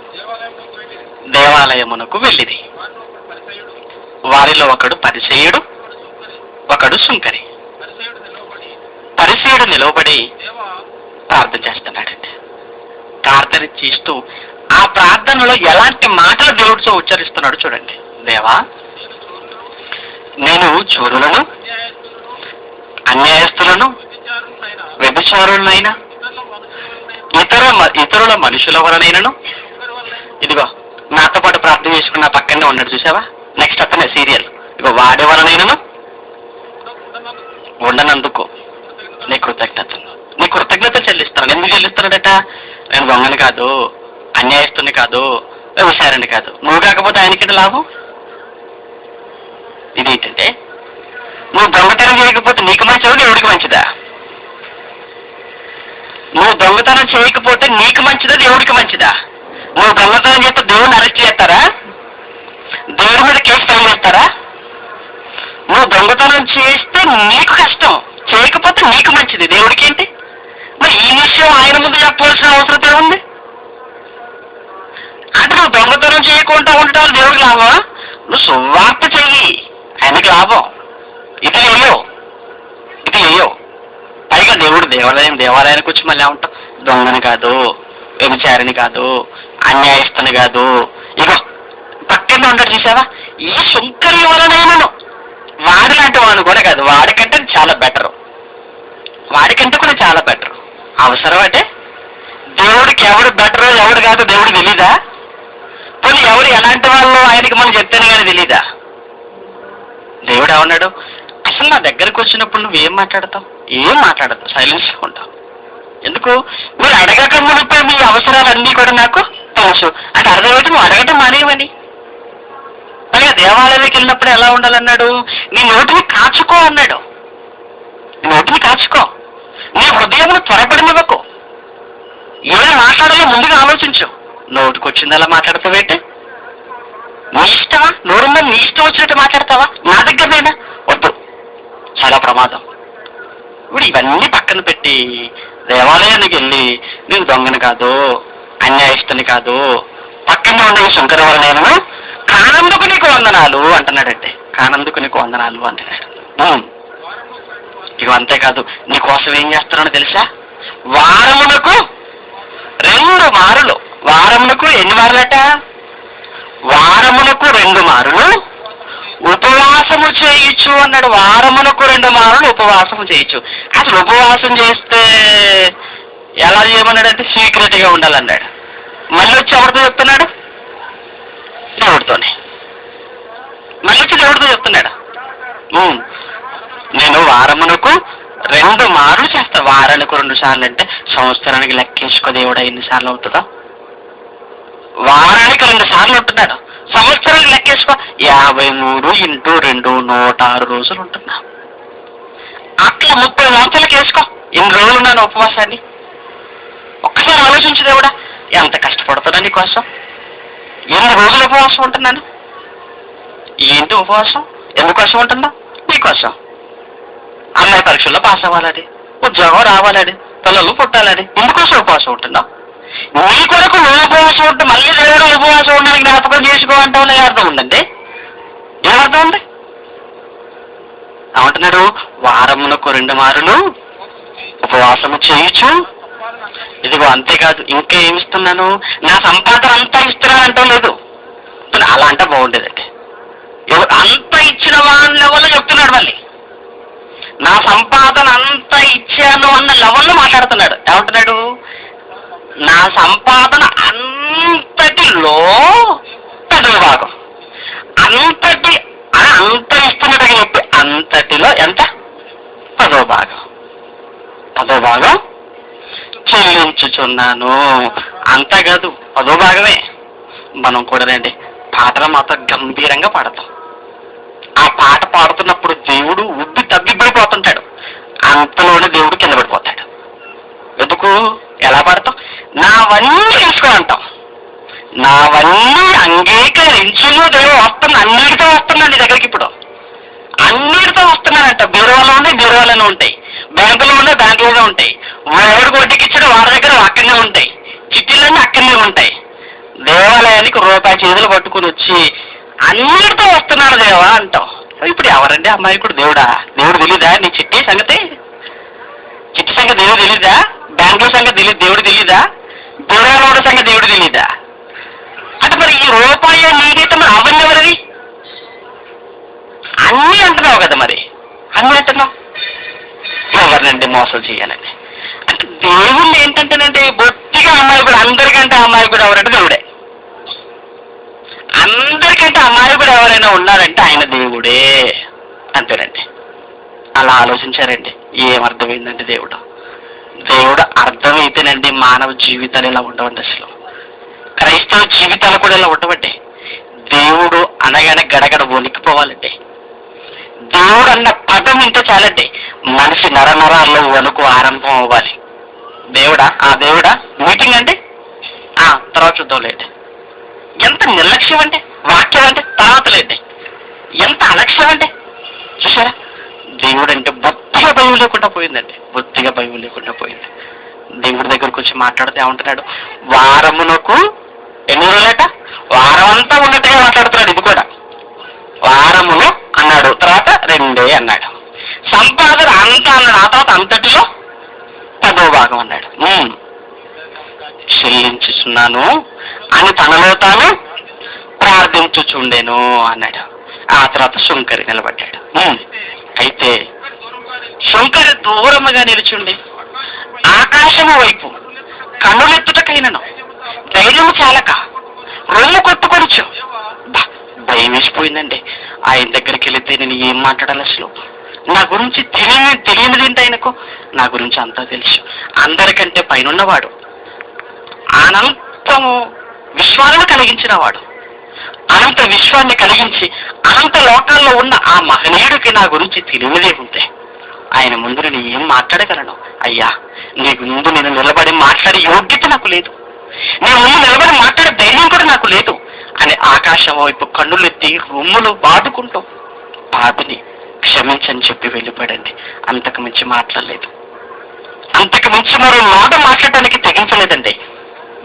దేవాలయమునకు వెళ్ళిరి. వారిలో ఒకడు పరిసయుడు, ఒకడు సుంకరి. పరిసయుడు నిలవబడి ప్రార్థన చేస్తున్నాడండి. ప్రార్థన చేస్తూ ఆ ప్రార్థనలో ఎలాంటి మాటలు దేవుడితో ఉచ్చరిస్తున్నాడు చూడండి. దేవా, నేను చోరులను, అన్యాయస్తులను, వ్యభిచారులనైనా, ఇతరుల మనుషుల వలనైనను, ఇదిగో నాతో పాటు ప్రార్థన చేసుకున్న పక్కనే ఉన్నాడు చూసావా, నెక్స్ట్ అతనే సీరియల్, ఇగో వాడే వలనైనను ఉండనందుకు నీ కృతజ్ఞత చెల్లిస్తాను. ఎందుకు చెల్లిస్తున్నాడట? నేను దొంగని కాదు, అన్యాయస్తుని కాదు, వ్యభిచారిని కాదు. నువ్వు కాకపోతే ఆయనకి లాభం. ఇదేంటంటే, నువ్వు దొంగతనం చేయకపోతే నీకు మంచిదా, దేవుడికి మంచిదా? నువ్వు దొంగతనం చేయకపోతే నీకు మంచిదా, దేవుడికి మంచిదా? నువ్వు దొంగతనం చేస్తే దేవుడిని అరెస్ట్ చేస్తారా? దేవుడి మీద కేసు ఫైల్ చేస్తారా? నువ్వు దొంగతనం చేస్తే నీకు కష్టం, చేయకపోతే నీకు మంచిది, దేవుడికి ఏంటి? మరి ఈ విషయం ఆయన ముందు చెప్పవలసిన అవసరం ఏముంది? అంటే నువ్వు దొంగతనం చేయకుండా ఉండటం దేవుడికి లాభం, నువ్వు సువార్త చెయ్యి ఆయనకి లాభం. ఇది వేయవు. పైగా దేవాలయానికి వచ్చి మళ్ళీ ఉంటావు, దొంగని కాదు, వ్యభిచారిని కాదు, అన్యాయస్తుని కాదు. ఇగో పక్కన ఉంటాడు చూసావా, ఈ సుంకరి వలనైనను వాడి లాంటి వాడు కూడా కాదు, వాడికంటే చాలా బెటరు, వాడికంటే కూడా చాలా బెటరు. అవసరం అంటే దేవుడికి ఎవడు బెటరో ఎవడు కాదు దేవుడికి తెలీదా? పోనీ ఎవరు ఎలాంటి వాళ్ళు ఆయనకి మనం చెప్తాను కానీ తెలీదా? దేవుడు ఏమన్నాడు, అసలు నా దగ్గరకు వచ్చినప్పుడు నువ్వేం మాట్లాడతావు? ఏం మాట్లాడతావు, సైలెన్స్గా ఉంటావు. ఎందుకు? మీరు అడగక మునిపే మీ అవసరాలన్నీ కూడా నాకు తెలుసు అంటే అర్థమైతే నువ్వు అడగటం మానేయమని. పైగా దేవాలయానికి వెళ్ళినప్పుడు ఎలా ఉండాలన్నాడు, నీ నోటిని కాచుకో అన్నాడు. నీ నోటిని కాచుకో, నీ హృదయమును త్వరపడినివ్వకు, ఏమైనా మాట్లాడాలో ముందుగా ఆలోచించు. నోటికి వచ్చిందలా మాట్లాడతావేంటి? నీ ఇష్టమా? నోరుందని నీ ఇష్టం వచ్చినట్టు మాట్లాడతావా? నా దగ్గరనైనా వద్దు, చాలా ప్రమాదం. ఇప్పుడు ఇవన్నీ పక్కన పెట్టి దేవాలయానికి వెళ్ళి నేను దొంగని కాదు, అన్యాయస్తుని కాదు, పక్కన ఉండే శంకర వలన కానందుకు నీకు వందనాలు అంటున్నాడంటే, కానందుకు నీకు వందనాలు అంటున్నాడు. ఇక అంతేకాదు, నీకోసం ఏం చేస్తున్నాడో తెలుసా? వారమునకు 2 మారులు. వారమునకు ఎన్ని మారులట? వారమునకు 2 మారులు ఉపవాసము చేయొచ్చు అన్నాడు. వారమునకు 2 మారులు ఉపవాసము చేయొచ్చు. అసలు ఉపవాసం చేస్తే ఎలా చేయమన్నాడంటే సీక్రెట్గా ఉండాలన్నాడు. మళ్ళీ వచ్చి ఎవరితో చెప్తున్నాడు? దేవుడితోనే. మళ్ళీ వచ్చి దేవుడితో చెప్తున్నాడు, నేను వారమునకు 2 మారులు చేస్తా. వారానికి 2 సార్లు అంటే సంవత్సరానికి లెక్కేసుకో దేవుడు ఎన్నిసార్లు అవుతుందో. వారానికి 2 సార్లు ఉంటున్నాడు, సంవత్సరానికి లెక్కేసుకో 53 × 2 106 రోజులు ఉంటున్నా. అట్లా 30 సంవత్సరాలకు వేసుకో ఎన్ని రోజులు ఉన్నాను ఉపవాసాన్ని. ఒక్కసారి ఆలోచించు, దేవుడా ఎంత కష్టపడుతున్నా నీకోసం, ఎన్ని రోజులు ఉపవాసం ఉంటున్నాను. ఏంటి ఉపవాసం? ఎందుకోసం ఉంటున్నా? నీకోసం. అమ్మాయి పరీక్షల్లో పాస్ అవ్వాలని, ఉద్యోగం రావాలని, పిల్లలు పుట్టాలని, ఎందుకోసం ఉపవాసం ఉంటున్నావు? నీ కొరకు నువ్వు ఉపవాసం ఉంటే మళ్ళీ దేవుడు ఉపవాసం ఉండడానికి జ్ఞాపకం చేసుకోమంటావు. అర్థం ఉందండి, ఏమర్థం ఉంది? ఏమంటున్నాడు? వారమునకు 2 మారులు ఉపవాసము చేయొచ్చు. ఇదిగో అంతేకాదు, ఇంకా ఏమిస్తున్నాను, నా సంపాదన అంతా ఇస్తున్నాను అంటూ లేదు. అలా అంటే బాగుండేదండి. అంత ఇచ్చిన వాళ్ళ వల్ల చెప్తున్నాడు, మళ్ళీ నా సంపాదన అంతా ఇచ్చాను అన్న లెవెల్లో మాట్లాడుతున్నాడు. ఏమంటున్నాడు? నా సంపాదన అంతటిలో 10వ భాగం, అంత ఇస్తున్నట్టుగా చెప్పి అంతటిలో ఎంత? 10వ భాగం. 10వ భాగం చెల్లించుచున్నాను. అంతా కాదు, 10వ భాగమే. మనం కూడా రండి పాటలు మాత్రం గంభీరంగా పాడతాం. ఆ పాట పాడుతున్నప్పుడు దేవుడు ఉబ్బి తబ్బిబ్బడిపోతుంటాడు, అంతలోనే దేవుడు కింద పడిపోతాడు. ఎందుకు? ఎలా పాడతాం? నావన్నీ తెలుసుకో అంటాం, నావన్నీ అంగీకరించును దేవుడు వస్తున్నా, అన్నిటితో వస్తున్నాను నీ దగ్గరికి. ఇప్పుడు అన్నిటితో వస్తున్నానంట. బీరువాలో ఉన్నాయి, బీరువాలోనే ఉంటాయి. బ్యాంకులో ఉన్నాయి, బ్యాంకులోనే ఉంటాయి. వాడికి వడ్డీకి ఇచ్చాడు, వాడి దగ్గర అక్కడనే ఉంటాయి. చిట్టీలన్నీ అక్కడనే ఉంటాయి. దేవాలయానికి రూపాయి చేతులు పట్టుకుని వచ్చి అన్నిటితో వస్తున్నాడు దేవా అంటాం. ఇప్పుడు ఎవరండి అమాయకుడు? దేవుడా? దేవుడు తెలీదా నీ చిట్టి సంగతి? చిట్టి సంగతి దేవుడు తెలీదా? బ్యాంకుల సంగతి దేవుడు తెలీదా? బీరువాలోడి సంగతి దేవుడు తెలీదా? అంటే మరి ఈ రూపాయి నీకైతే మరి అవన్నీ ఎవరిది? అన్నీ అంటున్నావు కదా, మరి అన్నీ అంటున్నావు. ఎవరినండి మోసం చేయాలండి అంటే దేవుళ్ళు ఏంటంటేనంటే బొత్తిగా అమాయకుడు. అందరికంటే అమాయకుడు ఎవరంటే దేవుడే. అందరికంటే అమాయకుడు ఎవరైనా ఉన్నారంటే ఆయన దేవుడే. అంతేనండి. అలా ఆలోచించారండి. ఏమర్థమైందండి దేవుడు? దేవుడు అర్థమైతేనండి మానవ జీవితాలు ఇలా ఉండవండి. అసలు క్రైస్తవ జీవితాలు కూడా ఇలా ఉండవండి. దేవుడు అనగానే గడగడ వణికిపోవాలండి. దేవుడు అన్న పదం వింటే చాలండి మనిషి నరనరాల్లో వణుకు ఆరంభం అవ్వాలి. దేవుడా? దేవుడా మీటింగ్ అండి, తర్వాత చూద్దాం లేండి. ఎంత నిర్లక్ష్యం అంటే, వాక్యం అంటే తర్వాత లేండి. ఎంత అలక్ష్యం అంటే చూసారా? దేవుడు అంటే బొత్తిగా భయం లేకుండా పోయిందండి, బొత్తిగా భయం లేకుండా పోయింది. దేవుడి దగ్గరకు వచ్చి మాట్లాడితే ఏమంటున్నాడు? వారమునకు ఎన్ని రోజులట? వారం అంతా ఉన్నట్టుగా మాట్లాడుతున్నాడు. ఇది కూడా వారములు అన్నాడు, తర్వాత 2 అన్నాడు. సంపాదన అంతా అన్నాడు, ఆ తర్వాత అంతటిలో 10వ భాగం అన్నాడు. చెల్లించుచున్నాను అని తనలో తాను ప్రార్థించుచుండెను అన్నాడు. ఆ తర్వాత శుంకరి నిలబడ్డాడు. అయితే శుంకరి దూరముగా నిలుచుండి ఆకాశము వైపు కన్నులెత్తుటకైనను ధైర్యము చాలక రొమ్ము కొట్టుకొనిచ్చు. భయం వేసిపోయిందండి. ఆయన దగ్గరికి వెళితే నేను ఏం మాట్లాడాలి అసలు? నా గురించి తెలియనిది ఏంటి ఆయనకు? నా గురించి అంతా తెలుసు. అందరికంటే పైనున్నవాడు, అనంతము విశ్వాలను కలిగించిన వాడు, అనంత విశ్వాన్ని కలిగించి అనంత లోకాల్లో ఉన్న ఆ మహనీయుడికి నా గురించి తెలియనిదే ఉంటే ఆయన ముందు నేను ఏం మాట్లాడగలను? అయ్యా, నీకు ముందు నేను నిలబడి మాట్లాడే యోగ్యత నాకు లేదు, నేను ముందు నిలబడి మాట్లాడే ధైర్యం కూడా నాకు లేదు అని ఆకాశం వైపు కన్నులెత్తి రొమ్ములు బాదుకుంటూ పాపిని క్షమించని చెప్పి వెళ్ళిపోయాడండి. అంతకు మించి మాట్లాడలేదు. అంతకు మించి మరో మాట మాట్లాడడానికి తెగించలేదండి,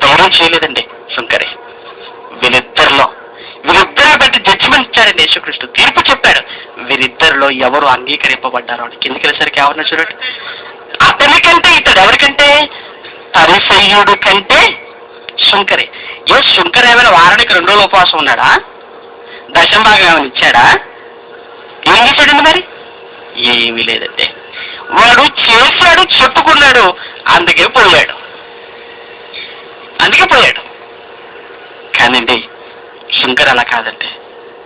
ధైర్యం చేయలేదండి శుంకరి. వీరిద్దరిని బట్టి జడ్జిమెంట్ ఇచ్చాడండి యేసుక్రీస్తు. తీర్పు చెప్పాడు. వీరిద్దరిలో ఎవరు అంగీకరింపబడ్డారో అని. కిందకెళ్ళేసరికి ఎవరిని చూడండి, అతనికంటే ఇతడు ఎవరికంటే? పరిసయ్యుడు కంటే శుంకరి. శుంకరి ఏమైనా వారానికి 2 రోజులు ఉపవాసం ఉన్నాడా? దశంభాగం ఏమైనా ఇచ్చాడా? ఏం చేశాడండి మరి? ఏమీ లేదండి. వాడు చేశాడు, చెప్పుకున్నాడు, అందుకే పోయాడు. కానండి శుంకర్ అలా కాదండి.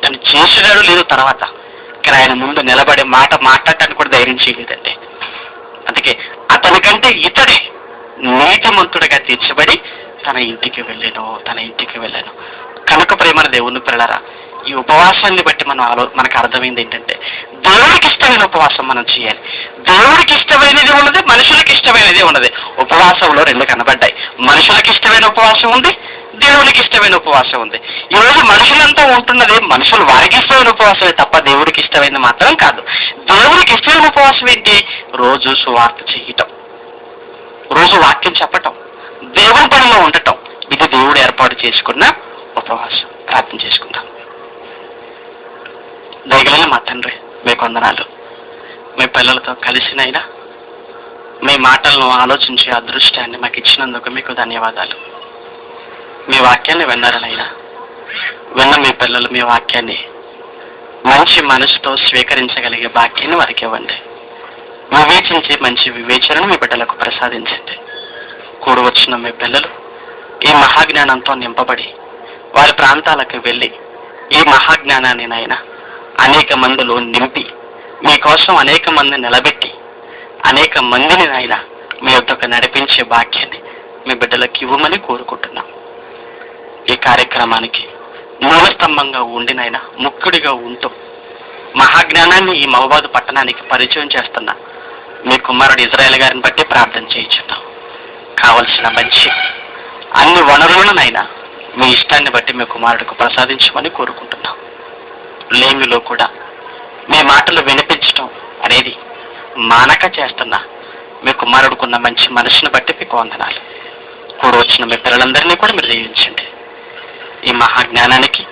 తను చేసినాడు లేదు తర్వాత, కానీ ఆయన ముందు నిలబడే మాట మాట్లాడటానికి కూడా ధైర్యం చేయలేదండి. అందుకే అతనికంటే ఇతడే నీతిమంతుడిగా తీర్చబడి తన ఇంటికి వెళ్ళాను. కనుక ప్రేమ దేవుని పిల్లలారా, ఈ ఉపవాసాన్ని బట్టి మనకు అర్థమైంది ఏంటంటే, దేవుడికి ఇష్టమైన ఉపవాసం మనం చేయాలి. దేవుడికి ఇష్టమైనది ఉన్నది, మనుషులకి ఇష్టమైనది ఉన్నది. ఉపవాసంలో 2 కనబడ్డాయి. మనుషులకి ఇష్టమైన ఉపవాసం ఉంది, దేవుడికి ఇష్టమైన ఉపవాసం ఉంది. ఈరోజు మనుషులంతా ఉంటున్నది మనుషులు వారికి ఇష్టమైన ఉపవాసమే తప్ప దేవుడికి ఇష్టమైనది మాత్రం కాదు. దేవుడికి ఇష్టమైన ఉపవాసం ఏంటి? రోజు సువార్త చేయటం, రోజు వాక్యం చెప్పటం, దేవుని పనిలో ఉండటం. ఇది దేవుడు ఏర్పాటు చేసుకున్న ఉపవాసం. ప్రార్థన చేసుకుందాం. దయగలిగిన మా తండ్రి, మీకు వందనాలు. మీ పిల్లలతో కలిసినైనా మీ మాటలను ఆలోచించే అదృష్టాన్ని మాకు ఇచ్చినందుకు మీకు ధన్యవాదాలు. మీ వాక్యాన్ని విన్నారనైనా విన్న మీ పిల్లలు మీ వాక్యాన్ని మంచి మనసుతో స్వీకరించగలిగే భాగ్యాన్ని వారికి ఇవ్వండి. వివేచించే మంచి వివేచనను మీ బిడ్డలకు ప్రసాదించండి. కూడి వచ్చిన మీ పిల్లలు ఈ మహాజ్ఞానంతో నింపబడి వారి ప్రాంతాలకు వెళ్ళి ఈ మహాజ్ఞానాన్ని నాయన అనేక మందిలో నింపి మీకోసం అనేక మందిని నిలబెట్టి అనేక మందిని నాయన మీ వద్దకు నడిపించే భాగ్యాన్ని మీ బిడ్డలకు ఇవ్వమని కోరుకుంటున్నాం. ఈ కార్యక్రమానికి మూలస్తంభంగా ఉండినైనా ముక్కుడిగా ఉంటూ మహాజ్ఞానాన్ని ఈ మహబాద్ పట్టణానికి పరిచయం చేస్తున్న మీ కుమారుడు ఇజ్రాయేల్ గారిని బట్టి ప్రార్థన చేయించున్నాం. కావలసిన మంచి అన్ని వనరులనైనా మీ ఇష్టాన్ని బట్టి మీ కుమారుడికి ప్రసాదించమని కోరుకుంటున్నాం. లేమిలో కూడా మీ మాటలు వినిపించడం అనేది మానక చేస్తున్న మీ కుమారుడుకున్న మంచి మనసును బట్టి మీకు వందనాలు. కూడి వచ్చిన మీ పిల్లలందరినీ కూడా మీరు దీవించండి. ఈ మహాజ్ఞానానికి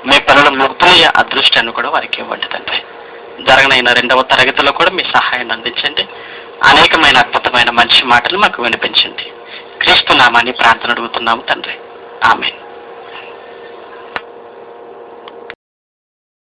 మీ పిల్లల ముగ్ధులయ్యే అదృష్టాన్ని కూడా వారికి ఇవ్వండి తండ్రి. జరగనైన 2వ తరగతిలో కూడా మీ సహాయాన్ని అందించండి. అనేకమైన అద్భుతమైన మంచి మాటలు మాకు వినిపించండి. క్రీస్తు నామాన్ని ప్రార్థన అడుగుతున్నాము తండ్రి. ఆమేన్.